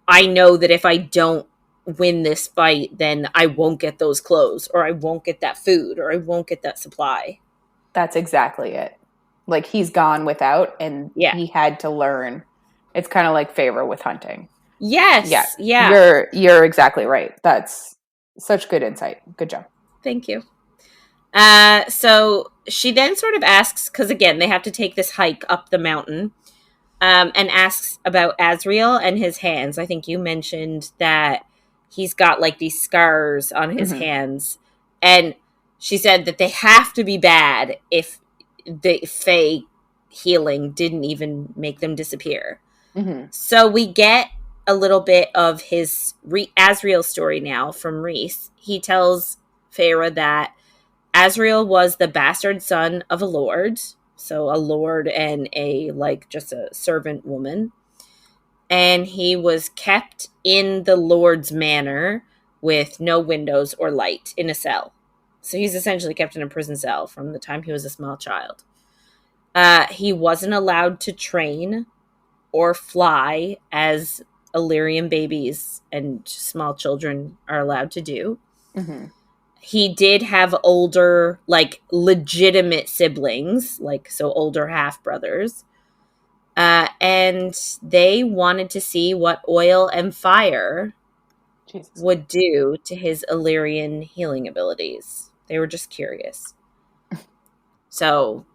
I know that if I don't win this fight, then I won't get those clothes, or I won't get that food, or I won't get that supply. That's exactly it. Like he's gone without, and he had to learn. It's kind of like Feyre with hunting. Yes. Yeah. You're exactly right. That's such good insight. Good job. Thank you. So she then sort of asks, because again, they have to take this hike up the mountain. and asks about Azriel and his hands. I think you mentioned that he's got like these scars on his hands, and she said that they have to be bad if the Fae healing didn't even make them disappear. So we get a little bit of his Azriel story now from Rhys. He tells Feyre that Azriel was the bastard son of a lord, so a lord and a like just a servant woman, and he was kept in the lord's manor with no windows or light in a cell. So he's essentially kept in a prison cell from the time he was a small child. He wasn't allowed to train or fly as Illyrian babies and small children are allowed to do. He did have older, like legitimate siblings, like so older half brothers. And they wanted to see what oil and fire would do to his Illyrian healing abilities. They were just curious. So,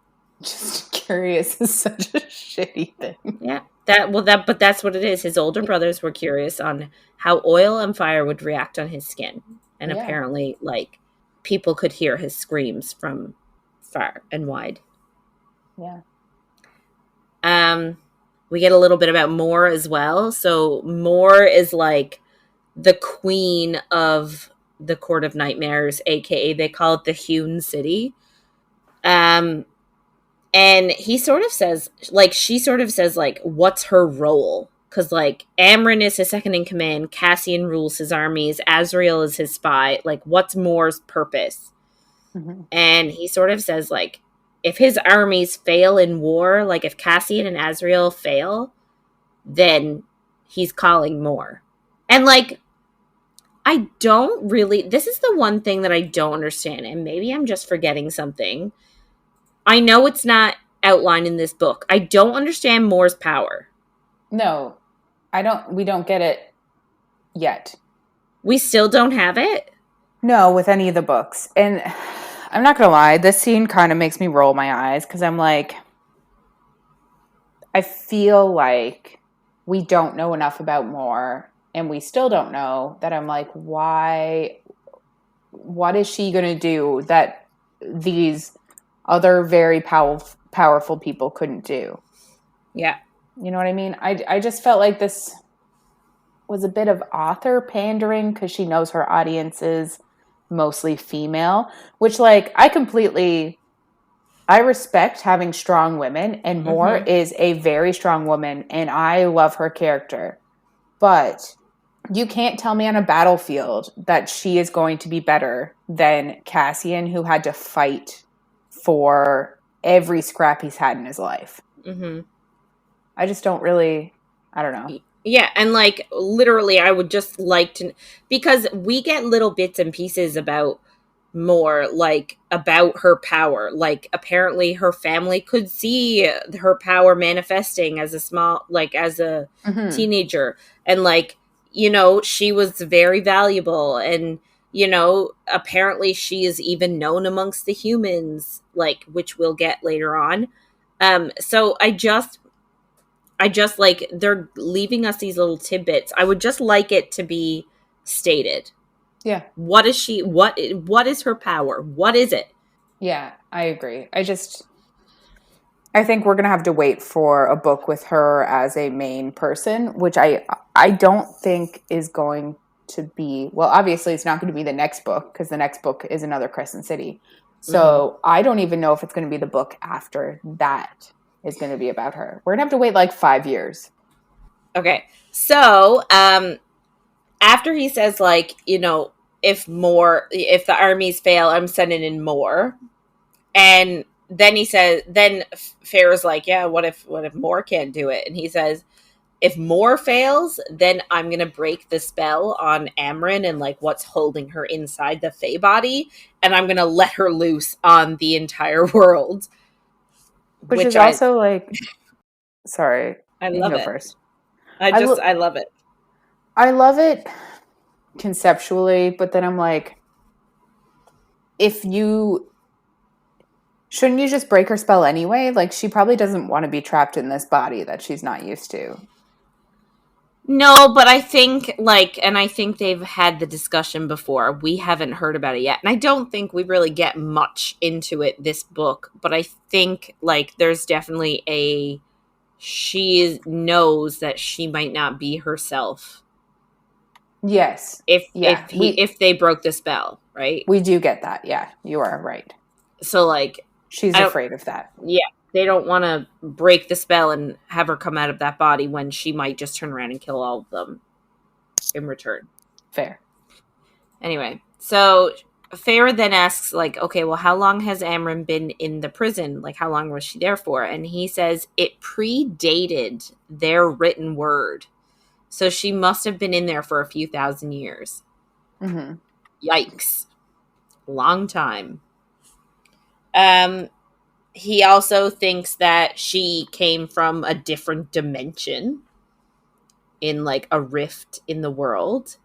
just curious is such a shitty thing. Yeah, but that's what it is. His older brothers were curious on how oil and fire would react on his skin, and apparently, like people could hear his screams from far and wide. Yeah. We get a little bit about Mor as well. So Mor is like the queen of the Court of Nightmares, aka they call it the Hewn City. And he sort of says, like, she sort of says, like, what's her role? Because, like, Amryn is his second in command, Cassian rules his armies, Azriel is his spy. Like, what's Mor's purpose? And he sort of says, like, if his armies fail in war, like, if Cassian and Azriel fail, then he's calling Mor. And, like, I don't really, this is the one thing that I don't understand, and maybe I'm just forgetting something. I know it's not outlined in this book. I don't understand Mor's power. No, we don't get it yet. We still don't have it? No, with any of the books. And I'm not going to lie, this scene kind of makes me roll my eyes because I'm like, I feel like we don't know enough about Mor, and we still don't know that. I'm like, why? What is she going to do that these other very powerful people couldn't do? Yeah. You know what I mean? I just felt like this was a bit of author pandering because she knows her audience is mostly female, which, like, I respect having strong women, and Mor is a very strong woman, and I love her character. But you can't tell me on a battlefield that she is going to be better than Cassian, who had to fight for every scrap he's had in his life. I just don't really, I don't know. Yeah, and like literally I would just like to, because we get little bits and pieces about Mor, like about her power. Like apparently her family could see her power manifesting as a small, like as a teenager, and like, you know, she was very valuable, and you know, apparently she is even known amongst the humans, like, which we'll get later on. So I just like, they're leaving us these little tidbits. I would just like it to be stated. Yeah. What is she? What is her power? What is it? Yeah, I agree. I think we're going to have to wait for a book with her as a main person, which I don't think is going to be, well, obviously it's not going to be the next book because the next book is another Crescent City. So I don't even know if it's going to be the book after that is going to be about her. We're going to have to wait like 5 years. Okay. So, after he says, like, you know, if the armies fail, I'm sending in Mor. And then he says, then Feyre's like, yeah, what if Mor can't do it? And he says, if Mor fails, then I'm going to break the spell on Amryn and like what's holding her inside the Fey body. And I'm going to let her loose on the entire world. Which is also like, sorry. I love it. First. I love it. I love it conceptually, but then I'm like, if you Shouldn't you just break her spell anyway? Like, she probably doesn't want to be trapped in this body that she's not used to. No, but I think, like, and I think they've had the discussion before. We haven't heard about it yet. And I don't think we really get much into it this book. But I think, like, there's definitely she knows that she might not be herself. Yes. If they broke the spell, right? We do get that. Yeah, you are right. So, like, she's afraid of that. Yeah, they don't want to break the spell and have her come out of that body when she might just turn around and kill all of them in return. Fair. Anyway, so Feyre then asks, like, okay, well, how long has Amren been in the prison? Like, how long was she there for? And he says it predated their written word. So she must have been in there for a few thousand years. Mm-hmm. Yikes. Long time. He also thinks that she came from a different dimension in, like, a rift in the world.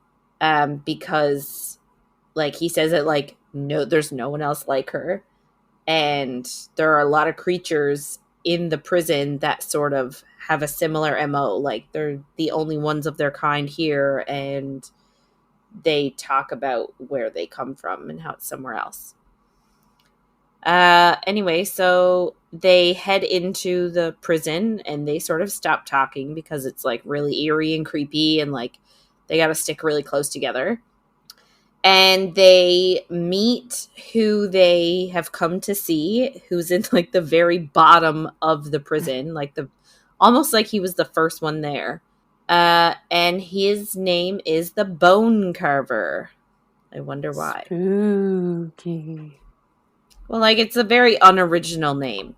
Because, like, he says that, like, no, there's no one else like her. And there are a lot of creatures in the prison that sort of have a similar MO. Like, they're the only ones of their kind here, and they talk about where they come from and how it's somewhere else. Anyway, so they head into the prison and they sort of stop talking because it's, like, really eerie and creepy, and, like, they got to stick really close together. And they meet who they have come to see, who's in, like, the very bottom of the prison, like, almost like he was the first one there. And his name is the Bone Carver. I wonder why. Spooky. Well, like, it's a very unoriginal name.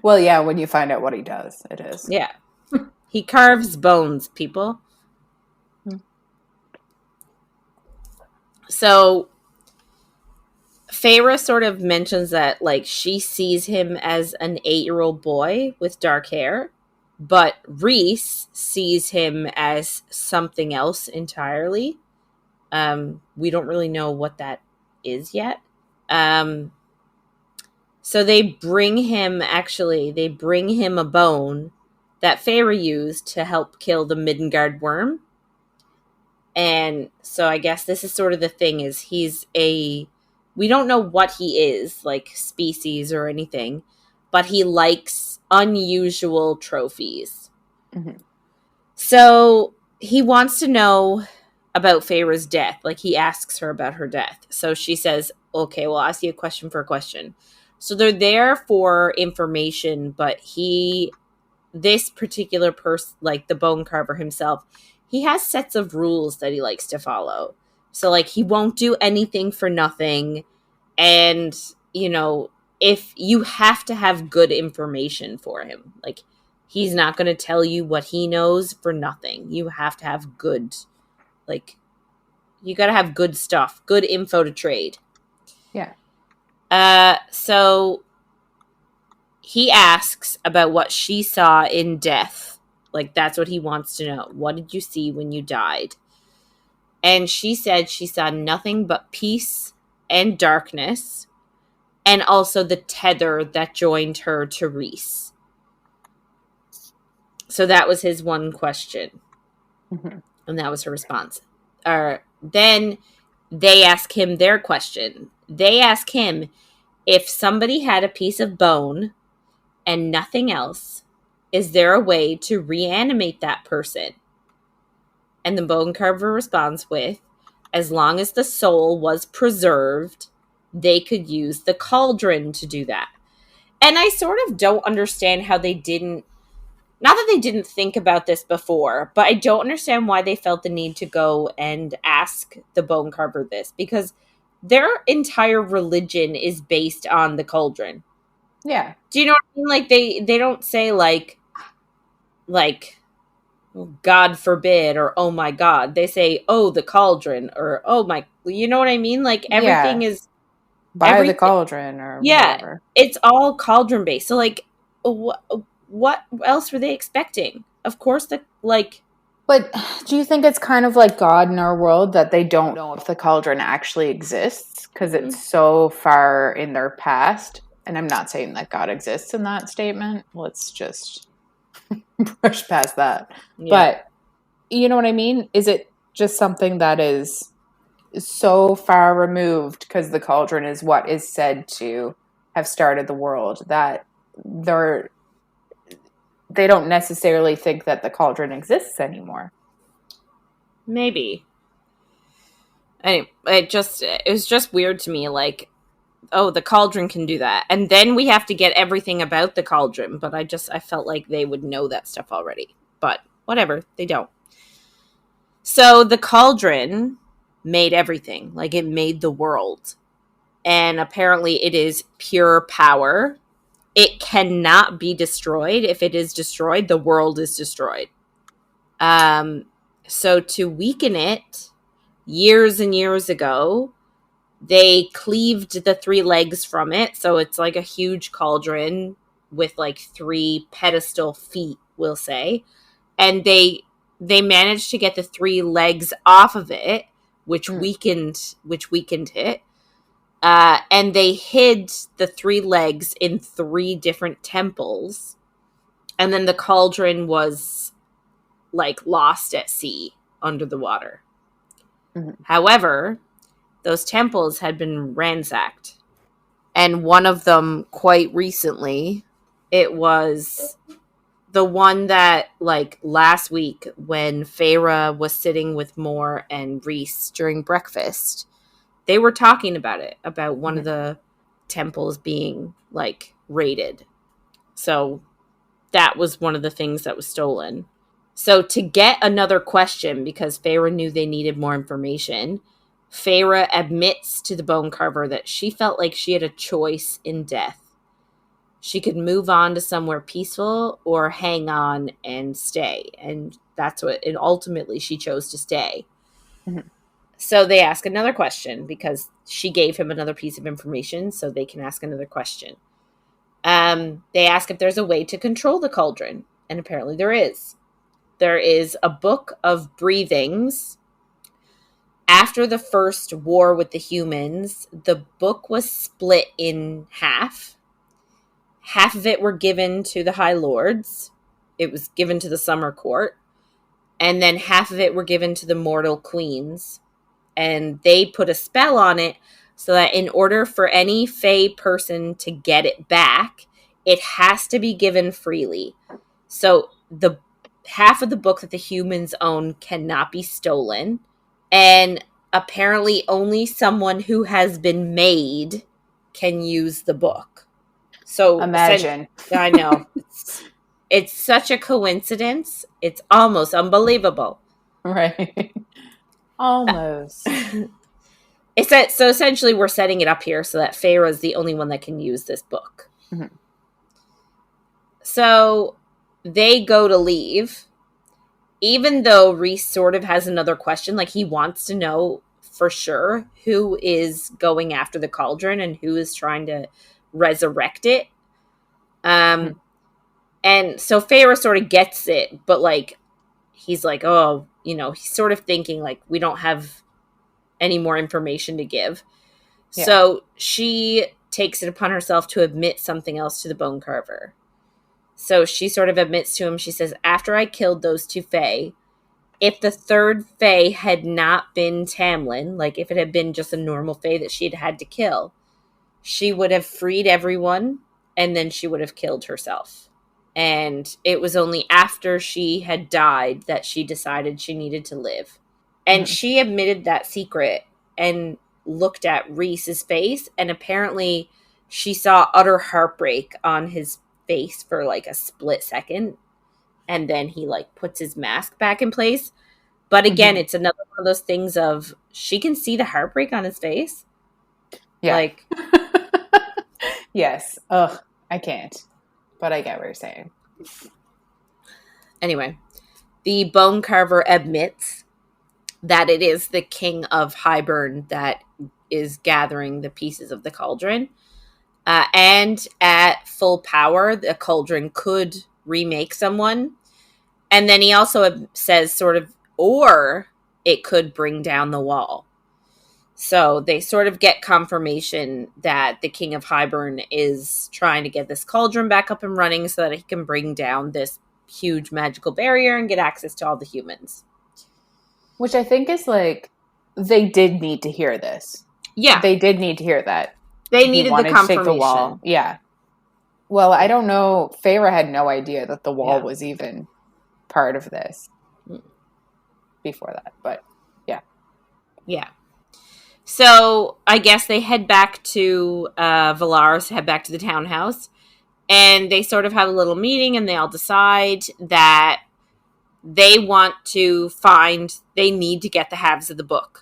Well, yeah, when you find out what he does, it is. Yeah. He carves bones, people. So Feyre sort of mentions that, like, she sees him as an 8-year-old boy with dark hair, but Rhys sees him as something else entirely. We don't really know what that is yet. So they bring him a bone that Feyre used to help kill the Midgard worm. And so I guess this is sort of the thing, is we don't know what he is, like, species or anything, but he likes unusual trophies. Mm-hmm. So he wants to know about Feyre's death. Like, he asks her about her death. So she says, okay, well, I'll ask you a question for a question. So they're there for information, but this particular person, like the Bone Carver himself, he has sets of rules that he likes to follow. So, like, he won't do anything for nothing. And, you know, if you have to have good information for him, like, he's not going to tell you what he knows for nothing. You have to have good, like, you got to have good stuff, good info to trade. Yeah. So he asks about what she saw in death. Like, that's what he wants to know. What did you see when you died? And she said she saw nothing but peace and darkness, and also the tether that joined her to Rhys. So that was his one question. Mm-hmm. And that was her response. Then they ask him their question. They ask him, if somebody had a piece of bone and nothing else, is there a way to reanimate that person? And the Bone Carver responds with, as long as the soul was preserved, they could use the cauldron to do that. And I sort of don't understand how they didn't, not that they didn't think about this before, but I don't understand why they felt the need to go and ask the Bone Carver this, because their entire religion is based on the cauldron. Yeah. Do you know what I mean? Like, they don't say, like, God forbid, or oh my God. They say, oh, the cauldron, or oh my, you know what I mean? Like, everything is by the cauldron, or whatever. It's all cauldron based. So, like, what else were they expecting? Of course, But do you think it's kind of like God in our world that they don't know if the cauldron actually exists because it's so far in their past? And I'm not saying that God exists in that statement. Let's just brush past that. Yeah. But you know what I mean? Is it just something that is so far removed because the cauldron is what is said to have started the world that they don't necessarily think that the cauldron exists anymore? Maybe. Anyway, it was just weird to me, like, oh, the cauldron can do that. And then we have to get everything about the cauldron, but I felt like they would know that stuff already. But whatever, they don't. So the cauldron made everything. Like, it made the world. And apparently it is pure power. It cannot be destroyed. If it is destroyed, the world is destroyed. So to weaken it, years and years ago, they cleaved the 3 legs from it. So it's like a huge cauldron with like 3 pedestal feet, we'll say. And they managed to get the 3 legs off of it, which weakened it. And they hid the 3 legs in 3 different temples. And then the cauldron was like lost at sea under the water. Mm-hmm. However, those temples had been ransacked. And one of them, quite recently, it was the one that, like, last week when Feyre was sitting with Moore and Rhys during breakfast, they were talking about it, about one of the temples being, like, raided. So that was one of the things that was stolen. So to get another question, because Feyre knew they needed more information, Feyre admits to the bone carver that she felt like she had a choice in death. She could move on to somewhere peaceful or hang on and stay. And that's what, and ultimately she chose to stay. Mm-hmm. So they ask another question because she gave him another piece of information, so they can ask another question. They ask if there's a way to control the cauldron, and apparently there is. There is a book of breathings. After the first war with the humans, the book was split in half. Half of it were given to the High Lords. It was given to the Summer Court. And then half of it were given to the Mortal Queens. And they put a spell on it so that in order for any Fae person to get it back, it has to be given freely. So the half of the book that the humans own cannot be stolen. And apparently only someone who has been made can use the book. So imagine. I know. It's such a coincidence. It's almost unbelievable. Right. Almost. It's that, so essentially we're setting it up here so that Feyre is the only one that can use this book. Mm-hmm. So they go to leave, even though Rhys sort of has another question. Like, he wants to know for sure who is going after the cauldron and who is trying to resurrect it. And so Feyre sort of gets it, but like, he's like, oh, you know, he's sort of thinking like, we don't have any more information to give. Yeah. So she takes it upon herself to admit something else to the bone carver. So she sort of admits to him, she says, after I killed those 2 Fae, if the 3rd Fae had not been Tamlin, like if it had been just a normal Fae that she'd had to kill, she would have freed everyone and then she would have killed herself. And it was only after she had died that she decided she needed to live. And she admitted that secret and looked at Rhys's face, and apparently she saw utter heartbreak on his face for like a split second, and then he like puts his mask back in place. But again, it's another one of those things of she can see the heartbreak on his face. Yeah. Like, yes. Ugh, I can't. But I get what you're saying. Anyway, the bone carver admits that it is the king of Highburn that is gathering the pieces of the cauldron. And at full power, the cauldron could remake someone. And then he also says sort of, or it could bring down the wall. So they sort of get confirmation that the King of Hybern is trying to get this cauldron back up and running so that he can bring down this huge magical barrier and get access to all the humans. Which I think is like, they did need to hear this. Yeah. They did need to hear that. They needed the confirmation. To take the wall. Yeah. Well, I don't know. Feyre had no idea that the wall was even part of this before that. But, yeah. Yeah. So, I guess they head back to Velaris, head back to the townhouse. And they sort of have a little meeting and they all decide that they need to get the halves of the book.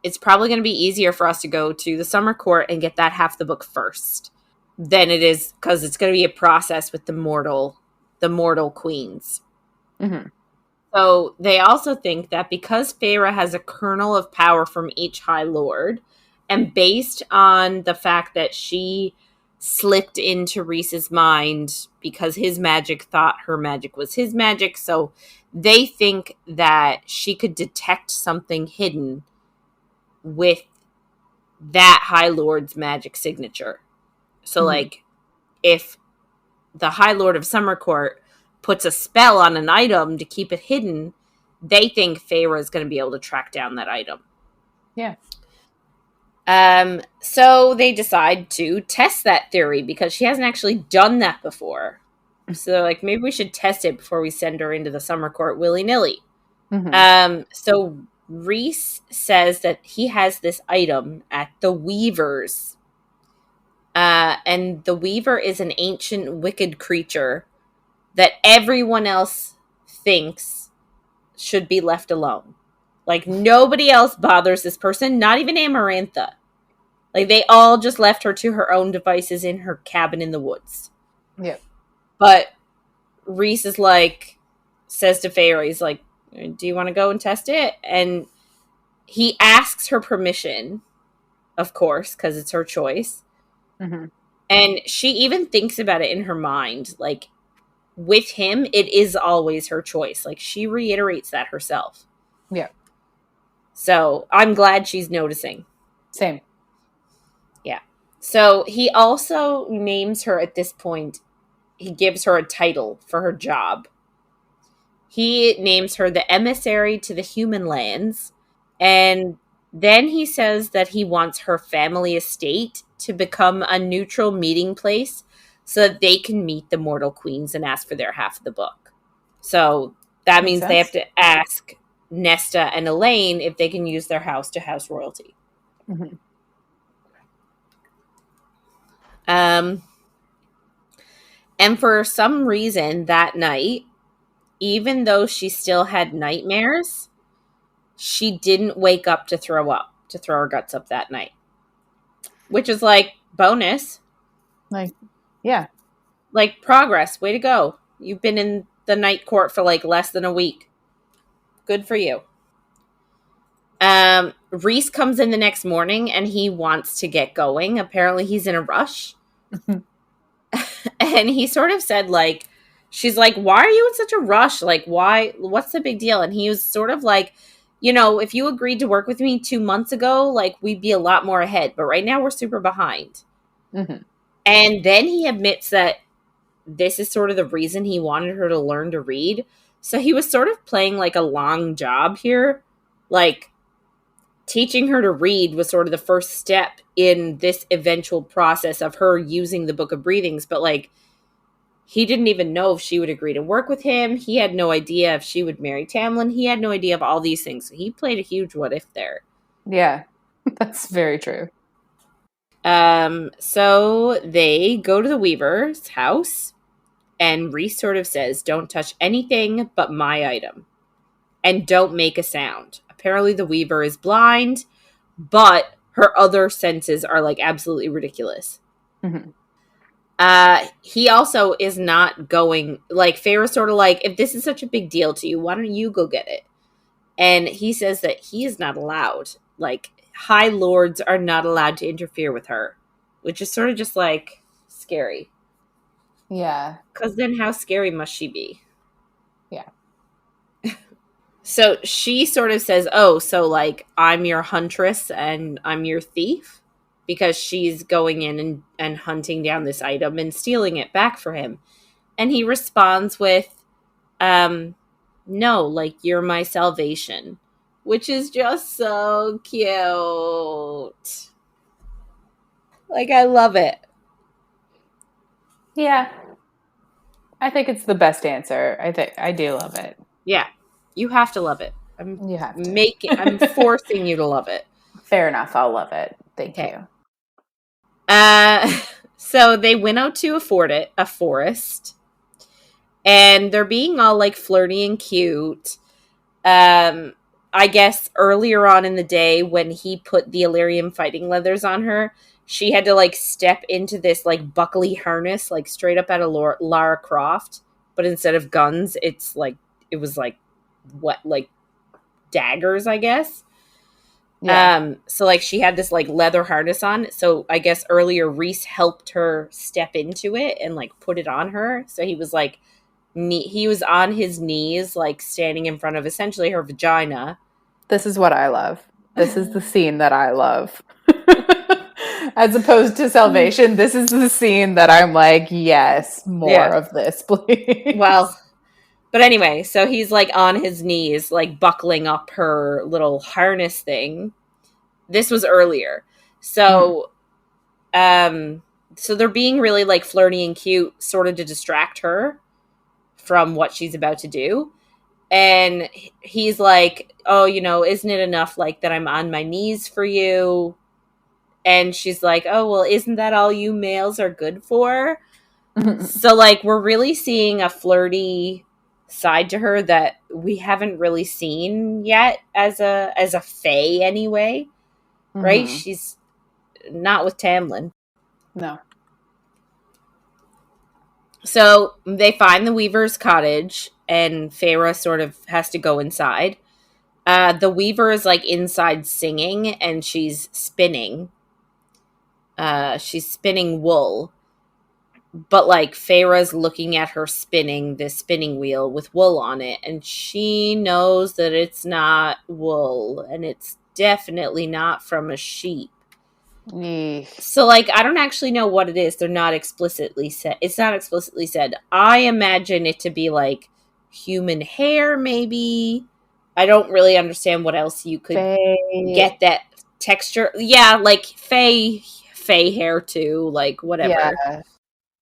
It's probably going to be easier for us to go to the summer court and get that half the book first than it is, because it's going to be a process with the mortal queens. Mm-hmm. So they also think that because Feyre has a kernel of power from each High Lord, and based on the fact that she slipped into Rhys's mind because his magic thought her magic was his magic, so they think that she could detect something hidden with that High Lord's magic signature. So, like, if the High Lord of Summercourt puts a spell on an item to keep it hidden, they think Feyre is going to be able to track down that item. Yeah. So they decide to test that theory because she hasn't actually done that before. So, like, maybe we should test it before we send her into the Summer Court willy-nilly. Mm-hmm. So Rhys says that he has this item at the Weaver's. And the Weaver is an ancient wicked creature that everyone else thinks should be left alone. Like, nobody else bothers this person, not even Amarantha. Like, they all just left her to her own devices in her cabin in the woods. Yeah. But Rhys is like, says to Feyre, he's like, do you want to go and test it? And he asks her permission, of course, because it's her choice. Mm-hmm. And she even thinks about it in her mind. Like, with him, it is always her choice. Like, she reiterates that herself. Yeah. So I'm glad she's noticing. Same. Yeah. So he also names her at this point. He gives her a title for her job. He names her the emissary to the human lands. And then he says that he wants her family estate to become a neutral meeting place so that they can meet the mortal queens and ask for their half of the book. So that means they have to ask Nesta and Elaine if they can use their house to house royalty. Mm-hmm. And for some reason that night, even though she still had nightmares, she didn't wake up to throw her guts up that night. Which is like, bonus. Like, yeah. Like, progress. Way to go. You've been in the night court for like less than a week. Good for you. Rhys comes in the next morning and he wants to get going. Apparently he's in a rush. And he sort of said, like, she's like, why are you in such a rush? Like, why? What's the big deal? And he was sort of like, you know, if you agreed to work with me 2 months ago, like, we'd be a lot more ahead. But right now we're super behind. Mm-hmm. And then he admits that this is sort of the reason he wanted her to learn to read. So he was sort of playing like a long job here. Like, teaching her to read was sort of the first step in this eventual process of her using the Book of Breathings. But, like, he didn't even know if she would agree to work with him. He had no idea if she would marry Tamlin. He had no idea of all these things. So he played a huge what if there. Yeah, that's very true. So they go to the Weaver's house, and Rhys sort of says, don't touch anything but my item. And don't make a sound. Apparently the Weaver is blind, but her other senses are, like, absolutely ridiculous. Mm-hmm. He also is not going, like, Feyre's sort of like, if this is such a big deal to you, why don't you go get it? And he says that he is not allowed. Like, High Lords are not allowed to interfere with her, which is sort of just, like, scary. Yeah. Because then how scary must she be? Yeah. So she sort of says, "Oh, so like I'm your huntress and I'm your thief," because she's going in and hunting down this item and stealing it back for him. And he responds with, no, like you're my salvation, which is just so cute. Like I love it. Yeah. I think it's the best answer. I do love it. Yeah. You have to love it. You have to. I'm forcing you to love it. Fair enough. I'll love it. Thank Okay. you. So they went out to a forest, and they're being all like flirty and cute. I guess earlier on in the day when he put the Illyrium fighting leathers on her, she had to like step into this like buckly harness, like straight up out of Lara Croft, but instead of guns, it was like what, like daggers, I guess. Yeah. So like she had this like leather harness on. So I guess earlier Rhys helped her step into it and like put it on her. So he was like he was on his knees, like standing in front of essentially her vagina. This is what I love. This is the scene that I love. As opposed to Salvation, this is the scene that I'm like, yes, more of this, please. Well, but anyway, so he's like on his knees, like buckling up her little harness thing. This was earlier. So, so they're being really like flirty and cute, sort of to distract her from what she's about to do. And he's like, "Oh, you know, isn't it enough like that I'm on my knees for you?" And she's like, "Oh, well, isn't that all you males are good for?" So like we're really seeing a flirty side to her that we haven't really seen yet as a fae anyway. Right? She's not with Tamlin. No. So they find the Weaver's cottage, and Feyre sort of has to go inside. The Weaver is like inside singing, and she's spinning. She's spinning wool. But like Feyre's looking at her spinning this spinning wheel with wool on it, and she knows that it's not wool, and it's definitely not from a sheep. So like I don't actually know what it is. They're not explicitly said. It's not explicitly said. I imagine it to be like human hair, maybe. I don't really understand what else you could get that texture. Yeah, like fae hair too, like whatever. Yeah.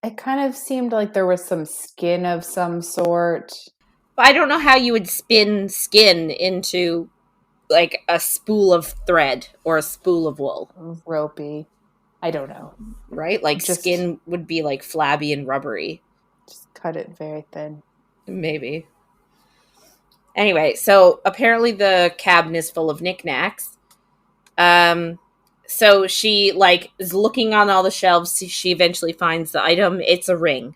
It kind of seemed like there was some skin of some sort. But I don't know how you would spin skin into like a spool of thread or a spool of wool. Ropey. I don't know. Right? Like skin would be like flabby and rubbery. Just cut it very thin. Maybe. Anyway, so apparently the cabin is full of knickknacks. So she like is looking on all the shelves. She eventually finds the item. It's a ring.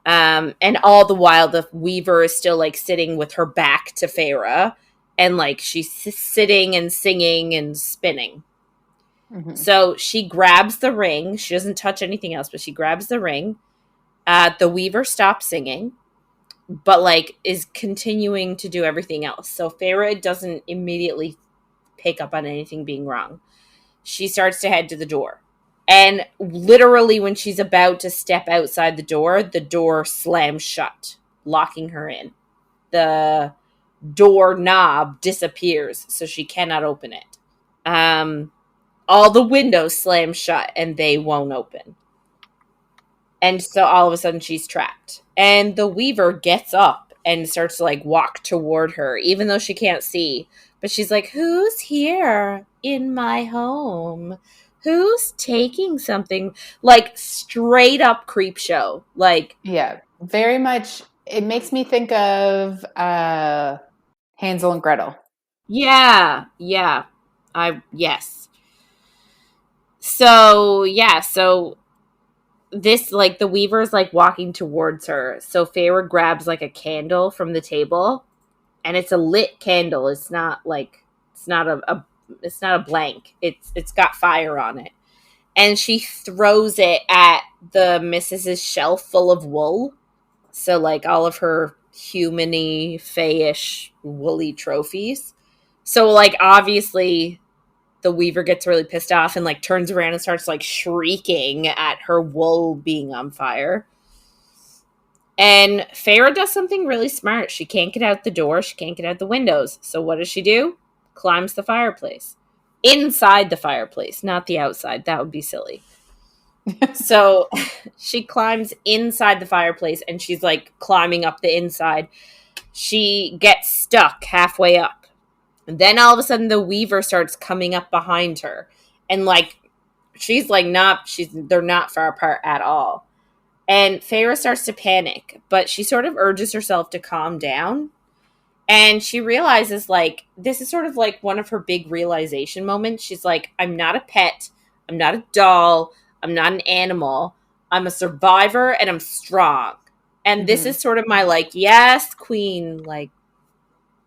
And all the while the Weaver is still like sitting with her back to Feyre, and like she's sitting and singing and spinning. Mm-hmm. So she grabs the ring. She doesn't touch anything else, but she grabs the ring. The Weaver stops singing, but like is continuing to do everything else. So Feyre doesn't immediately pick up on anything being wrong. She starts to head to the door. And literally when she's about to step outside the door slams shut, locking her in. The door knob disappears, so she cannot open it. All the windows slam shut, and they won't open. And so all of a sudden she's trapped. And the Weaver gets up and starts to like walk toward her, even though she can't see. But she's like, who's here in my home? Who's taking something? Like straight up creep show. Like, yeah, very much. It makes me think of Hansel and Gretel. Yeah. Yes. So this, like, the Weaver's like walking towards her. So Feyre grabs like a candle from the table, and it's a lit candle. It's not like it's not a blank. It's got fire on it. And she throws it at the Mrs.'s shelf full of wool. So like all of her humany, fayish, woolly trophies. So, like, obviously, the weaver gets really pissed off and, like, turns around and starts, like, shrieking at her wool being on fire. And Feyre does something really smart. She can't get out the door. She can't get out the windows. So what does she do? Climbs the fireplace. Inside the fireplace, not the outside. That would be silly. So she climbs inside the fireplace and she's like climbing up the inside. She gets stuck halfway up. And then all of a sudden the weaver starts coming up behind her. And like she's like they're not far apart at all. And Feyre starts to panic, but she sort of urges herself to calm down. And she realizes, like, this is sort of like one of her big realization moments. She's like, I'm not a pet. I'm not a doll. I'm not an animal. I'm a survivor and I'm strong. And this is sort of my, like, yes, queen, like,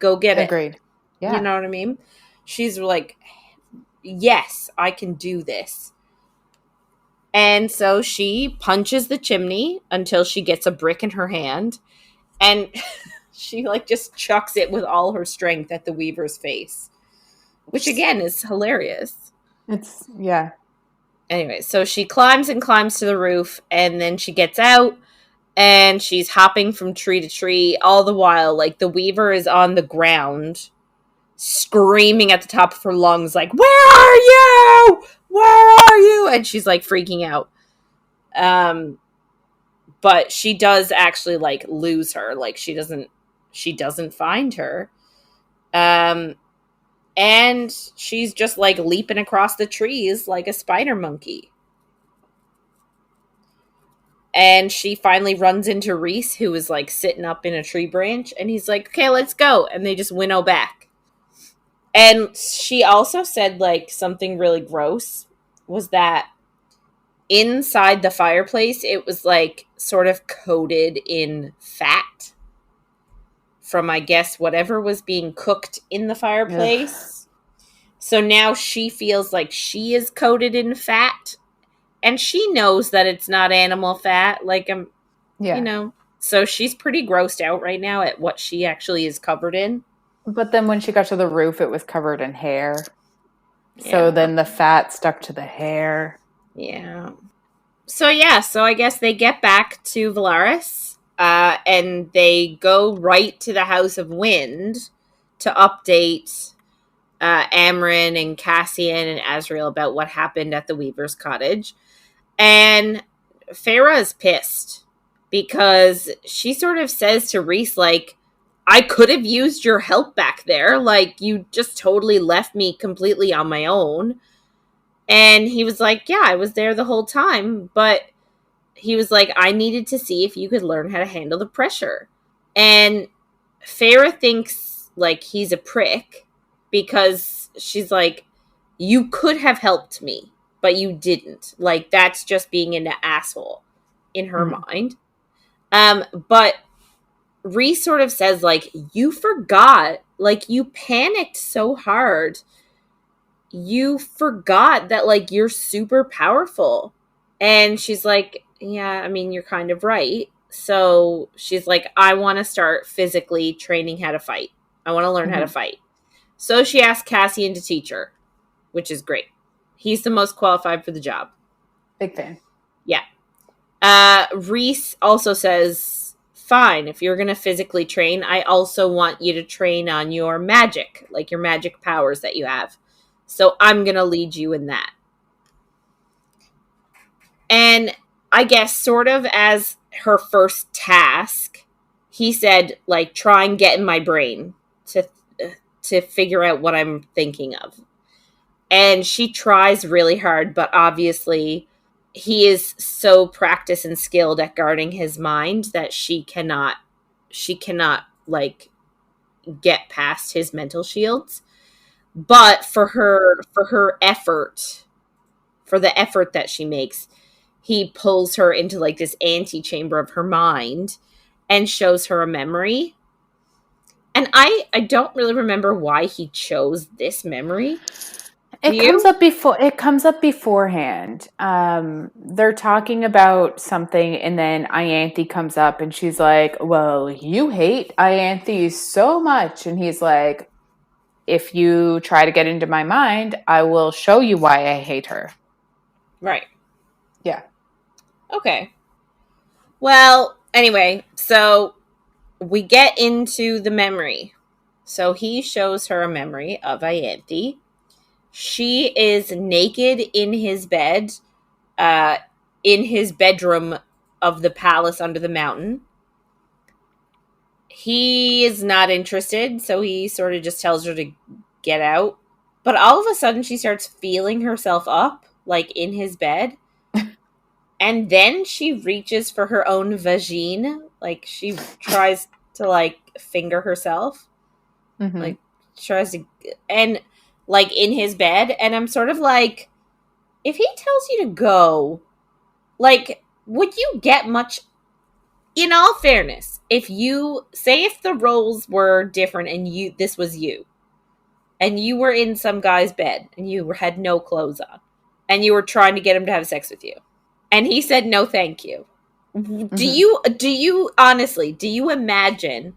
go get it. Agreed. Yeah. You know what I mean? She's like, yes, I can do this. And so she punches the chimney until she gets a brick in her hand. And she, like, just chucks it with all her strength at the weaver's face. Which, again, is hilarious. Yeah. Anyway, so she climbs and climbs to the roof. And then she gets out. And she's hopping from tree to tree. All the while, like, the weaver is on the ground, screaming at the top of her lungs, like, where are you? Where are you? And she's like freaking out. But she does actually like lose her. Like she doesn't find her. And she's just like leaping across the trees like a spider monkey. And she finally runs into Rhys, who is like sitting up in a tree branch, and he's like, okay, let's go. And they just winnow back. And she also said, like, something really gross was that inside the fireplace, it was, like, sort of coated in fat from, I guess, whatever was being cooked in the fireplace. Ugh. So now she feels like she is coated in fat. And she knows that it's not animal fat. Like, you know. So she's pretty grossed out right now at what she actually is covered in. But then when she got to the roof, it was covered in hair. Yeah. So then the fat stuck to the hair. Yeah. So I guess they get back to Velaris, and they go right to the House of Wind to update Amren and Cassian and Azriel about what happened at the Weaver's cottage. And Feyre is pissed because she sort of says to Rhys, like, I could have used your help back there. Like, you just totally left me completely on my own. And he was like, yeah, I was there the whole time. But he was like, I needed to see if you could learn how to handle the pressure. And Feyre thinks, like, he's a prick because she's like, you could have helped me, but you didn't. Like, that's just being an asshole in her mind. But Rhys sort of says, like, you forgot, like, you panicked so hard. You forgot that, like, you're super powerful. And she's like, yeah, I mean, you're kind of right. So she's like, I want to start physically training how to fight. I want to learn how to fight. So she asked Cassian to teach her, which is great. He's the most qualified for the job. Big fan. Yeah. Rhys also says, fine, if you're going to physically train, I also want you to train on your magic, like your magic powers that you have. So I'm going to lead you in that. And I guess sort of as her first task, he said, like, try and get in my brain to figure out what I'm thinking of. And she tries really hard, but obviously he is so practiced and skilled at guarding his mind that she cannot like get past his mental shields. But for the effort that she makes, he pulls her into like this antechamber of her mind and shows her a memory. And I don't really remember why he chose this memory. It comes up before. It comes up beforehand. They're talking about something, and then Ianthe comes up, and she's like, "Well, you hate Ianthe so much," and he's like, "If you try to get into my mind, I will show you why I hate her." Right. Yeah. Okay. Well, anyway, so we get into the memory. So he shows her a memory of Ianthe. She is naked in his bed, in his bedroom of the palace under the mountain. He is not interested, so he sort of just tells her to get out. But all of a sudden, she starts feeling herself up, like in his bed. And then she reaches for her own vagine. Like, she tries to, like, finger herself. Mm-hmm. Like, tries to... And, like, in his bed. And I'm sort of like, if he tells you to go, like, would you get much... In all fairness, if you... Say if the roles were different and this was you. And you were in some guy's bed. And you had no clothes on. And you were trying to get him to have sex with you. And he said, no, thank you. Mm-hmm. Do you honestly, do you imagine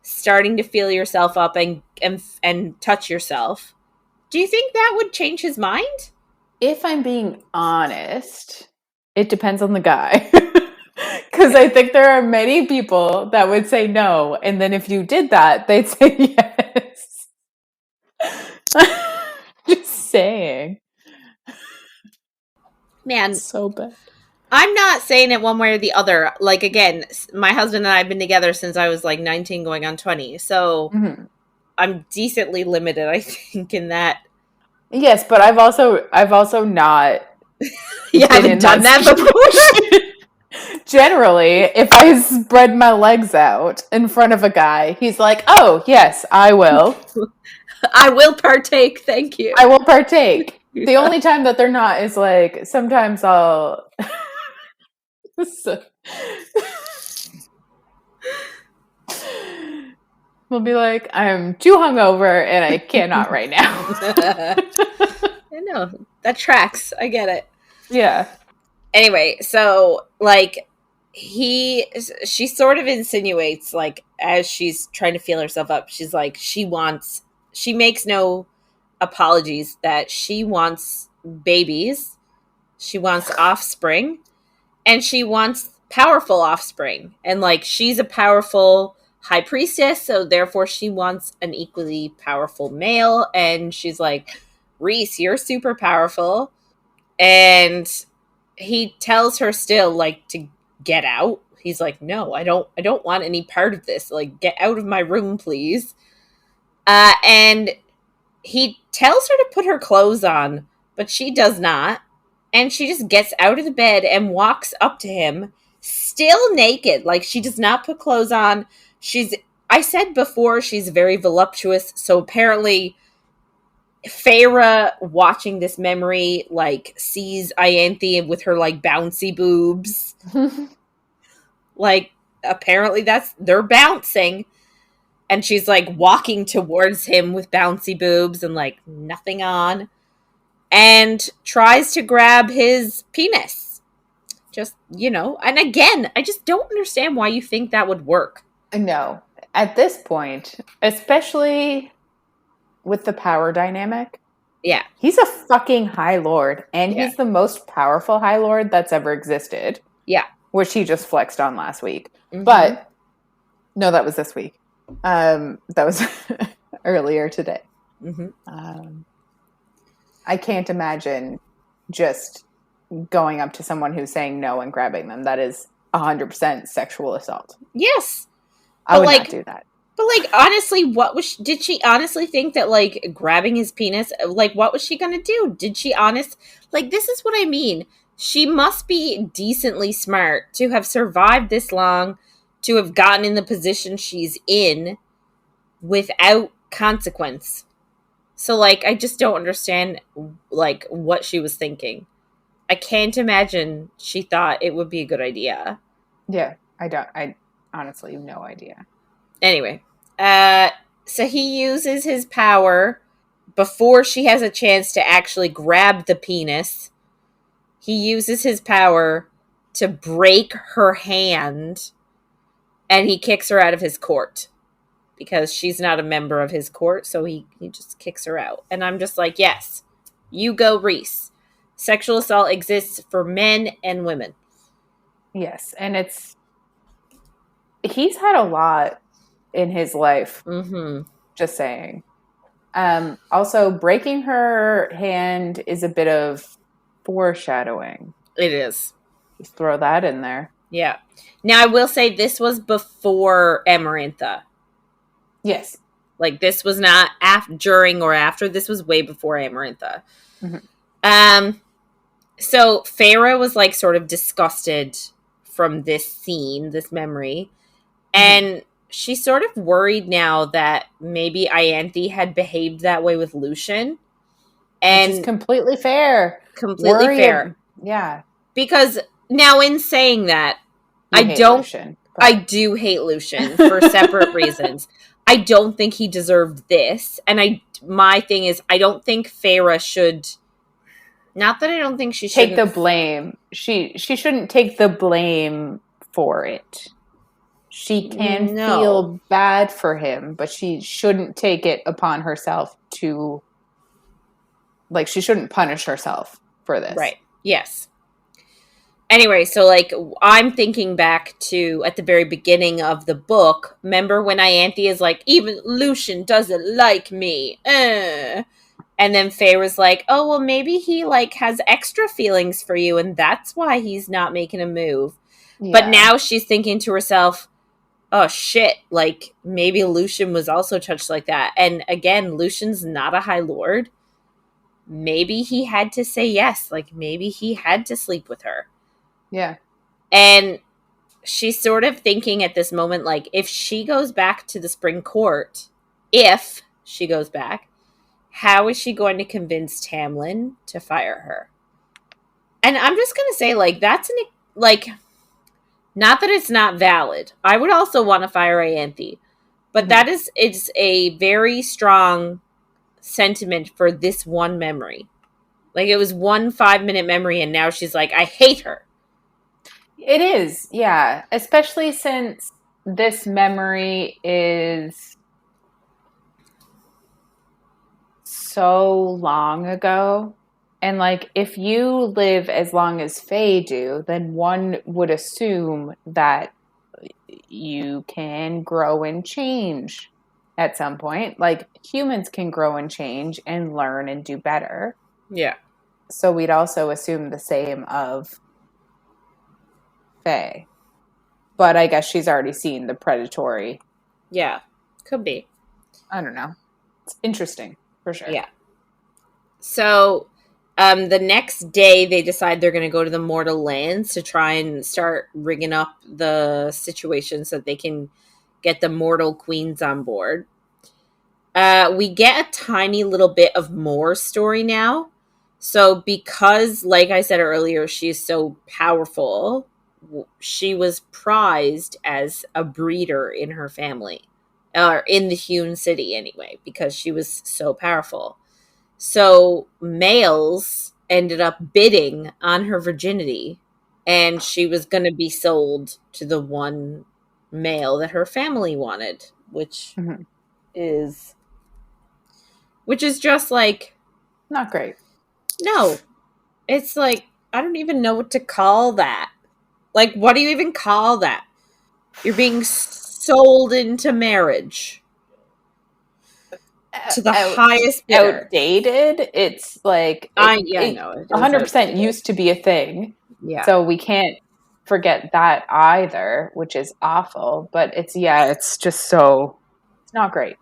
starting to feel yourself up and touch yourself? Do you think that would change his mind? If I'm being honest, it depends on the guy. Because I think there are many people that would say no. And then if you did that, they'd say yes. Just saying. Man, so bad. I'm not saying it one way or the other. Like, again, my husband and I have been together since I was like 19 going on 20. So I'm decently limited, I think, in that. Yes, but I've also not You haven't done that before? Generally, if I spread my legs out in front of a guy, he's like, "Oh, yes, I will. I will partake, thank you. I will partake." The only time that they're not is like, sometimes I'll... We'll be like, I'm too hungover and I cannot right now. I know. That tracks. I get it. Yeah. Anyway, so, like, she sort of insinuates, like, as she's trying to feel herself up, she's like, she makes no apologies that she wants babies, she wants offspring, and she wants powerful offspring. And, like, she's a powerful high priestess, so therefore she wants an equally powerful male. And she's like, Rhys, you're super powerful. And he tells her still, like, to get out. He's like, no, I don't want any part of this. Like, get out of my room, please. And he tells her to put her clothes on, but she does not. And she just gets out of the bed and walks up to him, still naked. Like, she does not put clothes on. I said before, she's very voluptuous. So apparently Feyre, watching this memory, like, sees Ianthe with her, like, bouncy boobs. Like, apparently they're bouncing. And she's, like, walking towards him with bouncy boobs and, like, nothing on. And tries to grab his penis. Just, and again, I just don't understand why you think that would work. No. At this point, especially with the power dynamic. Yeah. He's a fucking High Lord, and he's the most powerful High Lord that's ever existed. Yeah. Which he just flexed on last week. Mm-hmm. But, no, that was this week. That was earlier today. Mm-hmm. I can't imagine just going up to someone who's saying no and grabbing them. That is 100% sexual assault. Yes. I would not do that. But, like, honestly, did she honestly think that, like, grabbing his penis, like, what was she gonna do? Did she like, this is what I mean. She must be decently smart to have survived this long, to have gotten in the position she's in without consequence. So, like, I just don't understand, like, what she was thinking. I can't imagine she thought it would be a good idea. Yeah, I honestly have no idea. Anyway, so he uses his power, before she has a chance to actually grab the penis, he uses his power to break her hand, and he kicks her out of his court because she's not a member of his court, so he just kicks her out. And I'm just like, yes, you go, Rhys. Sexual assault exists for men and women. Yes, and he's had a lot in his life. Mm-hmm. Just saying. Also, breaking her hand is a bit of foreshadowing. It is. Just throw that in there. Yeah. Now, I will say this was before Amarantha. Yes. Like, this was not during or after. This was way before Amarantha. Mm-hmm. So Feyre was, like, sort of disgusted from this scene, this memory. And mm-hmm. she's sort of worried now that maybe Ianthe had behaved that way with Lucien. And which is completely fair. Completely fair. Yeah. Because now in saying that, I do hate Lucien for separate reasons. I don't think he deserved this. And my thing is, I don't think Feyre should, not that I don't think she should take the blame. She shouldn't take the blame for it. She can feel bad for him, but she shouldn't take it upon herself to, like, she shouldn't punish herself for this. Right. Yes. Anyway, so, like, I'm thinking back to at the very beginning of the book. Remember when Ianthe is like, even Lucien doesn't like me. And then Feyre's like, oh, well, maybe he, like, has extra feelings for you, and that's why he's not making a move. Yeah. But now she's thinking to herself, oh, shit, like, maybe Lucien was also touched like that. And again, Lucien's not a High Lord. Maybe he had to say yes. Like, maybe he had to sleep with her. Yeah. And she's sort of thinking at this moment, like, if she goes back to the Spring Court, how is she going to convince Tamlin to fire her? And I'm just going to say, like, that's not that it's not valid. I would also want to fire Ianthe. But mm-hmm. It's a very strong sentiment for this one memory. Like, it was 1 5-minute memory, and now she's like, I hate her. It is, yeah. Especially since this memory is so long ago. And, like, if you live as long as Faye do, then one would assume that you can grow and change at some point. Like, humans can grow and change and learn and do better. Yeah. So we'd also assume the same of Faye. But I guess she's already seen the predatory. Yeah, could be. I don't know. It's interesting, for sure. Yeah. So, the next day they decide they're going to go to the Mortal Lands to try and start rigging up the situation so that they can get the Mortal Queens on board. We get a tiny little bit of more story now. So because, like I said earlier, she's so powerful, she was prized as a breeder in her family, or in the hewn city anyway, because she was so powerful. So males ended up bidding on her virginity, and she was going to be sold to the one male that her family wanted, which mm-hmm. is just like, not great. No, it's like, I don't even know what to call that. Like, what do you even call that? You're being sold into marriage to the highest bidder. Outdated. It's like, I know. 100% used to be a thing. Yeah. So we can't forget that either, which is awful. But it's just so, it's not great.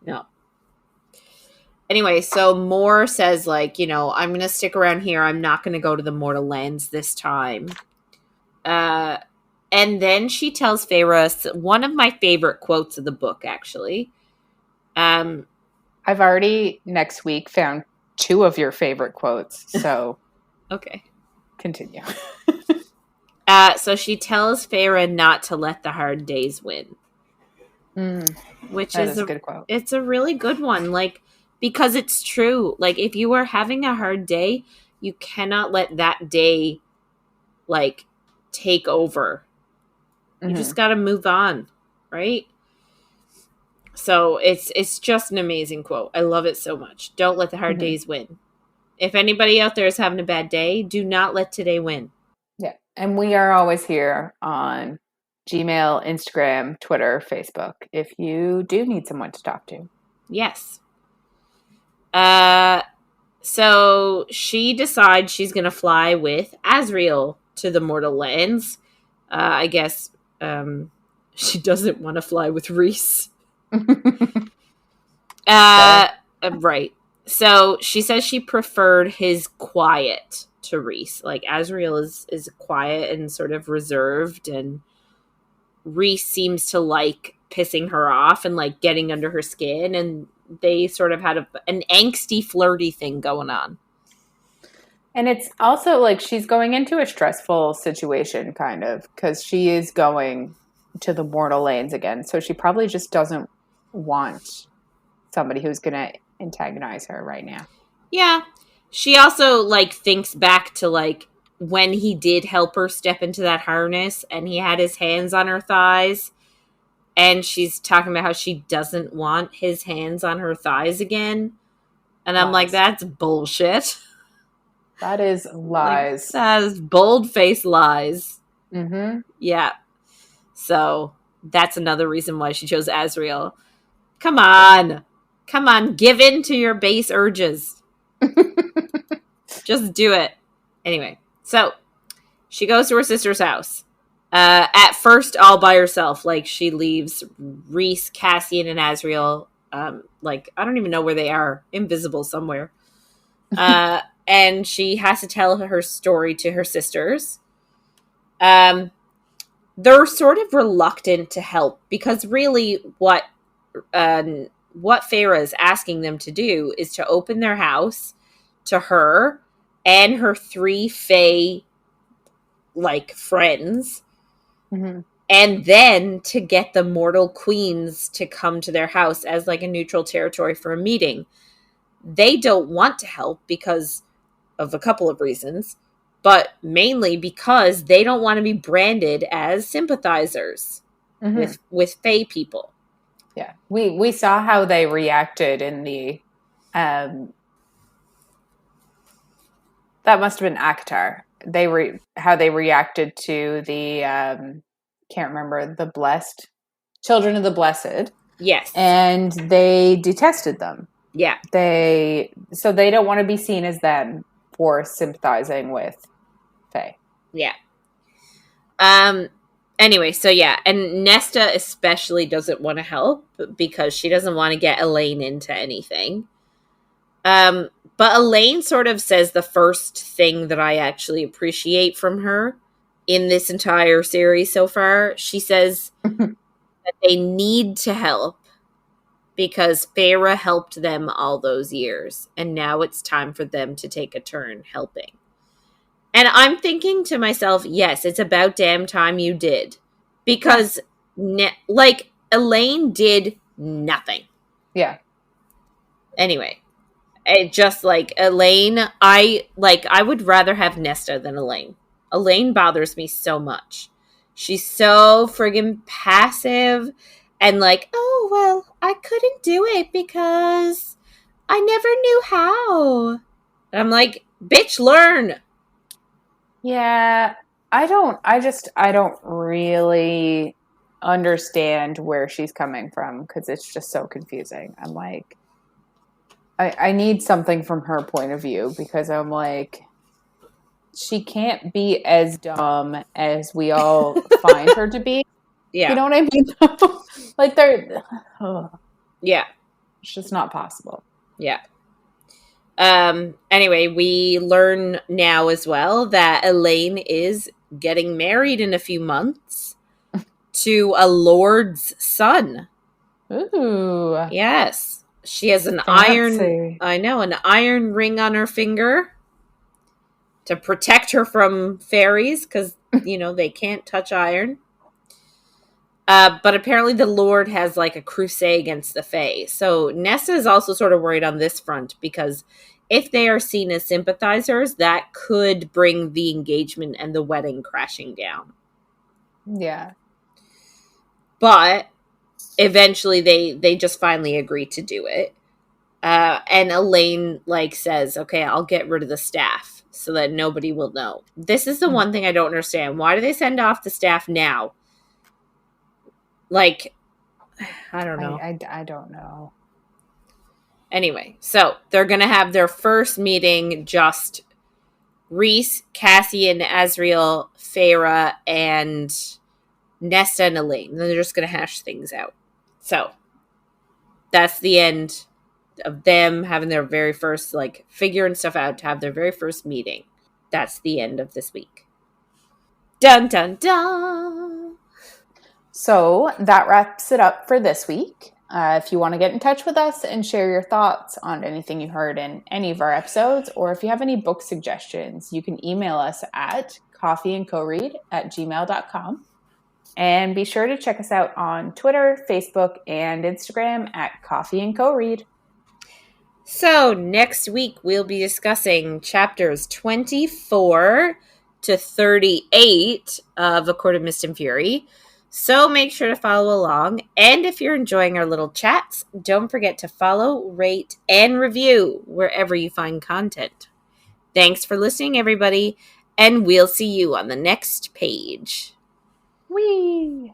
No. Anyway, so Moore says, like, I'm going to stick around here. I'm not going to go to the Mortal Lands this time. And then she tells Feyre one of my favorite quotes of the book, actually. I've already, next week, found 2 of your favorite quotes, so... Okay. Continue. So she tells Feyre not to let the hard days win. Mm, which is a good quote. It's a really good one. Like, Because it's true. Like, if you are having a hard day, you cannot let that day, like, take over. You just got to move on, right? So it's just an amazing quote. I love it so much. Don't let the hard days win. If anybody out there is having a bad day, do not let today win. Yeah. And we are always here on Gmail, Instagram, Twitter, Facebook, if you do need someone to talk to. Yes. So she decides she's going to fly with Asriel to the mortal lands. I guess she doesn't want to fly with Rhys. Right. So she says she preferred his quiet to Rhys. Like, Asriel is quiet and sort of reserved, and Rhys seems to like pissing her off and like getting under her skin, and they sort of had an angsty, flirty thing going on. And it's also like she's going into a stressful situation, kind of, because she is going to the mortal lanes again. So she probably just doesn't want somebody who's going to antagonize her right now. Yeah. She also, like, thinks back to, like, when he did help her step into that harness and he had his hands on her thighs. And she's talking about how she doesn't want his hands on her thighs again. And I'm like, that's bullshit. That is lies. Like, that is bold-faced lies. Mm-hmm. Yeah. So that's another reason why she chose Asriel. Come on. Come on. Give in to your base urges. Just do it. Anyway, so she goes to her sister's house. At first, all by herself. Like, she leaves Rhys, Cassian, and Asriel. Like, I don't even know where they are. Invisible somewhere. And she has to tell her story to her sisters. They're sort of reluctant to help because really what Feyre is asking them to do is to open their house to her and her 3 Fae like friends, and then to get the mortal queens to come to their house as like a neutral territory for a meeting. They don't want to help because of a couple of reasons, but mainly because they don't want to be branded as sympathizers with Fae people. Yeah, we saw how they reacted in the that must have been Akatar. How they reacted to the can't remember, the blessed children of the blessed. Yes, and they detested them. Yeah, they don't want to be seen as them for sympathizing with Faye. Yeah. Anyway, so yeah, and Nesta especially doesn't want to help because she doesn't want to get Elaine into anything. But Elaine sort of says the first thing that I actually appreciate from her in this entire series so far. She says that they need to help because Feyre helped them all those years, and now it's time for them to take a turn helping. And I'm thinking to myself, yes, it's about damn time you did. Because, Elaine did nothing. Yeah. Anyway, just like Elaine, I would rather have Nesta than Elaine. Elaine bothers me so much. She's so friggin' passive and like, oh, well, I couldn't do it because I never knew how. And I'm like, bitch, learn. Yeah, I don't really understand where she's coming from because it's just so confusing. I'm like, I need something from her point of view because I'm like, she can't be as dumb as we all find her to be. Yeah. You know what I mean? Like, yeah. It's just not possible. Yeah. Anyway, we learn now as well that Elaine is getting married in a few months to a lord's son. Ooh. Yes. She has an Fancy. an iron ring on her finger to protect her from fairies because, they can't touch iron. But apparently the Lord has like a crusade against the Fae. So Nesta is also sort of worried on this front because if they are seen as sympathizers, that could bring the engagement and the wedding crashing down. Yeah. But eventually they just finally agree to do it. And Elaine like says, okay, I'll get rid of the staff so that nobody will know. This is the one thing I don't understand. Why do they send off the staff now? Like, I don't know. I don't know. Anyway, so they're going to have their first meeting, just Rhys, Cassian, Azriel, Feyre, and Nesta and Elaine. Then they're just going to hash things out. So that's the end of them having their very first, like, figuring stuff out to have their very first meeting. That's the end of this week. Dun, dun, dun! So that wraps it up for this week. If you want to get in touch with us and share your thoughts on anything you heard in any of our episodes, or if you have any book suggestions, you can email us at coffeeandcoread@gmail.com. And be sure to check us out on Twitter, Facebook, and Instagram at Coffee and Co Read. So next week we'll be discussing chapters 24 to 38 of A Court of Mist and Fury. So make sure to follow along. And if you're enjoying our little chats, don't forget to follow, rate, and review wherever you find content. Thanks for listening, everybody, and we'll see you on the next page. Whee!